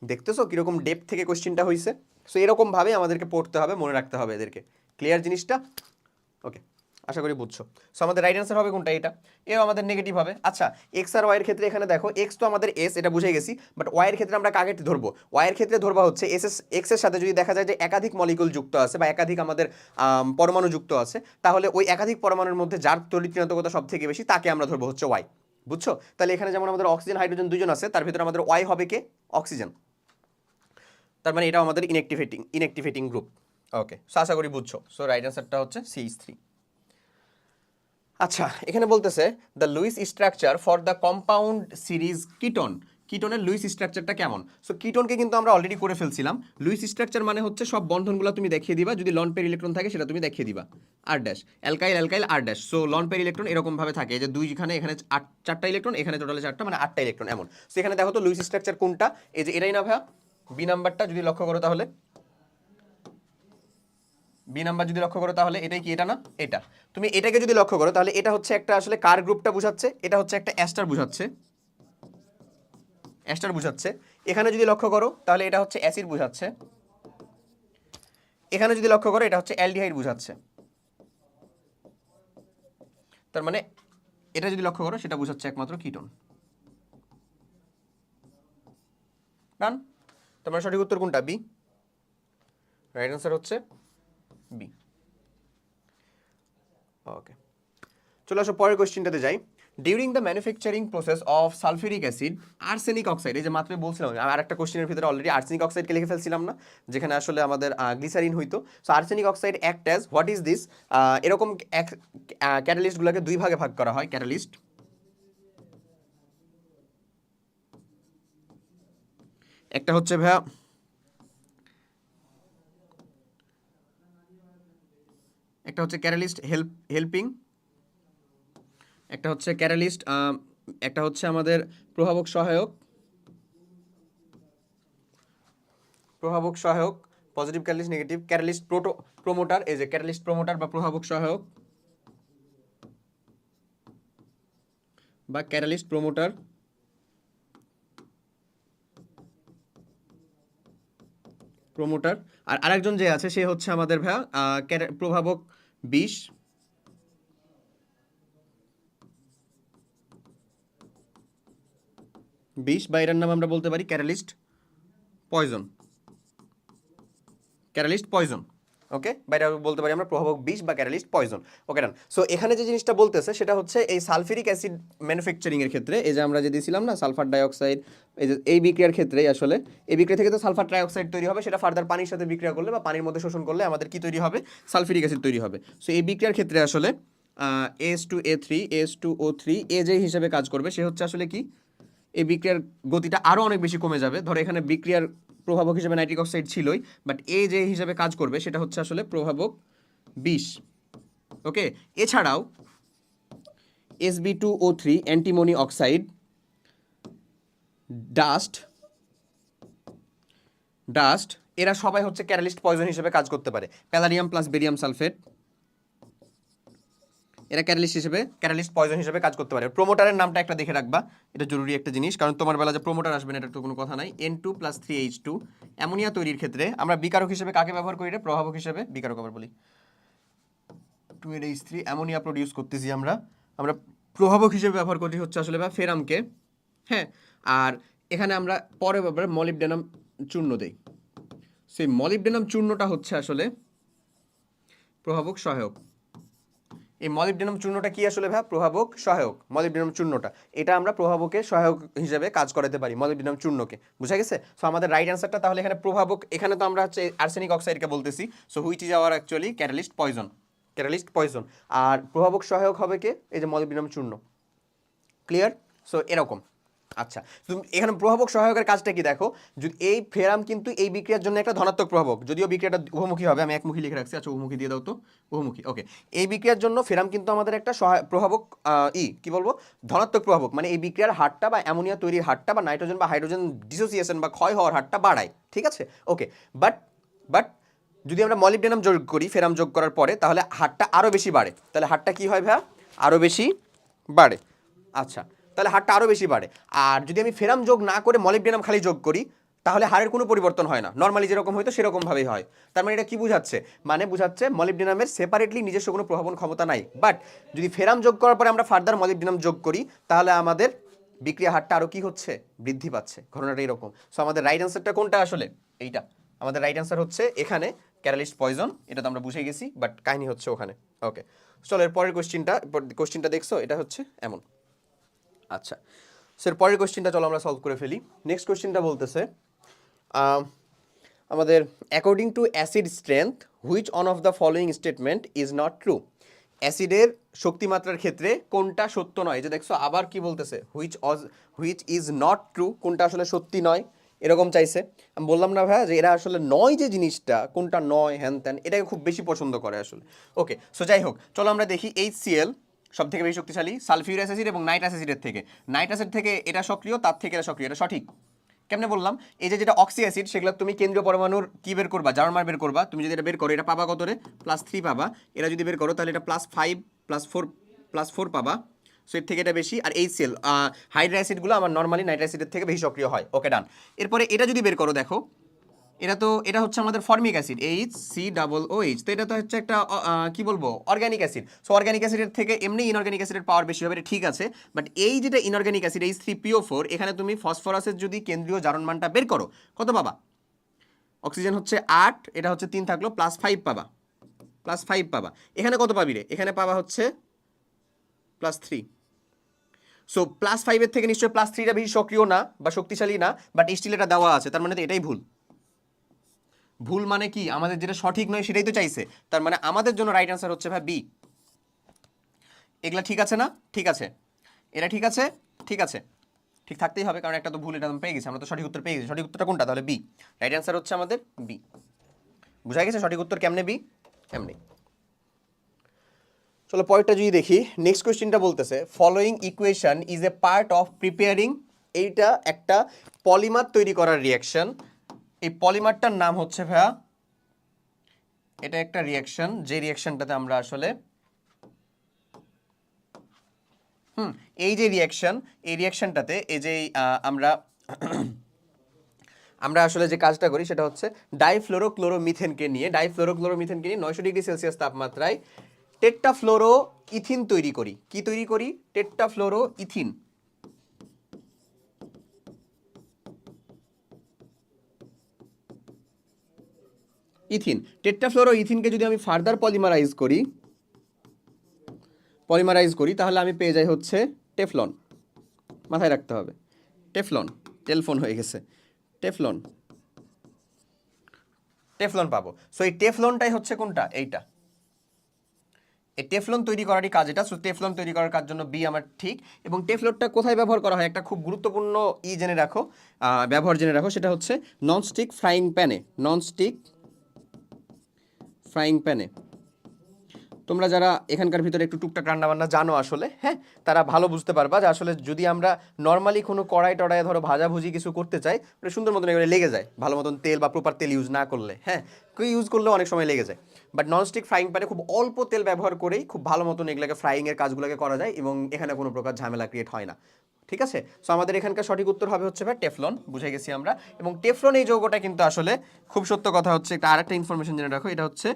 দেখতেছো কিরকম ডেপথ থেকে কোশ্চেনটা হয়েছে। সো এরকমভাবে আমাদেরকে পড়তে হবে, মনে রাখতে হবে এদেরকে। ক্লিয়ার জিনিসটা? ওকে, আশা করি বুঝছো। সো আমাদের রাইট অ্যান্সার হবে কোনটা, এটা। এও আমাদের নেগেটিভ হবে। আচ্ছা, এক্স আর ওয়াইয়ের ক্ষেত্রে এখানে দেখো এক্স তো আমাদের এস, এটা বুঝে গেছি, বাট ওয়াইয়ের ক্ষেত্রে আমরা কাকে ধরবো, ওয়াইয়ের ক্ষেত্রে ধরবা হচ্ছে এক্স এর সাথে যদি দেখা যায় যে একাধিক মলিকুল যুক্ত আছে বা একাধিক আমাদের পরমাণু যুক্ত আছে, তাহলে ওই একাধিক পরমাণুর মধ্যে যার তড়িৎ ঋণাত্মকতা সব থেকে বেশি তাকে আমরা ধরবো হচ্ছে ওয়াই। বুঝছো? তাহলে এখানে যেমন আমাদের অক্সিজেন হাইড্রোজেন দুজন আছে, তার ভিতরে আমাদের ওয়াই হবে কে, অক্সিজেন। তার মানে এটাও আমাদের ইনঅ্যাক্টিভেটিং গ্রুপ। ওকে, সো আশা করি বুঝছো। সো রাইট অ্যান্সারটা হচ্ছে CH3। আচ্ছা, এখানে বলতেছে the Lewis structure for the compound series ketone, কিটোনের লুইস স্ট্রাকচারটা কেমন। সো কিটোনকে কিন্তু আমরা অলরেডি করে ফেলছিলাম। লুইস স্ট্রাকচার মানে হচ্ছে সব বন্ধনগুলো তুমি দেখিয়ে দিবা, যদি লন পের ইলেকট্রন থাকে সেটা তুমি দেখিয়ে দিবা, আর ড্যাশ অ্যালকাইল অ্যালকাইল আর ড্যাশ। সো লন পের ইলেকট্রন এরকম ভাবে থাকে, যে দুইখানে এখানে চারটা ইলেকট্রন, এখানে টোটালে চারটা, মানে 8টা ইলেকট্রন এমন। সো এখানে দেখো তো লুইস স্ট্রাকচার কোনটা, এই যে এটাই না ভাইয়া, বি নাম্বারটা যদি লক্ষ্য করো তাহলে, বি নাম্বার যদি লক্ষ্য করো তাহলে এটাই কি, এটা না, এটা। তুমি এটাকে যদি লক্ষ্য করো তাহলে এটা হচ্ছে একটা আসলে কার গ্রুপটা বুঝাচ্ছে, এটা হচ্ছে একটা অ্যাস্টার বুঝাচ্ছে, অ্যাস্টার বুঝাচ্ছে। এখানে যদি লক্ষ্য করো তাহলে এটা হচ্ছে অ্যাসিড বুঝাচ্ছে, এখানে যদি লক্ষ্য করো এটা হচ্ছে অ্যালডিহাইড বুঝাচ্ছে। তার মানে এটা যদি লক্ষ্য করো সেটা বুঝাচ্ছে একমাত্র কিটোন। ডান? তার মানে সঠিক উত্তর কোনটা, বি। রাইট অ্যান্সার হচ্ছে বি। ওকে, চলে আসো পরের কোশ্চেনটাতে যাই। During the manufacturing process of sulphuric acid arsenic oxide, এই যে মাত্র বলছিলাম আর একটা কোশ্চেনের ভিতরে অলরেডি আর্সেনিক অক্সাইডকে লিখে ফেলছিলাম না, যেখানে আসলে আমাদের গ্লিসারিন হইতো। So arsenic oxide act as, what is this, এরকম ক্যাটালিস্টগুলোকে দুই ভাগে ভাগ করা হয়। ক্যাটালিস্ট, একটা হচ্ছে ভাইয়া, একটা হচ্ছে ক্যাটালিস্ট হেল্পিং, একটা হচ্ছে ক্যাটালিস্ট, একটা হচ্ছে আমাদের প্রভাবক সহায়ক, প্রভাবক সহায়ক, positive catalyst, negative catalyst, promoter, এই যে ক্যাটালিস্ট প্রোমোটার বা প্রভাবক সহায়ক বা ক্যাটালিস্ট প্রোমোটার, প্রোমোটার। আর আরেকজন যে আছে সে হচ্ছে আমাদের ভাইয়া প্রভাবক 20, বা এটার নাম আমরা বলতে পারি ক্যাটালিস্ট পয়জন, ক্যাটালিস্ট পয়জন। ওকে, বা এটা বলতে পারি আমরা প্রভাবক 20 বা ক্যাটালিস্ট পয়জন। ওকে ডান। সো এখানে যে জিনিসটা বলতেছে সেটা হচ্ছে এই সালফিউরিক অ্যাসিড ম্যানুফ্যাকচারিং এর ক্ষেত্রে, এই যে আমরা যে দিয়েছিলাম না সালফার ডাইঅক্সাইড, এই যে এই বিক্রিয়ার ক্ষেত্রেই আসলে এই বিক্রিয়া থেকে তো সালফার ডাইঅক্সাইড তৈরি হবে, সেটা ফার্দার পানির সাথে বিক্রিয়া করলে বা পানির মধ্যে শোষণ করলে আমাদের কি তৈরি হবে, সালফিউরিক অ্যাসিড তৈরি হবে। সো এই বিক্রিয়ার ক্ষেত্রে আসলে H2A3 H2O3 এ যে হিসেবে কাজ করবে সে হচ্ছে আসলে কি, এই বিক্রিয়ার গতিটা আরও অনেক বেশি কমে যাবে। ধরো এখানে বিক্রিয়ার প্রভাবক হিসেবে নাইট্রিক অক্সাইড ছিলই, বাট এ যে হিসেবে কাজ করবে সেটা হচ্ছে আসলে প্রভাবক 20। ওকে, এছাড়াও Sb2O3 অ্যান্টিমনি অক্সাইড, ডাস্ট এরা সবাই হচ্ছে ক্যাটালিস্ট পয়জন হিসেবে কাজ করতে পারে। প্যালাডিয়াম প্লাস বেরিয়াম সালফেট এরা ক্যাটালিস্ট পয়জন হিসেবে কাজ করতে পারে। প্রোমোটারের নামটা একটা দেখে রাখবা, এটা জরুরি একটা জিনিস, কারণ তোমার বেলা যে প্রোমোটার আসবে না এটার তো কোনো কথা নাই। N2+3H2 অ্যামোনিয়া তৈরির ক্ষেত্রে আমরা বিকারক হিসেবে কাকে ব্যবহার করি রে, প্রভাবক হিসেবে, বিকারক আবার বলি 2NH3 অ্যামোনিয়া প্রডিউস করতেছি আমরা প্রভাবক হিসেবে ব্যবহার করি হচ্ছে আসলে বা ফেরামকে। হ্যাঁ, আর এখানে আমরা পরে ব্যাপারে মলিবডেনাম চূর্ণ দেই। সেই মলিবডেনাম চূর্ণটা হচ্ছে আসলে প্রভাবক সহায়ক। এই মলিবডেনাম চূর্ণটা কি আসলে ভাই? প্রভাবক সহায়ক। মলিবডেনাম চূর্ণটা এটা আমরা প্রভাবকের সহায়ক হিসেবে কাজ করাতে পারি মলিবডেনাম চূর্ণকে, বুঝা গেছে? সো আমাদের রাইট অ্যান্সারটা তাহলে এখানে প্রভাবক, এখানে তো আমরা হচ্ছে আর্সেনিক অক্সাইডকে বলতেছি, so which is our actually catalyst poison, catalyst poison. আর প্রভাবক সহায়ক হবে কে? এই যে মলিবডেনাম চূর্ণ। ক্লিয়ার? সো এরকম। আচ্ছা, তুমি এখানে প্রভাবক সহায়কের কাজটা কি দেখো, যদি এই ফেরাম কিন্তু এই বিক্রিয়ার জন্য একটা ধনাত্মক প্রভাবক, যদিও বিক্রিয়াটা উভমুখী হবে, আমি একমুখী লিখে রাখছি, আচ্ছা উভমুখী দিয়ে দাও তো, উভমুখী, ওকে। এই বিক্রিয়ার জন্য ফেরাম কিন্তু আমাদের একটা প্রভাবক, কি বলবো, ধনাত্মক প্রভাবক, মানে এই বিক্রিয়ার হারটা বা অ্যামোনিয়া তৈরির হারটা বা নাইট্রোজেন বা হাইড্রোজেন ডিসোসিয়েশন বা ক্ষয় হওয়ার হারটা বাড়ায়, ঠিক আছে, ওকে। বাট বাট যদি আমরা মলিবডেনাম যোগ করি ফেরাম যোগ করার পরে, তাহলে হারটা আরও বেশি বাড়ে। তাহলে হারটা কি হয় ভাইয়া? আরও বেশি বাড়ে। আচ্ছা, তাহলে হারটা আরও বেশি বাড়ে। আর যদি আমি ফেরাম যোগ না করে মলিবডেনাম খালি যোগ করি, তাহলে হারের কোনো পরিবর্তন হয় না, নর্মালি যেরকম হয়তো সেরকমভাবেই হয়। তার মানে এটা কি বোঝাচ্ছে? মানে বোঝাচ্ছে মলিবডেনামের সেপারেটলি নিজস্ব কোনো প্রভাবন ক্ষমতা নাই। বাট যদি ফেরাম যোগ করার পরে আমরা ফার্দার মলিবডেনাম যোগ করি, তাহলে আমাদের বিক্রিয়া হারটা আরও কি হচ্ছে? বৃদ্ধি পাচ্ছে। ঘটনাটা এরকম। সো আমাদের রাইট অ্যান্সারটা কোনটা আসলে? এইটা আমাদের রাইট অ্যান্সার হচ্ছে এখানে ক্যাটালিস্ট পয়জন। এটা তো আমরা বুঝে গেছি, বাট কাহিনী হচ্ছে ওখানে। ওকে, চলো এর পরের কোশ্চিনটা দেখছো, এটা হচ্ছে এমন। আচ্ছা, স্যার পরের কোশ্চেনটা চলো আমরা সলভ করে ফেলি। নেক্সট কোশ্চেনটা বলতেছে আমাদের according to acid strength which one of the following statement is not true. অ্যাসিডের শক্তিমাত্রার ক্ষেত্রে কোনটা সত্য নয়? যে দেখছো আবার কি বলতেছে, হুইচ ইজ নট ট্রু, কোনটা আসলে সত্যি নয় এরকম চাইছে। আমি বললাম না ভাইয়া যে এরা আসলে নয় যে জিনিসটা, কোনটা নয় হ্যান ত্যান, এটাকে খুব বেশি পছন্দ করে আসলে। ওকে, সো যাই হোক, চলো আমরা দেখি HCl সব থেকে বেশি শক্তিশালী সালফিউরিক অ্যাসিড এবং নাইট্রাস অ্যাসিডের থেকে। নাইট্রাস অ্যাসিড থেকে এটা সক্রিয়, তার থেকে এটা সক্রিয়, এটা সঠিক। কেমনে বললাম? এই যে যেটা অক্সি অ্যাসিড, সেগুলো তুমি কেন্দ্রীয় পরমাণুর কি বের করবা? জার্মার বের করবা। তুমি যদি এটা বের করো, এটা পাবা কত রে? +3 পাবা। এরা যদি বের করো তাহলে এটা +5 +4 পাবা। সো এর থেকে এটা বেশি। আর HCl হাইড্রা অ্যাসিডগুলো আমার নর্মালি নাইট্রাস অ্যাসিডের থেকে বেশি সক্রিয় হয়। ওকে, ডান। এরপরে এটা যদি বের করো, দেখো এটা হচ্ছে আমাদের ফর্মিক অ্যাসিড HCOOH। তো এটা তো হচ্ছে একটা কি বলবো, অর্গানিক অ্যাসিড। সো অর্গানিক অ্যাসিডের থেকে এমনি ইনঅর্গানিক অ্যাসিডের পাওয়ার বেশি হবে, এটা ঠিক আছে। বাট এই যেটা ইনঅর্গানিক অ্যাসিড H3PO4, এখানে তুমি ফসফরাসের যদি কেন্দ্রীয় জারণ মানটা বের করো, কত পাবা? অক্সিজেন হচ্ছে 8, এটা হচ্ছে 3 থাকলো, +5 পাবা, +5 পাবা। এখানে কত পাবি রে? এখানে পাবা হচ্ছে +3। সো +5 এর থেকে নিশ্চয়ই +3টা বেশি সক্রিয় না বা শক্তিশালী না, বাট স্টিল এটা দেওয়া আছে, তার মানে তো এটাই ভুল। ভুল মানে কি? আমাদের যেটা সঠিক নয় সেটাই তো চাইছে, তার মানে আমাদের জন্য রাইট অ্যান্সার হচ্ছে ভাই বি। এগুলা ঠিক আছে না? ঠিক আছে। এটা ঠিক আছে, ঠিক আছে, ঠিক থাকতেই হবে, কারণ একটা তো ভুল, এটা আমি পেয়ে গেছি, আমরা তো সঠিক উত্তর পেয়ে গেছি। সঠিক উত্তরটা কোনটা? তাহলে বি। রাইট অ্যান্সার হচ্ছে আমাদের বি। বুঝা গেছে সঠিক উত্তর কেমনে বি? এমনি। চলো পরেরটা যদি দেখি, নেক্সট কোয়েশ্চেনটা বলতেছে following equation is a part of preparing. এইটা একটা পলিমার তৈরি করার রিয়াকশন। এই পলিমারটার নাম হচ্ছে ভাইয়া, এটা একটা রিয়াকশন, যে রিয়াকশনটাতে আমরা আসলে এই যে রিয়াকশন, এই রিয়াকশনটাতে এই যে আমরা আমরা আসলে যে কাজটা করি সেটা হচ্ছে ডাইফ্লোরোক্লোরোমিথেনকে নিয়ে 900 ডিগ্রি সেলসিয়াস তাপমাত্রায় টেট্টাফ্লোরো ইথিন তৈরি করি। কি তৈরি করি? টেট্টাফ্লোরো ইথিন। ইথিন, টেট্টাফ্লোরো ইথিনকে যদি আমি ফার্দার পলিমারাইজ করি তাহলে আমি পেয়ে যাই হচ্ছে টেফলন। মাথায় রাখতে হবে, টেফলন, টেলফোন হয়ে গেছে, টেফলন, টেফলন পাবো। সো এই টেফলনটাই হচ্ছে কোনটা? এইটা। এই টেফলন তৈরি করারই কাজ এটা। সো টেফলন তৈরি করার কাজ জন্য বি আমার ঠিক। এবং টেফলনটা কোথায় ব্যবহার করা হয়? একটা খুব গুরুত্বপূর্ণ জেনে রাখো, ব্যবহার জেনে রাখো, সেটা হচ্ছে ননস্টিক ফ্রাইং প্যানে। ননস্টিক ফ্রাইং প্যানে। তোমরা যারা এখানকার ভিতরে একটু টুকটাক রান্নাবান্না জানো আসলে, হ্যাঁ, তারা ভালো বুঝতে পারবা যে আসলে যদি আমরা নর্মালি কোনো কড়াই টড়াই ধরো ভাজাভুজি কিছু করতে চাই, সুন্দর মতন এগুলো লেগে যায়, ভালো মতন তেল বা প্রপার তেল ইউজ না করলে, হ্যাঁ, ইউজ করলেও অনেক সময় লেগে যায়। বাট ননস্টিক ফ্রাইং প্যানে খুব অল্প তেল ব্যবহার করেই খুব ভালো মতন এগুলোকে ফ্রাইংয়ের কাজগুলোকে করা যায় এবং এখানে কোনো প্রকার ঝামেলা ক্রিয়েট হয় না। ঠিক আছে? সো আমাদের এখানকার সঠিক উত্তর হবে হচ্ছে ভাই টেফলন। বুঝে গেছি আমরা। এবং টেফলন এই যৌগটা কিন্তু আসলে খুব সত্য কথা হচ্ছে, একটা আরেকটা ইনফরমেশন জেনে রাখো, এটা হচ্ছে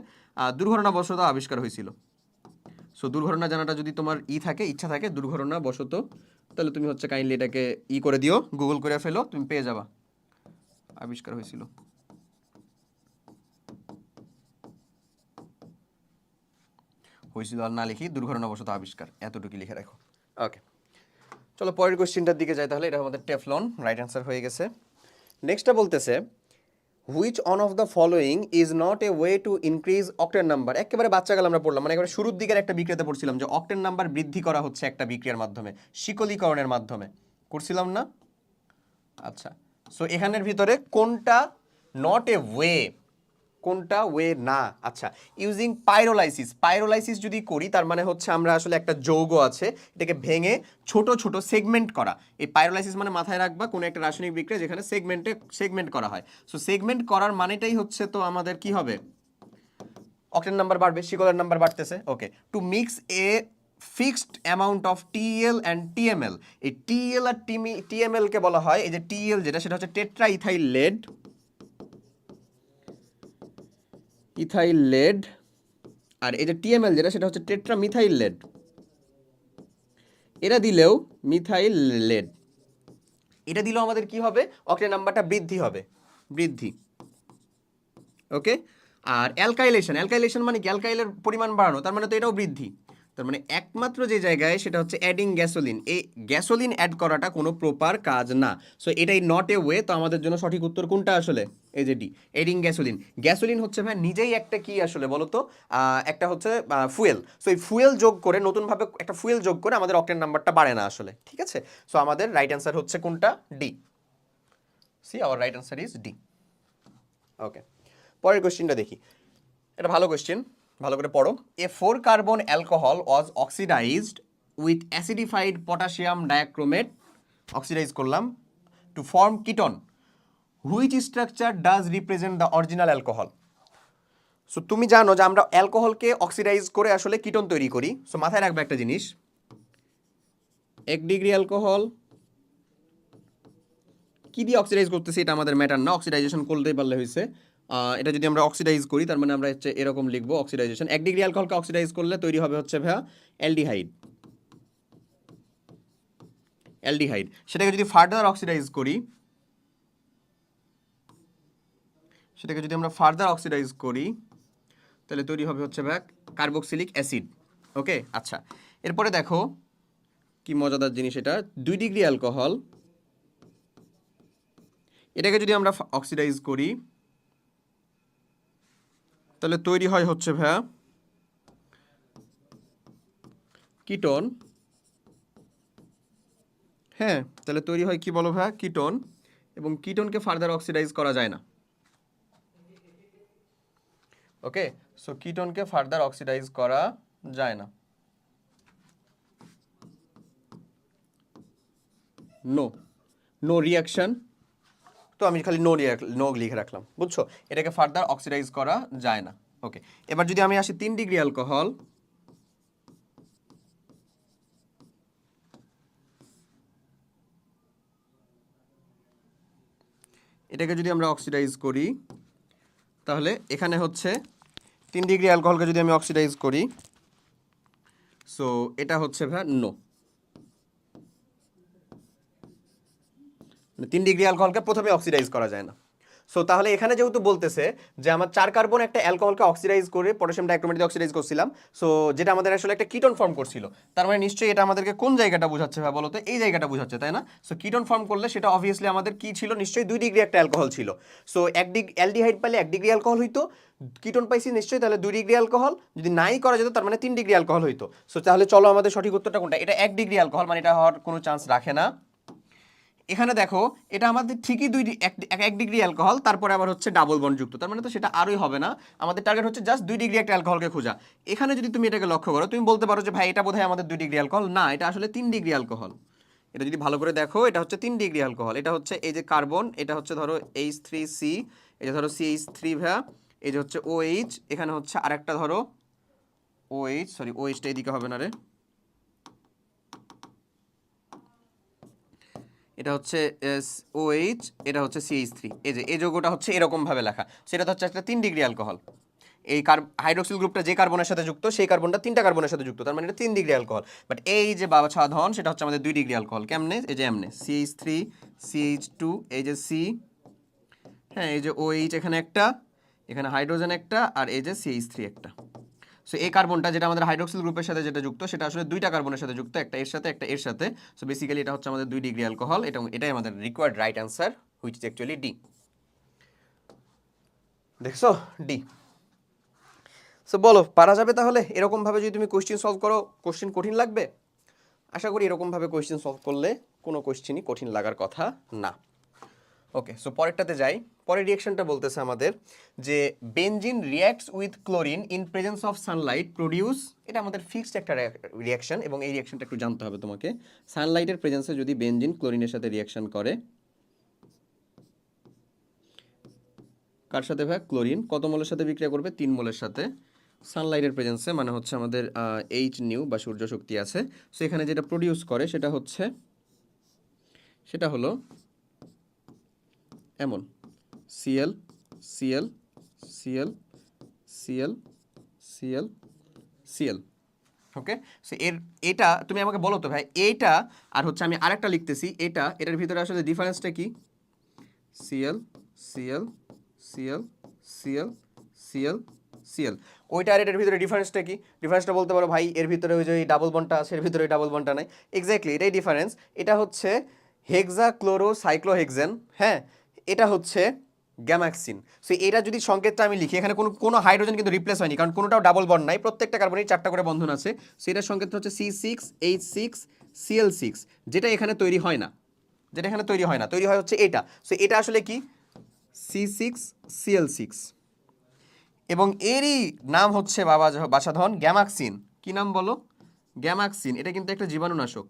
দুর্ঘটনাবশত আবিষ্কার হয়েছিল। সো দুর্ঘটনা জানাটা যদি তোমার থাকে, ইচ্ছা থাকে দুর্ঘটনাবশত, তাহলে তুমি হচ্ছে কাইন্ডলি এটাকে করে দিও, গুগল করে ফেলো, তুমি পেয়ে যাবা আবিষ্কার হয়েছিল। হয়েছিল আর না লিখি, দুর্ঘটনাবশত আবিষ্কার, এতটুকু লিখে রাখো। ওকে, চলো পরের কোশ্চেনটার দিকে যাই তাহলে। এটা আমাদের টেফলন, রাইট অ্যান্সার হয়ে গেছে। নেক্সটটা বলতেছে which one of the following is not a way to increase octane number. একেবারে বাচ্চাকাল আমরা পড়লাম, মানে একেবারে শুরুর দিকের একটা বিক্রিয়াতে পড়ছিলাম যে অক্টেন নাম্বার বৃদ্ধি করা হচ্ছে একটা বিক্রিয়ার মাধ্যমে, শিকলীকরণের মাধ্যমে, করছিলাম না? আচ্ছা, সো এখানের ভিতরে কোনটা নট এ ওয়ে, কোনটা ওয়ে না? আচ্ছা, ইউজিং পাইরোলাইসিস। পাইরোলাইসিস যদি করি তার মানে হচ্ছে আমরা আসলে একটা যৌগ আছে এটাকে ভেঙে ছোট ছোট সেগমেন্ট করা। এই পাইরোলাইসিস মানে মাথায় রাখবা কোনো একটা রাসায়নিক বিক্রিয়া যেখানে সেগমেন্ট করা হয়। সো সেগমেন্ট করার মানেটাই হচ্ছে তো আমাদের কি হবে, অক্টেন নাম্বার বাড়বে, শিকলের নাম্বার বাড়তেছে। Okay, to mix a fixed amount of TL and TML. এই টিএল আর টিএমএল কে বলা হয়, এই যে টিএল যেটা সেটা হচ্ছে tetra ethyl lead, ethyl lead, আর এই যে টিএমএল যেটা সেটা হচ্ছে টেট্রা মিথাইল লেড। এটা দিলেও মিথাইল লেড, এটা দিলেও আমাদের কি হবে, অক্টেন নাম্বারটা বৃদ্ধি হবে, বৃদ্ধি। ওকে, আর অ্যালকাইলেশন মানে কি, অ্যালকাইলের পরিমাণ বাড়ানো, তার মানে তো এটাও বৃদ্ধি। তার মানে একমাত্র যে জায়গায় সেটা হচ্ছে অ্যাডিং গ্যাসোলিন, এই গ্যাসোলিন অ্যাড করাটা কোনো প্রপার কাজ না। সো এটাই নট এ ওয়ে। তো আমাদের জন্য সঠিক উত্তর কোনটা আসলে, এই যে ডি, এডিং গ্যাসোলিন। গ্যাসোলিন হচ্ছে ভাই নিজেই একটা কি আসলে বলো তো, একটা হচ্ছে ফুয়েল। সো এই ফুয়েল যোগ করে, নতুনভাবে একটা ফুয়েল যোগ করে আমাদের অক্টেন নাম্বারটা বাড়ে না আসলে, ঠিক আছে? সো আমাদের রাইট অ্যান্সার হচ্ছে কোনটা, D. See our right answer is D. Okay, পরের কোশ্চেনটা দেখি, এটা ভালো কোশ্চেন, ভালো করে পড়ো। A 4 carbon alcohol was oxidised with acidified potassium dichromate, oxidise করলাম, to form ketone, which structure does represent the original alcohol. So তুমি জানো যে আমরা অ্যালকোহলকে অক্সিডাইজ করে আসলে কিটন তৈরি করি। সো মাথায় রাখবে একটা জিনিস, 1 ডিগ্রি অ্যালকোহল কি দিয়ে অক্সিডাইজ করতেছি এটা আমাদের ম্যাটার না, অক্সিডাইজেশন করতেই পারলে হয়েছে। এটা যদি আমরা অক্সিডাইজ করি তার মানে আমরা হচ্ছে এরকম লিখবো, অক্সিডাইজেশন 1 ডিগ্রি অ্যালকোহলকে অক্সিডাইজ করলে তৈরি হবে হচ্ছে ভাইয়া অ্যালডিহাইড। অ্যালডিহাইড সেটাকে যদি ফার্দার অক্সিডাইজ করি, সেটাকে যদি আমরা ফার্দার অক্সিডাইজ করি তাহলে তৈরি হবে হচ্ছে ভাইয়া কার্বক্সিলিক অ্যাসিড। ওকে, আচ্ছা, এরপরে দেখো কি মজাদার জিনিস, এটা 2 ডিগ্রি অ্যালকোহল, এটাকে যদি আমরা অক্সিডাইজ করি তাহলে তৈরি হয় হচ্ছে ভাইয়া কিটোন। হ্যাঁ, তাহলে তৈরি হয় কি বলো ভাইয়া, কিটোন। এবং কিটোনকে ফার্দার অক্সিডাইজ করা যায় না। ওকে, সো কিটোনকে ফার্দার অক্সিডাইজ করা যায় না, নো, নো রিয়াকশন। তো আমি খালি নো লিখে রাখলাম, বুঝছো? এটাকে ফার্দার অক্সিডাইজ করা যায় না। ওকে, এবার যদি আমি আসি 3 ডিগ্রি অ্যালকোহল, এটাকে যদি আমরা অক্সিডাইজ করি তাহলে এখানে হচ্ছে 3 ডিগ্রি অ্যালকোহলকে যদি আমি অক্সিডাইজ করি, সো এটা হচ্ছে ভাই নো, 3 ডিগ্রি অ্যালকোহলকে প্রথমে অক্সিডাইজ করা যায় না। সো তাহলে এখানে যেহেতু বলতেছে যে আমার 4 কার্বন একটা অ্যালকোহলকে অক্সিডাইজ করে পটাশিয়াম ডাইক্রোমেট দিয়ে অক্সিডাইজ করছিলাম, সো যেটা আমাদের আসলে একটা কিটোন ফর্ম করছিল, তার মানে নিশ্চয়ই এটা আমাদেরকে কোন জায়গাটা বোঝাচ্ছে ভাই বলো তো, এই জায়গাটা বোঝাচ্ছে, তাই না? সো কিটোন ফর্ম করলে সেটা অবভিয়াসলি আমাদের কি ছিল, নিশ্চয়ই 2 ডিগ্রি একটা অ্যালকোহল ছিল। সো 1 ডিগ্রি অ্যালডিহাইড পাইলে 1 ডিগ্রি অ্যালকোহল হইতো, কিটোন পাইছি নিশ্চয়ই, তাহলে 2 ডিগ্রি অ্যালকোহল, যদি নাই করা যেত তার মানে 3 ডিগ্রি অ্যালকোহল হইতো। সো তাহলে চলো আমাদের সঠিক উত্তরটা কোনটা, এটা 1 ডিগ্রি অ্যালকোহল, মানে এটা হওয়ার কোনো চান্স রাখে না। এখানে দেখো এটা আমাদের ঠিকই 1 ডিগ্রি অ্যালকোহল, তারপরে আবার হচ্ছে ডাবল বন্ড যুক্ত, তার মানে তো সেটা আরই হবে না। আমাদের টার্গেট হচ্ছে জাস্ট 2 ডিগ্রি একটা অ্যালকোহলকে খোঁজা। এখানে যদি তুমি এটাকে লক্ষ্য করো, তুমি বলতে পারো যে ভাই এটা বোধহয় আমাদের 2 ডিগ্রি অ্যালকোহল, না, এটা আসলে 3 ডিগ্রি অ্যালকোহল। এটা যদি ভালো করে দেখো, এটা হচ্ছে 3 ডিগ্রি অ্যালকোহল। এটা হচ্ছে এই যে কার্বন, এটা হচ্ছে ধরো H3C, এটা ধরো CH3 ভ্যা, এই যে হচ্ছে OH, এখানে হচ্ছে আরেকটা ধরো OH, সরি OH-টা এদিকে হবে না রে, এটা হচ্ছে OH, এটা হচ্ছে CH3, এই যে এই যৌগটা হচ্ছে এরকম ভাবে লেখা, সেটা তো হচ্ছে একটা 3 ডিগ্রি অ্যালকোহল। এই হাইড্রোক্সিল গ্রুপটা যে কার্বনের সাথে যুক্ত, সেই কার্বনটা 3টা কার্বনের সাথে যুক্ত, তার মানে এটা 3 ডিগ্রি অ্যালকোহল। বাট এই যে বাবা সাধন, সেটা হচ্ছে আমাদের 2 ডিগ্রি অ্যালকোহল। কেমনে, এই যে এমনে CH3 CH2, এই যে C, হ্যাঁ, এই যে OH এখানে একটা, এখানে হাইড্রোজেন একটা, আর এই যে CH3 একটা। সো এই কার্বনটা যেটা আমাদের হাইড্রোক্সিল গ্রুপের সাথে যেটা যুক্ত সেটা আসলে দুইটা কার্বনের সাথে যুক্ত, একটা এর সাথে একটা এর সাথে। সো বেসিক্যালি এটা হচ্ছে আমাদের 2 ডিগ্রি অ্যালকোহল, এটাই আমাদের required right answer, which is actually D. দেখছো ডি। সো বলো পারা যাবে তাহলে এরকমভাবে যদি তুমি কোশ্চেন সলভ করো? কোশ্চেন কঠিন লাগবে? আশা করি এরকমভাবে কোশ্চেন সলভ করলে কোনো কোশ্চেনই কঠিন লাগার কথা না। ওকে, সো পরেরটাতে যাই। পরের রিয়াকশনটা বলতেছে আমাদের যে benzene reacts with chlorine in presence of Sunlight produce, এটা আমাদের ফিক্সড একটা রিয়াকশন এবং এই রিয়াকশনটা একটু জানতে হবে তোমাকে। সানলাইটের প্রেজেন্সে যদি বেনজিন ক্লোরিনের সাথে রিয়াকশন করে, কার সাথে ভাই? ক্লোরিন কত মোলের সাথে বিক্রিয়া করবে? 3 মোলের সাথে। সানলাইটের প্রেজেন্সে মানে হচ্ছে আমাদের এইচ নিউ বা সূর্য শক্তি আছে। সো এখানে যেটা প্রডিউস করে সেটা হলো এমন CL CL CL CL CL CL. Okay, so এটা তুমি আমাকে বলো তো ভাই, এইটা আর হচ্ছে আমি আরেকটা লিখতেছি, এটার ভিতরে আসলে ডিফারেন্সটা কি? CL CL CL CL CL CL. ওইটা আর এটার ভিতরে ডিফারেন্সটা কি? ডিফারেন্সটা বলতে পারো ভাই এর ভিতরে ওই যে ডাবল বন্ডটা আছে, এর ভিতরে ডাবল বন্ডটা নাই। এক্স্যাক্টলি এটাই ডিফারেন্স। এটা হচ্ছে হেক্সা ক্লোরো সাইক্লোহেক্সেন, হ্যাঁ, এটা হচ্ছে গ্যামাক্সিন। সো এটা যদি সংকেতটা আমি লিখি, এখানে কোনো হাইড্রোজেন কিন্তু রিপ্লেস হয়নি, কারণ কোনোটাও ডাবল বন্ড নাই, প্রত্যেকটা কার্বনের 4টা করে বন্ধন আছে। সো এটার সংকেত হচ্ছে C6H6Cl6, যেটা এখানে তৈরি হয় না, তৈরি হয় হচ্ছে এটা। সো এটা আসলে কি? C6Cl6, এবং এরই নাম হচ্ছে বাসাধন গ্যামাক্সিন। কি নাম বলো? গ্যামাক্সিন। এটা কিন্তু একটা জীবাণুনাশক।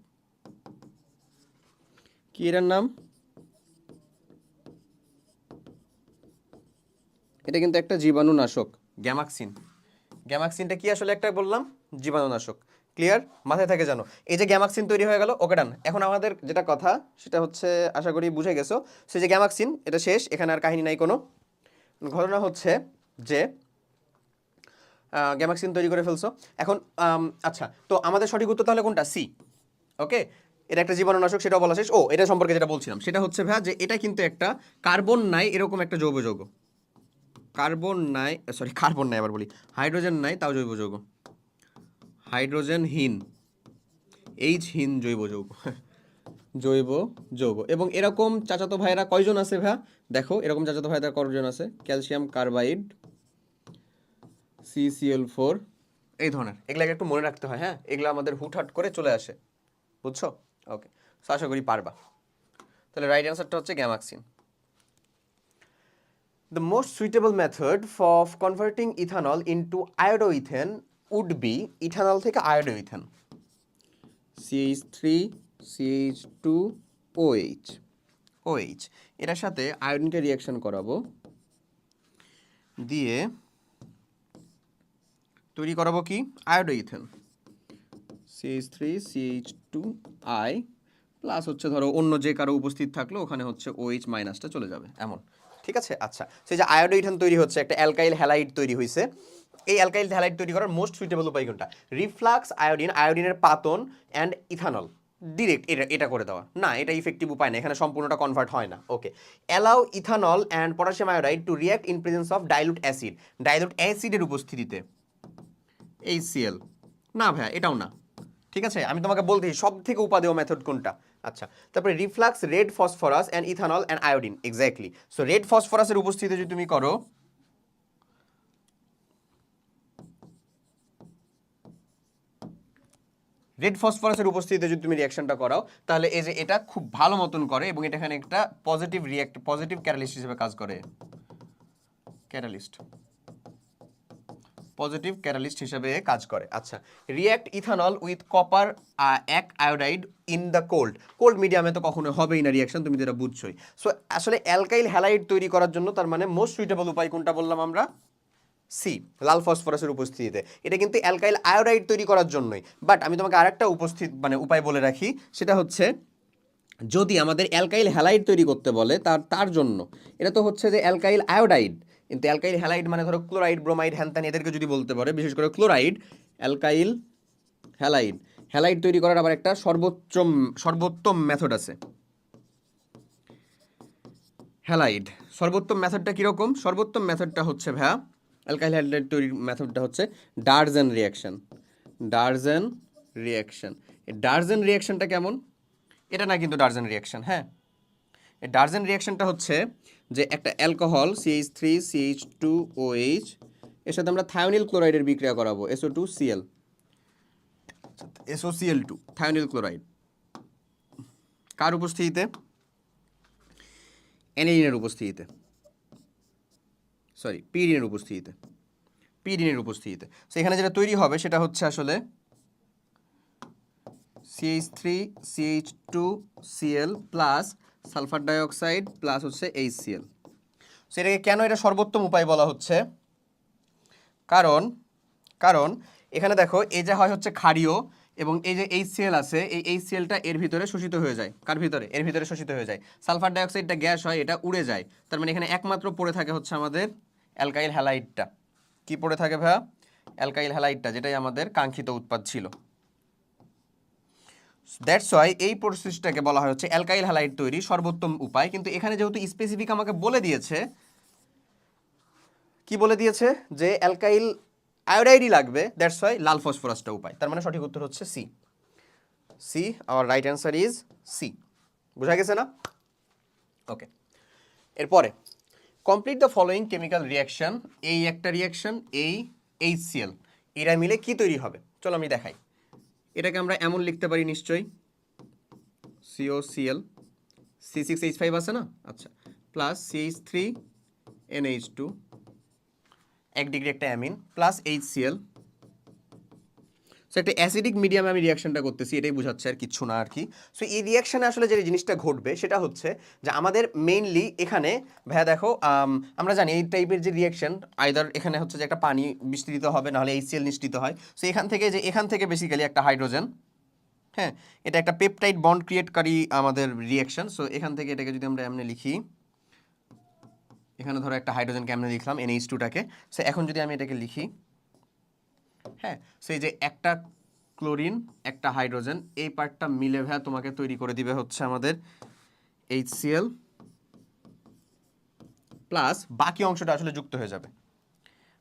কি এটার নাম? এটা কিন্তু একটা জীবাণুনাশক, গ্যামাক্সিন। গ্যামাক্সিনটা কি আসলে একটা বললাম? জীবাণুনাশক। ক্লিয়ার? মাথায় থাকে জানো। এই যে গ্যামাক্সিন তৈরি হয়ে গেল, ওকে ডান। এখন আমাদের যেটা কথা সেটা হচ্ছে, আশা করি বুঝে গেছো, সে যে গ্যামাক্সিন এটা শেষ, এখানে আর কাহিনী নাই কোনো। ঘটনা হচ্ছে যে গ্যামাক্সিন তৈরি করে ফেলছো। এখন আচ্ছা, তো আমাদের সঠিক উত্তর তাহলে কোনটা? সি। ওকে, এটা একটা জীবাণুনাশক, সেটাও বলা শেষ। এটা সম্পর্কে যেটা বলছিলাম সেটা হচ্ছে ভাই যে এটা কিন্তু একটা কার্বন নাই এরকম একটা জৈব যৌগ। কার্বন নাই, আবার বলি, হাইড্রোজেন নাই তাও জৈব যৌগ, হাইড্রোজেনহীন, এইচহীন জৈব যৌগ। জৈব যৌগ। এবং এরকম চাচাতো ভাইরা কয়জন আছে ভাই? দেখো এরকম চাচাতো ভাইরা কয়জন আছে? ক্যালসিয়াম কার্বাইড, CCl4, এই ধরনের। এগুলাকে একটু মনে রাখতে হয়, হ্যাঁ, এগুলো আমাদের হুটহাট করে চলে আসে, বুঝছো? ওকে, সো আশা করি পারবা। তাহলে রাইট অ্যান্সারটা হচ্ছে Gammexane. The most suitable method of converting ethanol into iodoethane would be, ethanol থেকে আয়োডোইথেন, CH3 CH2 OH, এটার সাথে আয়োডিনকে রিয়াকশন করাবো, দিয়ে তৈরি করাবো কি? আয়োডোইথেন, CH3 CH2I প্লাস হচ্ছে ধরো অন্য যে কারো উপস্থিত থাকলো ওখানে হচ্ছে OH মাইনাসটা চলে যাবে, এমন। ঠিক আছে, আচ্ছা, সেই যে আয়োডোইথেন তৈরি হচ্ছে, একটা অ্যালকাইল হ্যালাইড তৈরি হয়েছে। এই অ্যালকাইল হ্যালাইড তৈরি করার মোস্ট সুইটেবল উপায় কোনটা? রিফ্লাক্স আয়োডিনের পাতন অ্যান্ড ইথানল ডিরেক্ট এটা করে দেওয়া না, এটা ইফেক্টিভ উপায় না, এখানে সম্পূর্ণটা কনভার্ট হয় না। Okay, allow ethanol and potassium iodide to react in presence of dilute অ্যাসিডের উপস্থিতিতে, HCl। না ভাইয়া, এটাও না। ঠিক আছে, আমি তোমাকে বলতেছি সব থেকে উপাদেয় মেথড কোনটা। আচ্ছা, তারপরে reflux red phosphorus and ethanol and iodine, exactly. So red ফসফরাসের উপস্থিতিতে যদি তুমি করো, রেড ফসফরাসের উপস্থিতিতে যদি তুমি রিয়াকশনটা করাও, তাহলে এই যে এটা খুব ভালো মতন করে এবং এটা এখানে একটা পজিটিভ ক্যাটালিস্ট হিসেবে কাজ করে, পজিটিভ ক্যাটালিস্ট হিসেবে কাজ করে। আচ্ছা, react ethanol with copper iodide in the cold মিডিয়ামে তো কখনো হবেই না রিয়াকশন, তুমি যেটা বুঝছোই। সো আসলে অ্যালকাইল হ্যালাইড তৈরি করার জন্য তার মানে মোস্ট সুইটেবল উপায় কোনটা বললাম আমরা? সি, লাল ফসফরাসের উপস্থিতিতে। এটা কিন্তু অ্যালকাইল আয়োডাইড তৈরি করার জন্যই। বাট আমি তোমাকে আরেকটা উপায় বলে রাখি, সেটা হচ্ছে যদি আমাদের অ্যালকাইল হ্যালাইড তৈরি করতে বলে তার জন্য, এটা তো হচ্ছে যে অ্যালকাইল আয়োডাইড, কিন্তু অ্যালকাইল হ্যালাইড মানে ধরো ক্লোরাইড ব্রোমাইড হ্যানত্যান এদেরকে যদি বলতে পারে, বিশেষ করে ক্লোরাইড, অ্যালকাইল হ্যালাইড তৈরি করার আবার একটা সর্বোত্তম মেথড আছে। হ্যালাইড সর্বোত্তম মেথডটা কীরকম? সর্বোত্তম মেথডটা হচ্ছে ভাইয়া অ্যালকাইল হ্যালাইড তৈরির মেথডটা হচ্ছে ডারজেন রিঅ্যাকশন। ডারজেন রিঅ্যাকশন, এই ডারজেন রিঅ্যাকশনটা কেমন? এটা না কিন্তু ডারজেন রিঅ্যাকশন, হ্যাঁ। এই ডারজেন রিঅ্যাকশনটা হচ্ছে যে একটা অ্যালকোহল CH3CH2OH এর সাথে আমরা থায়োনিল ক্লোরাইডের বিক্রিয়া করাবো, SO2Cl, SOCl2, থায়োনিল ক্লোরাইড। কার উপস্থিতিতে? অ্যানিলিনের উপস্থিতিতে, সরি পিরিনের উপস্থিতিতে, পিরিনের উপস্থিতিতে। সেখানে যেটা তৈরি হবে সেটা হচ্ছে আসলে CH3CH2Cl plus sulphur dioxide plus হচ্ছে HCl। সেটাকে কেন এটা সর্বোত্তম উপায় বলা হচ্ছে? কারণ কারণ এখানে দেখো এই যে হয় হচ্ছে ক্ষারীয় এবং এই যে HCl আছে, এই HClটা এর ভিতরে শোষিত হয়ে যায়। কার ভিতরে? এর ভিতরে শোষিত হয়ে যায়। সালফার ডাইঅক্সাইডটা গ্যাস হয়, এটা উড়ে যায়। তার মানে এখানে একমাত্র পড়ে থাকে হচ্ছে আমাদের অ্যালকাইল হ্যালাইডটা। কি পড়ে থাকে ভাইয়া? অ্যালকাইল হ্যালাইডটা, যেটাই আমাদের কাঙ্ক্ষিত উৎপাদ ছিল। দ্যাটস ওয়াই এই প্রসেসটাকে বলা হয় হচ্ছে অ্যালকাইল হ্যালাইড তৈরি সর্বোত্তম উপায়। কিন্তু এখানে যেহেতু স্পেসিফিক আমাকে বলে দিয়েছে, কি বলে দিয়েছে? যে অ্যালকাইল আয়োডাইডই লাগবে, দ্যাটস ওয়াই লাল ফসফরাসটা উপায়। তার মানে সঠিক উত্তর হচ্ছে C. C, our right answer is C. বোঝা গেছে না? ওকে, এরপরে complete the following chemical reaction. এই একটা রিয়াকশন, এই HCl, এরা মিলে কি তৈরি হবে? চলো আমি দেখাই। এটাকে আমরা এমন লিখতে পারি নিশ্চয়ই, COCl, C6H5 আছে না? আচ্ছা, প্লাস CH3NH2, 1 ডিগ্রি একটা অ্যামিন, প্লাস HCl। সো একটা অ্যাসিডিক মিডিয়ামে আমি রিয়াকশনটা করতেছি, এটাই বোঝাচ্ছে, আর কিচ্ছু না আর কি। সো এই রিয়াকশনে আসলে যে জিনিসটা ঘটবে সেটা হচ্ছে যে আমাদের মেইনলি এখানে ভাইয়া দেখো, আমরা জানি এই টাইপের যে রিয়াকশন আইদার এখানে হচ্ছে যে একটা পানি মিশ্রিত হবে, নাহলে HCl নিশ্চিত হয়। সো এখান থেকে বেসিক্যালি একটা হাইড্রোজেন, হ্যাঁ, এটা একটা পেপটাইড বন্ড ক্রিয়েটকারী আমাদের রিয়াকশন। সো এখান থেকে এটাকে যদি আমরা এমনি লিখি, এখানে ধরো একটা হাইড্রোজেনকে এমনি লিখলাম NH2টাকে। সো এখন যদি আমি এটাকে লিখি, হ্যাঁ, সো এই যে একটা ক্লোরিন একটা হাইড্রোজেন, এই পার্টটা মিলে ভাইয়া তোমাকে তৈরি করে দিবে হচ্ছে আমাদের HCl, প্লাস বাকি অংশটা আসলে যুক্ত হয়ে যাবে।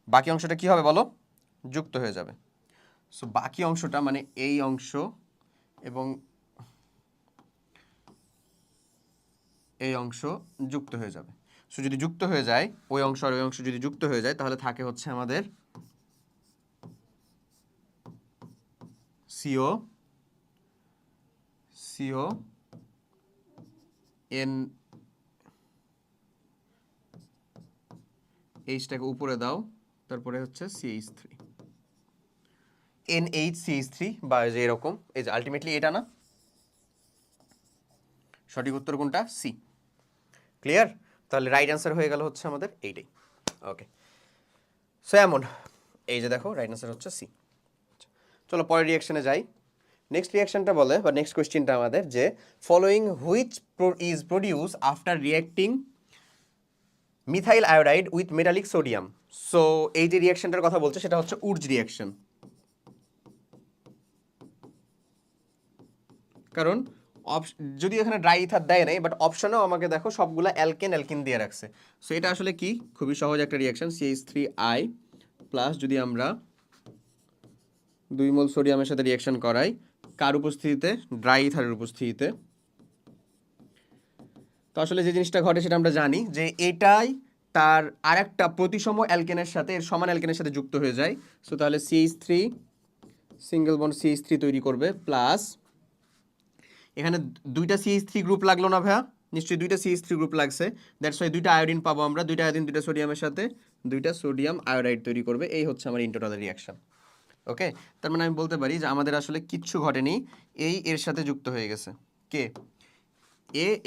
বাকি অংশটা কি হবে বলো? যুক্ত হয়ে যাবে। সো বাকি অংশটা মানে এই অংশ এবং এই অংশ যুক্ত হয়ে যাবে। সো যদি যুক্ত হয়ে যায়, ওই অংশ আর ওই অংশ যদি যুক্ত হয়ে যায়, তাহলে থাকে হচ্ছে আমাদের CON, এইচটাকে উপরে দাও, তারপরে হচ্ছে CH3, NHCH3 বা যে এরকম, এই যে আলটিমেটলি এটা না? সঠিক উত্তর কোনটা? সি। ক্লিয়ার? তাহলে রাইট অ্যান্সার হয়ে গেল হচ্ছে আমাদের এইটাই। ওকে, সো এমন, এই যে দেখো রাইট অ্যান্সার হচ্ছে সি। চলো পরের রিয়াকশনে যাই। নেক্সট রিয়াকশনটা বলে, বা নেক্সট কোয়েশ্চেনটা আমাদের, যে following which is produce after reacting methyl iodide with metallic sodium. So এই যে রিয়াকশনটার কথা বলছে সেটা হচ্ছে উডস রিয়াকশন। কারণ যদি এখানে ড্রাই ইথার দেয় নাই, বাট অপশনেও আমাকে দেখো সবগুলা অ্যালকেন দিয়ে রাখছে। সো এটা আসলে কি? খুবই সহজ একটা রিয়াকশন, CH3I প্লাস যদি আমরা 2 মোল সোডিয়ামের সাথে রিয়াকশন করাই, কার উপস্থিতিতে? ড্রাই ইথারের উপস্থিতিতে। তো আসলে যে জিনিসটা ঘটে সেটা আমরা জানি, যে এটাই তার আরেকটা প্রতিসম অ্যালকেনের সাথে, এর সমান অ্যালকেনের সাথে যুক্ত হয়ে যায়। সো তাহলে CH3 সিঙ্গেল বন্ড CH3 তৈরি করবে, প্লাস এখানে দুইটা CH3 গ্রুপ লাগলো না ভাইয়া? নিশ্চয়ই দুইটা CH3 গ্রুপ লাগছে। দ্যাটস ওয়াই দুইটা আয়োডিন পাবো আমরা, দুইটা আয়োডিন দুইটা সোডিয়ামের সাথে দুইটা সোডিয়াম আয়োডাইড তৈরি করবে। এই হচ্ছে আমার ইন টোটাল রিয়াকশন। ওকে, তার মানে আমি বলতে পারি যে আমাদের আসলে কিচ্ছু ঘটেনি, এই এর সাথে যুক্ত হয়ে গেছে। কে?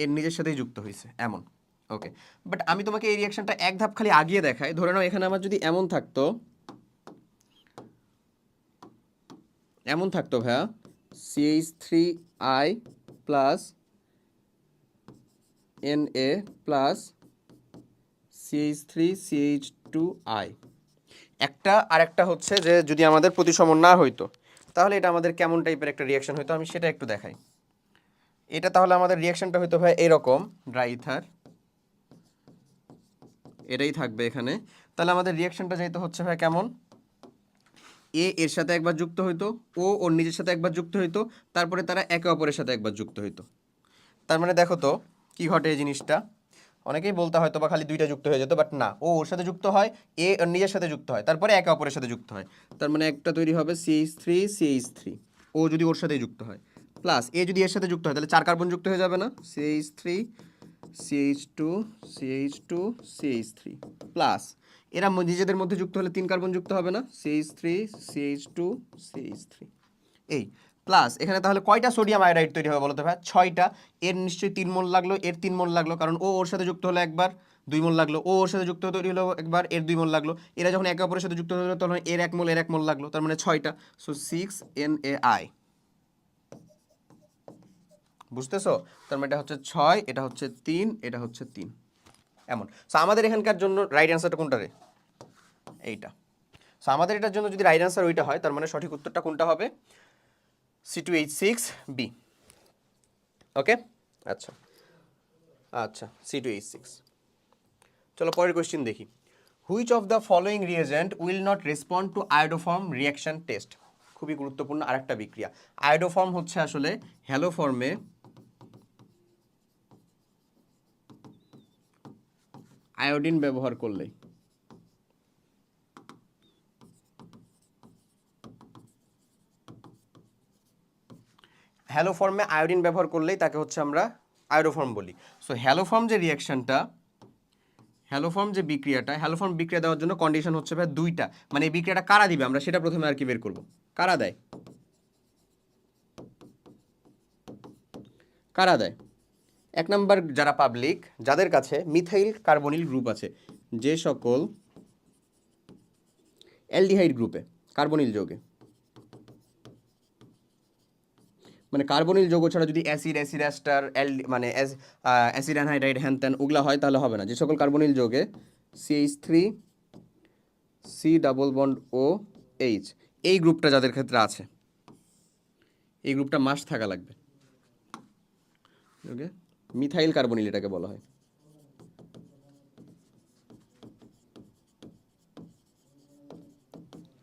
এর নিজের সাথেই যুক্ত হয়েছে, এমন। ওকে, বাট আমি তোমাকে এই রিয়াকশনটা এক ধাপ খালি আগিয়ে দেখাই। ধরে নাও এখানে আমার যদি এমন থাকতো ভাইয়া, CH3I plus Na plus CH3CH2I, একটা আর একটা হচ্ছে যে যদি আমাদের প্রতিসম না হইতো, তাহলে এটা আমাদের কেমন টাইপের একটা রিয়াকশন হইতো, আমি সেটা একটু দেখাই। এটা তাহলে আমাদের রিয়াকশনটা হইতো ভাই এরকম, ড্রাই ইথার এটাই থাকবে এখানে। তাহলে আমাদের রিয়াকশনটা যাইতে হচ্ছে ভাই কেমন, এ এর সাথে একবার যুক্ত হইতো, ও ওর নিজের সাথে একবার যুক্ত হইতো, তারপরে তারা একে অপরের সাথে একবার যুক্ত হইতো। তার মানে দেখো তো কি ঘটে এই জিনিসটা, অনেকেই বলতে হয়তো বা খালি দুইটা যুক্ত হয়ে যেত, বাট না, ও ওর সাথে যুক্ত হয়, এ ওর নিজের সাথে যুক্ত হয়, তারপরে একে অপরের সাথে যুক্ত হয়। তার মানে একটা তৈরি হবে CH3 ও যদি ওর সাথে যুক্ত হয়, প্লাস এ যদি এর সাথে যুক্ত হয় তাহলে 4 কার্বন যুক্ত হয়ে যাবে না, CH3 প্লাস এরা নিজেদের মধ্যে যুক্ত হলে 3 কার্বন যুক্ত হবে না, CH3 এই প্লাস এখানে তাহলে কয়টা সোডিয়াম আয়োডাইড তৈরি হবে বলো তো ভাই, 6টা। এর নিশ্চয়ই 3 মোল লাগলো, এর 3 মোল লাগলো, কারণ ও ওর সাথে যুক্ত হলো একবার, 2 মোল লাগলো, ও ওর সাথে যুক্ত তৈরি হলো একবার, এর 2 মোল লাগলো, এরা যখন একে অপরের সাথে যুক্ত হলো তখন এর 1 মোল, এর 1 মোল লাগলো, তার মানে 6টা। সো 6 NaI, বুঝতেছো? তার মানে এটা হচ্ছে 6, এটা হচ্ছে 3, এটা হচ্ছে 3, এমন। সো আমাদের এখানকার জন্য রাইট অ্যান্সারটা কোনটা রে, এইটা। সো আমাদের এটার জন্য যদি রাইট অ্যান্সার ওইটা হয়, তার মানে সঠিক উত্তরটা কোনটা হবে, C2H6B। ওকে, আচ্ছা আচ্ছা, C2H6। চলো পরের কোয়েশ্চেন দেখি। Which of the following reagent will not respond two iodoform reaction test? খুবই গুরুত্বপূর্ণ আরেকটা বিক্রিয়া। আয়োডোফর্ম হচ্ছে আসলে হ্যালো ফর্মে আয়োডিন ব্যবহার করলে, হ্যালো ফর্মে আয়োডিন ব্যবহার করলেই তাকে হচ্ছে আমরা আয়োডোফর্ম বলি। সো হ্যালোফর্ম যে রিয়াকশনটা, হ্যালোফর্ম যে বিক্রিয়াটা, হ্যালোফর্ম বিক্রিয়া দেওয়ার জন্য কন্ডিশন হচ্ছে ভাই দুইটা, মানে এই বিক্রিয়াটা কারা দিবে আমরা সেটা প্রথমে আর কি বের করব, কারা দেয়, কারা দেয়। 1 নাম্বার যারা পাবলিক, যাদের কাছে মিথাইল কার্বনিল গ্রুপ আছে, যে সকল অ্যালডিহাইড গ্রুপে কার্বনিল যৌগে, মানে কার্বনিল যৌগ ছাড়া যদি অ্যাসিড, অ্যাসিড অ্যাস্টার, মানে অ্যাসিড অ্যানহাইড্রাইড হ্যান ত্যান ওগুলা হয় তাহলে হবে না। যে সকল কার্বনিল যৌগে CH3 C+O H এই গ্রুপটা যাদের ক্ষেত্রে আছে, এই গ্রুপটা মাস্ট থাকা লাগবে। ওকে, মিথাইল কার্বনিল এটাকে বলা হয়।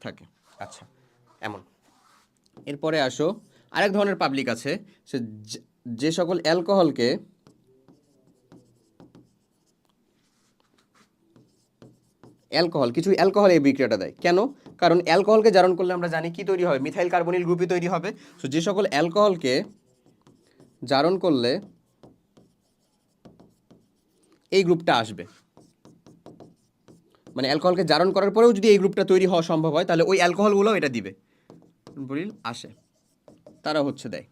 থাকে, আচ্ছা এমন। এরপরে আসো আরেক ধরনের পাবলিক আছে, সে যে সকল অ্যালকোহলকে কিছু অ্যালকোহল এই বিক্রিয়াটা দেয়। কেন? কারণ অ্যালকোহলকে জারণ করলে আমরা জানি কি তৈরি হবে, মিথাইল কার্বনিল গ্রুপই তৈরি হবে। সো যে সকল অ্যালকোহলকে জারণ করলে এই গ্রুপটা আসবে, মানে অ্যালকোহলকে জারণ করার পরেও যদি এই গ্রুপটা তৈরি হওয়া সম্ভব হয় তাহলে ওই অ্যালকোহলগুলো এটা দিবে, বলিল আসে, তারা হচ্ছে দেয়।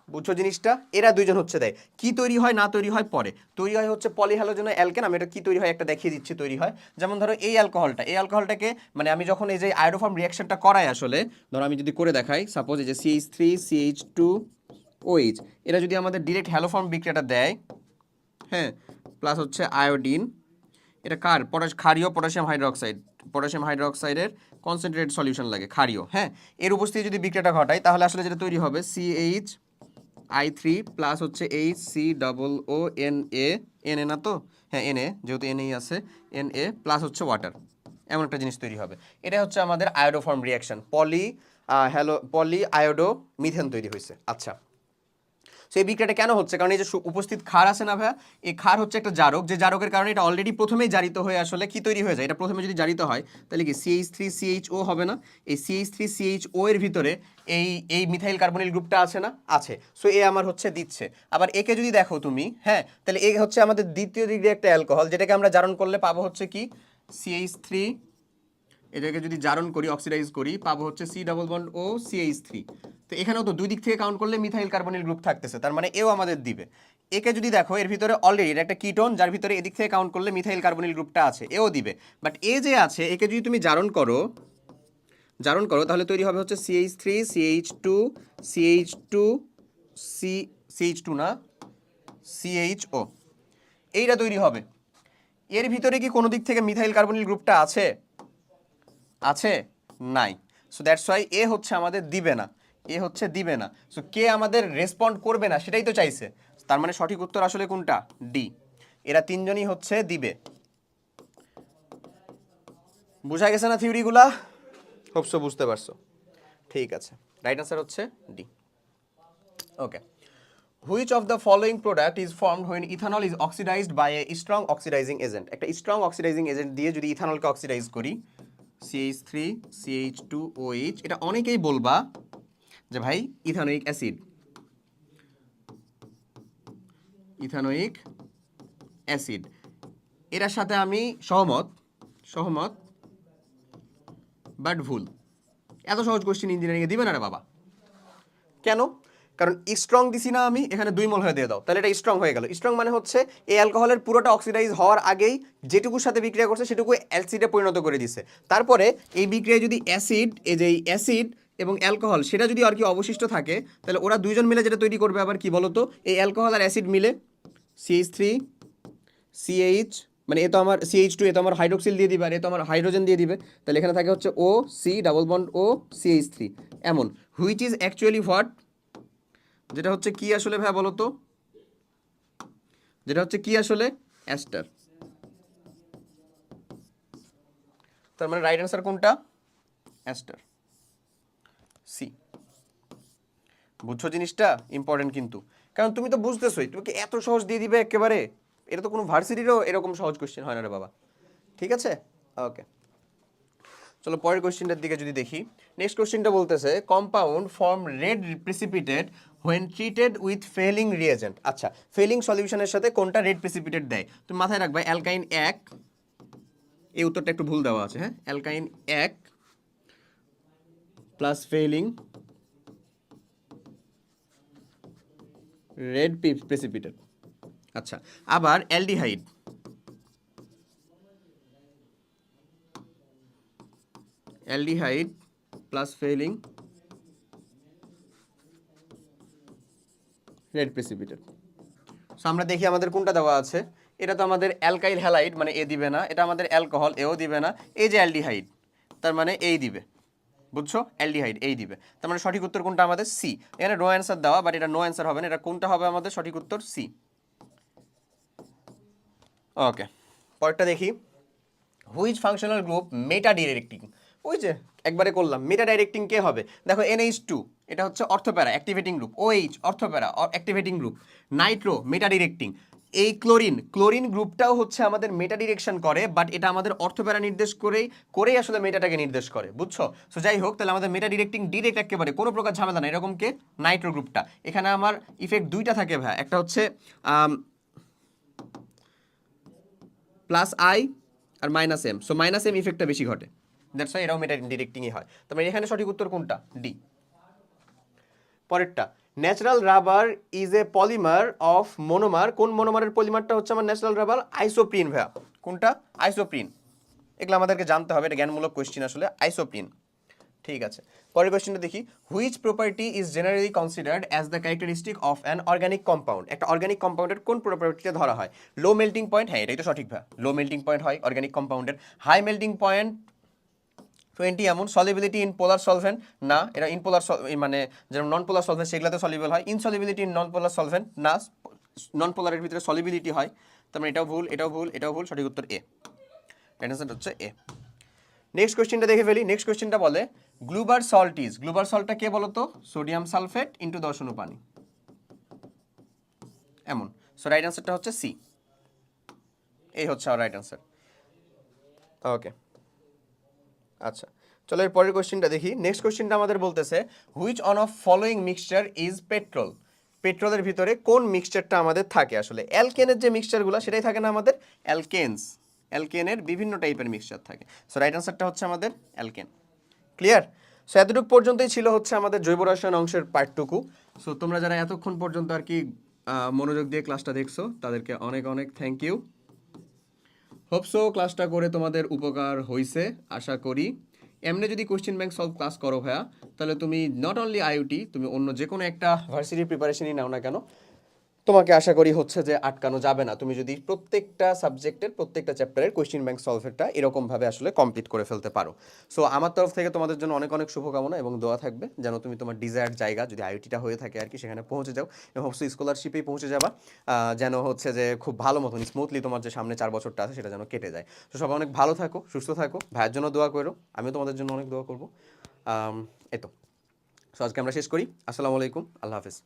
বুঝছো জিনিসটা? এরা দুইজন হচ্ছে দেয়। কি তৈরি হয় না তৈরি হয় পরে, তৈরি হয় হচ্ছে পলিহ্যালোজেন অ্যালকেন। আমি এটা কি তৈরি হয় একটা দেখিয়ে দিচ্ছি। তৈরি হয় যেমন ধরো এই অ্যালকোহলটাকে মানে আমি যখন এই যে আয়োডোফর্ম রিয়াকশনটা করাই, আসলে ধরো আমি যদি করে দেখাই, সাপোজ এই যে CH3 CH2OH এরা যদি আমাদের ডিরেক্ট হ্যালোফর্ম বিক্রিয়াটা দেয়, হ্যাঁ, প্লাস হচ্ছে আয়োডিন, এটা কার ক্ষারীয় পটাশিয়াম হাইড্রোক্সাইডের কনসেন্ট্রেটেড সলিউশন লাগে, ক্ষারীয়, হ্যাঁ, এর উপস্থিতি যদি বিক্রিয়াটা ঘটায় তাহলে আসলে যেটা তৈরি হবে CH3 প্লাস হচ্ছে HCOONA, NA না তো, হ্যাঁ NA, যেহেতু NA আছে, NA প্লাস হচ্ছে ওয়াটার, এমন একটা জিনিস তৈরি হবে। এটা হচ্ছে আমাদের আয়োডোফর্ম রিয়াকশন, পলি আয়োডো মিথেন তৈরি হয়েছে। আচ্ছা, সো এই বিক্রিয়াটা কেন হচ্ছে? কারণ এই যে উপস্থিত ক্ষার আছে না ভাইয়া, এই ক্ষার হচ্ছে একটা জারক, যে জারকের কারণে এটা অলরেডি প্রথমেই জারিত হয়ে আসলে কি তৈরি হয়ে যায়, এটা প্রথমে যদি জারিত হয় তাহলে কি CH3CHO হবে না? এই CH3CHO এর ভিতরে এই মিথাইল কার্বনিল গ্রুপটা আছে না, আছে। সো এ আমার হচ্ছে দিচ্ছে। আবার একে যদি দেখো তুমি, হ্যাঁ, তাহলে এ হচ্ছে আমাদের দ্বিতীয় ডিগ্রি একটা অ্যালকোহল, যেটাকে আমরা জারণ করলে পাবো হচ্ছে কি CH3, এটাকে যদি জারণ করি, অক্সিডাইজ করি, পাবো হচ্ছে C+O CH3। তো এখানেও তো দুই দিক থেকে কাউন্ট করলে মিথাইল কার্বনিল গ্রুপ থাকতেছে, তার মানে এও আমাদের দিবে। একে যদি দেখো, এর ভিতরে অলরেডি এটা একটা কিটোন, যার ভিতরে এদিক থেকে কাউন্ট করলে মিথাইল কার্বনিল গ্রুপটা আছে, এও দিবে। বাট এ যে আছে, একে যদি তুমি জারণ করো তাহলে তৈরি হবে হচ্ছে CH3CH2CH2 না CHO, এইটা তৈরি হবে। এর ভিতরে কি কোনো দিক থেকে মিথাইল কার্বনিল গ্রুপটা আছে? আছে? নাই। সো দ্যাটস ওয়াই এ হচ্ছে আমাদের দিবে না, দিবে না। সো কে আমাদের রেসপন্ড করবে না সেটাই তো চাইছে। তার মানে সঠিক উত্তর আসলে কোনটা? ডি, এরা তিনজনই হচ্ছে দিবে। বুঝা গেছে না থিওরিগুলা? হোপসো বুঝতে পারছো। ঠিক আছে, রাইট আনসার হচ্ছে D. Okay, which of the following product is formed when ethanol is oxidised by a strong oxidising agent. একটা স্ট্রং অক্সিডাইজিং এজেন্ট দিয়ে যদি ইথানলকে অক্সিডাইজ করি, CH3 CH2OH, এটা অনেকেই বলবা যে ভাই ইথানোয়িক অ্যাসিড, ইথানোয়িক অ্যাসিড, এটার সাথে আমি সহমত, সহমত, বাট ভুল। এত সহজ কোশ্চেন ইঞ্জিনিয়ারিংয়ে দিবে না রে বাবা। কেন? কারণ স্ট্রং দিছি না আমি, এখানে 2 মোল হয়ে দিয়ে দাও, তাহলে এটা স্ট্রং হয়ে গেল। স্ট্রং মানে হচ্ছে এই অ্যালকোহলের পুরোটা অক্সিডাইজ হওয়ার আগেই যেটুকুর সাথে বিক্রিয়া করছে সেটুকু অ্যাসিডে পরিণত করে দিছে। তারপরে এই বিক্রিয়া যদি অ্যাসিড, এই যে অ্যাসিড এবং অ্যালকোহল সেটা যদি আর কি অবশিষ্ট থাকে, তাহলে ওরা দুইজন মিলে যেটা তৈরি করবে আবার কি বলতো, এই অ্যালকোহল আর অ্যাসিড মিলে CH3 CH, মানে এ তো আমার CH2, এ তো আমার হাইড্রোক্সিল দিয়ে দিবে, আর এ তো আমার হাইড্রোজেন দিয়ে দিবে, তাহলে এখানে থাকে হচ্ছে OC double bond O CH3 এমন, হুইচ ইজ অ্যাকচুয়ালি হোয়াট, যেটা হচ্ছে কি আসলে ভাই বলো তো, যেটা হচ্ছে কি আসলে অ্যাস্টার। তার মানে রাইট অ্যান্সার কোনটা? Ester, C. বুঝছো জিনিসটা ইম্পর্টেন্ট কিন্তু, কারণ তুমি তো বুঝতেছোই, তুমি কি এত সহজ দিয়ে দিবে একেবারে? এটা তো কোনো ভার্সিটিরও এরকম সহজ কোশ্চেন হয় না রে বাবা। ঠিক আছে, ওকে, চলো পরের কোশ্চেনটার দিকে যদি দেখি। নেক্সট কোশ্চেনটা বলতেছে compound form red precipitate when treated with felling reagent. আচ্ছা, ফেলিং সলিউশনের সাথে কোনটা রেড প্রেসিপিটেট দেয়? তুমি মাথায় রাখবা অ্যালকাইন 1, এই উত্তরটা একটু ভুল দেওয়া আছে, হ্যাঁ, অ্যালকাইন 1 প্লাস ফেলিং রেড প্রেসিপিটেট। আচ্ছা, আবার aldehyde, aldehyde plus felling red precipitate. So আমরা দেখি আমাদের কোনটা দেওয়া আছে। এটা তো আমাদের অ্যালকাইল হ্যালাইড, মানে এ দিবে না। এটা আমাদের অ্যালকোহল, এও দিবে না। এই যে অ্যালডিহাইড, তার মানে এই দিবে, বুঝছো, অ্যালডিহাইড এই দিবে। তার মানে সঠিক উত্তর কোনটা আমাদের? সি। এখানে নো অ্যান্সার দেওয়া, বাট এটা নো অ্যান্সার হবে না। এটা কোনটা হবে আমাদের সঠিক উত্তর? সি। ওকে, পরেরটা দেখি। Which functional group meta directing? ওই যে একবারে করলাম, মেটা ডাইরেক্টিং কে হবে? দেখো NH2, এটা হচ্ছে ortho para activating group. OH ortho para activating group. Nitro meta directing. এই ক্লোরিন গ্রুপটাও হচ্ছে আমাদের মেটা ডিরেকশন করে, বাট এটা আমাদের অর্থপ্যারা নির্দেশ করেই আসলে মেটাটাকে নির্দেশ করে, বুঝছো? সো যাই হোক, তাহলে আমাদের মেটা ডিরেক্টিং ডিরেক্ট একেবারে কোনো প্রকার ঝামেলা না, এরকম কে নাইট্রো গ্রুপটা। এখানে আমার ইফেক্ট দুইটা থাকে ভাই, একটা হচ্ছে প্লাস আই আর minus M. So minus M ইফেক্টটা বেশি ঘটে, দ্যাটস ওয়াই এটাও মেটা ডিরেক্টিংই হয়। তার মানে এখানে সঠিক উত্তর কোনটা? ডি। পরেরটা, natural rubber is a polymer of monomer. কোন মনোমারের পলিমারটা হচ্ছে আমার ন্যাচারাল রাবার? আইসোপ্রিন ভাইয়া। কোনটা? আইসোপ্রিন। এগুলো আমাদেরকে জানতে হবে, এটা জ্ঞানমূলক কোয়েশ্চেন আসলে। আইসোপ্রিন, ঠিক আছে। পরের কোয়েশ্চেনটা দেখি। Which property is generally considered as the characteristic of an organic compound? একটা অর্গানিক কম্পাউন্ডের কোন প্রপার্টিটা ধরা হয়? লো মেল্টিং পয়েন্ট, হ্যাঁ এটাই তো সঠিক ভাই। লো মেল্টিং পয়েন্ট হয় অর্গানিক কম্পাউন্ডের। হাই মেল্টিং পয়েন্ট 20 এমন। সলিবিলিটি ইন পোলার সলভেন্ট, না এটা ইনপোলার, মানে যেমন নন পোলার সলভেন্ট সেগুলোতে সলিবল হয়। ইনসলিবিলিটি ইন নন পোলার সলভেন্ট, না নন পোলারের ভিতরে সলিবিলিটি হয়। তার মানে এটাও ভুল, এটাও ভুল, এটাও ভুল। সঠিক উত্তর এ, অ্যান্সার হচ্ছে এ। নেক্সট কোয়েশ্চেনটা দেখে ফেলি। নেক্সট কোয়েশ্চেনটা বলে গ্লুবার সল্ট ইজ, গ্লুবার সল্টটা কে বলতো? সোডিয়াম সালফেট ইন্টু 10 অনু পানি, এমন। সো রাইট অ্যান্সারটা হচ্ছে সি, এই হচ্ছে আর রাইট অ্যান্সার। ওকে, আচ্ছা চলো এর পরের কোয়েশ্চেনটা দেখি। নেক্সট কোয়েশ্চেনটা আমাদের বলতেছে which one of following mixture is petrol? পেট্রোলের ভিতরে কোন মিক্সচারটা আমাদের থাকে? আসলে অ্যালকেনের যে মিক্সচারগুলো সেটাই থাকে না আমাদের? অ্যালকেনস, অ্যালকেনের বিভিন্ন টাইপের মিক্সচার থাকে। সো রাইট অ্যান্সারটা হচ্ছে আমাদের অ্যালকেন। ক্লিয়ার? সো এতটুকু পর্যন্তই ছিল হচ্ছে আমাদের জৈব রসায়ন অংশের পার্টটুকু। সো তোমরা যারা এতক্ষণ পর্যন্ত আর কি মনোযোগ দিয়ে ক্লাসটা দেখছো তাদেরকে অনেক অনেক থ্যাংক ইউ। হোপসো ক্লাসটা করে তোমাদের উপকার হয়েছে আশা করি। এমনি যদি কোশ্চেন ব্যাংক সলভ ক্লাস করো ভাইয়া, তাহলে তুমি নট অনলি আইওটি, তুমি অন্য যে কোনো একটা ভার্সিটির প্রিপারেশনই নাও না কেন, তোমাকে আশা করি হচ্ছে যে আটকানো যাবে না, তুমি যদি প্রত্যেকটা সাবজেক্টের প্রত্যেকটা চ্যাপ্টারের কোয়েশ্চেন ব্যাংক সলভেরটা এরকমভাবে আসলে কমপ্লিট করে ফেলতে পারো। সো আমার তরফ থেকে তোমাদের জন্য অনেক অনেক শুভকামনা এবং দোয়া থাকবে যেন তুমি তোমার ডিজায়ার্ড জায়গা, যদি আইআইটিটা হয়ে থাকে আর কি, সেখানে পৌঁছে যাও এবং অবশ্যই স্কলারশিপেই পৌঁছে যাবা। যেন হচ্ছে যে খুব ভালো মতন স্মুথলি তোমার যে সামনে 4 বছরটা আছে সেটা যেন কেটে যায়। তো সবাই অনেক ভালো থাকো, সুস্থ থাকো, ভাইয়ের জন্য দোয়া করো, আমিও তোমাদের জন্য অনেক দোয়া করবো। এই তো। সো আজকে আমরা শেষ করি। আসসালামু আলাইকুম, আল্লাহ হাফিজ।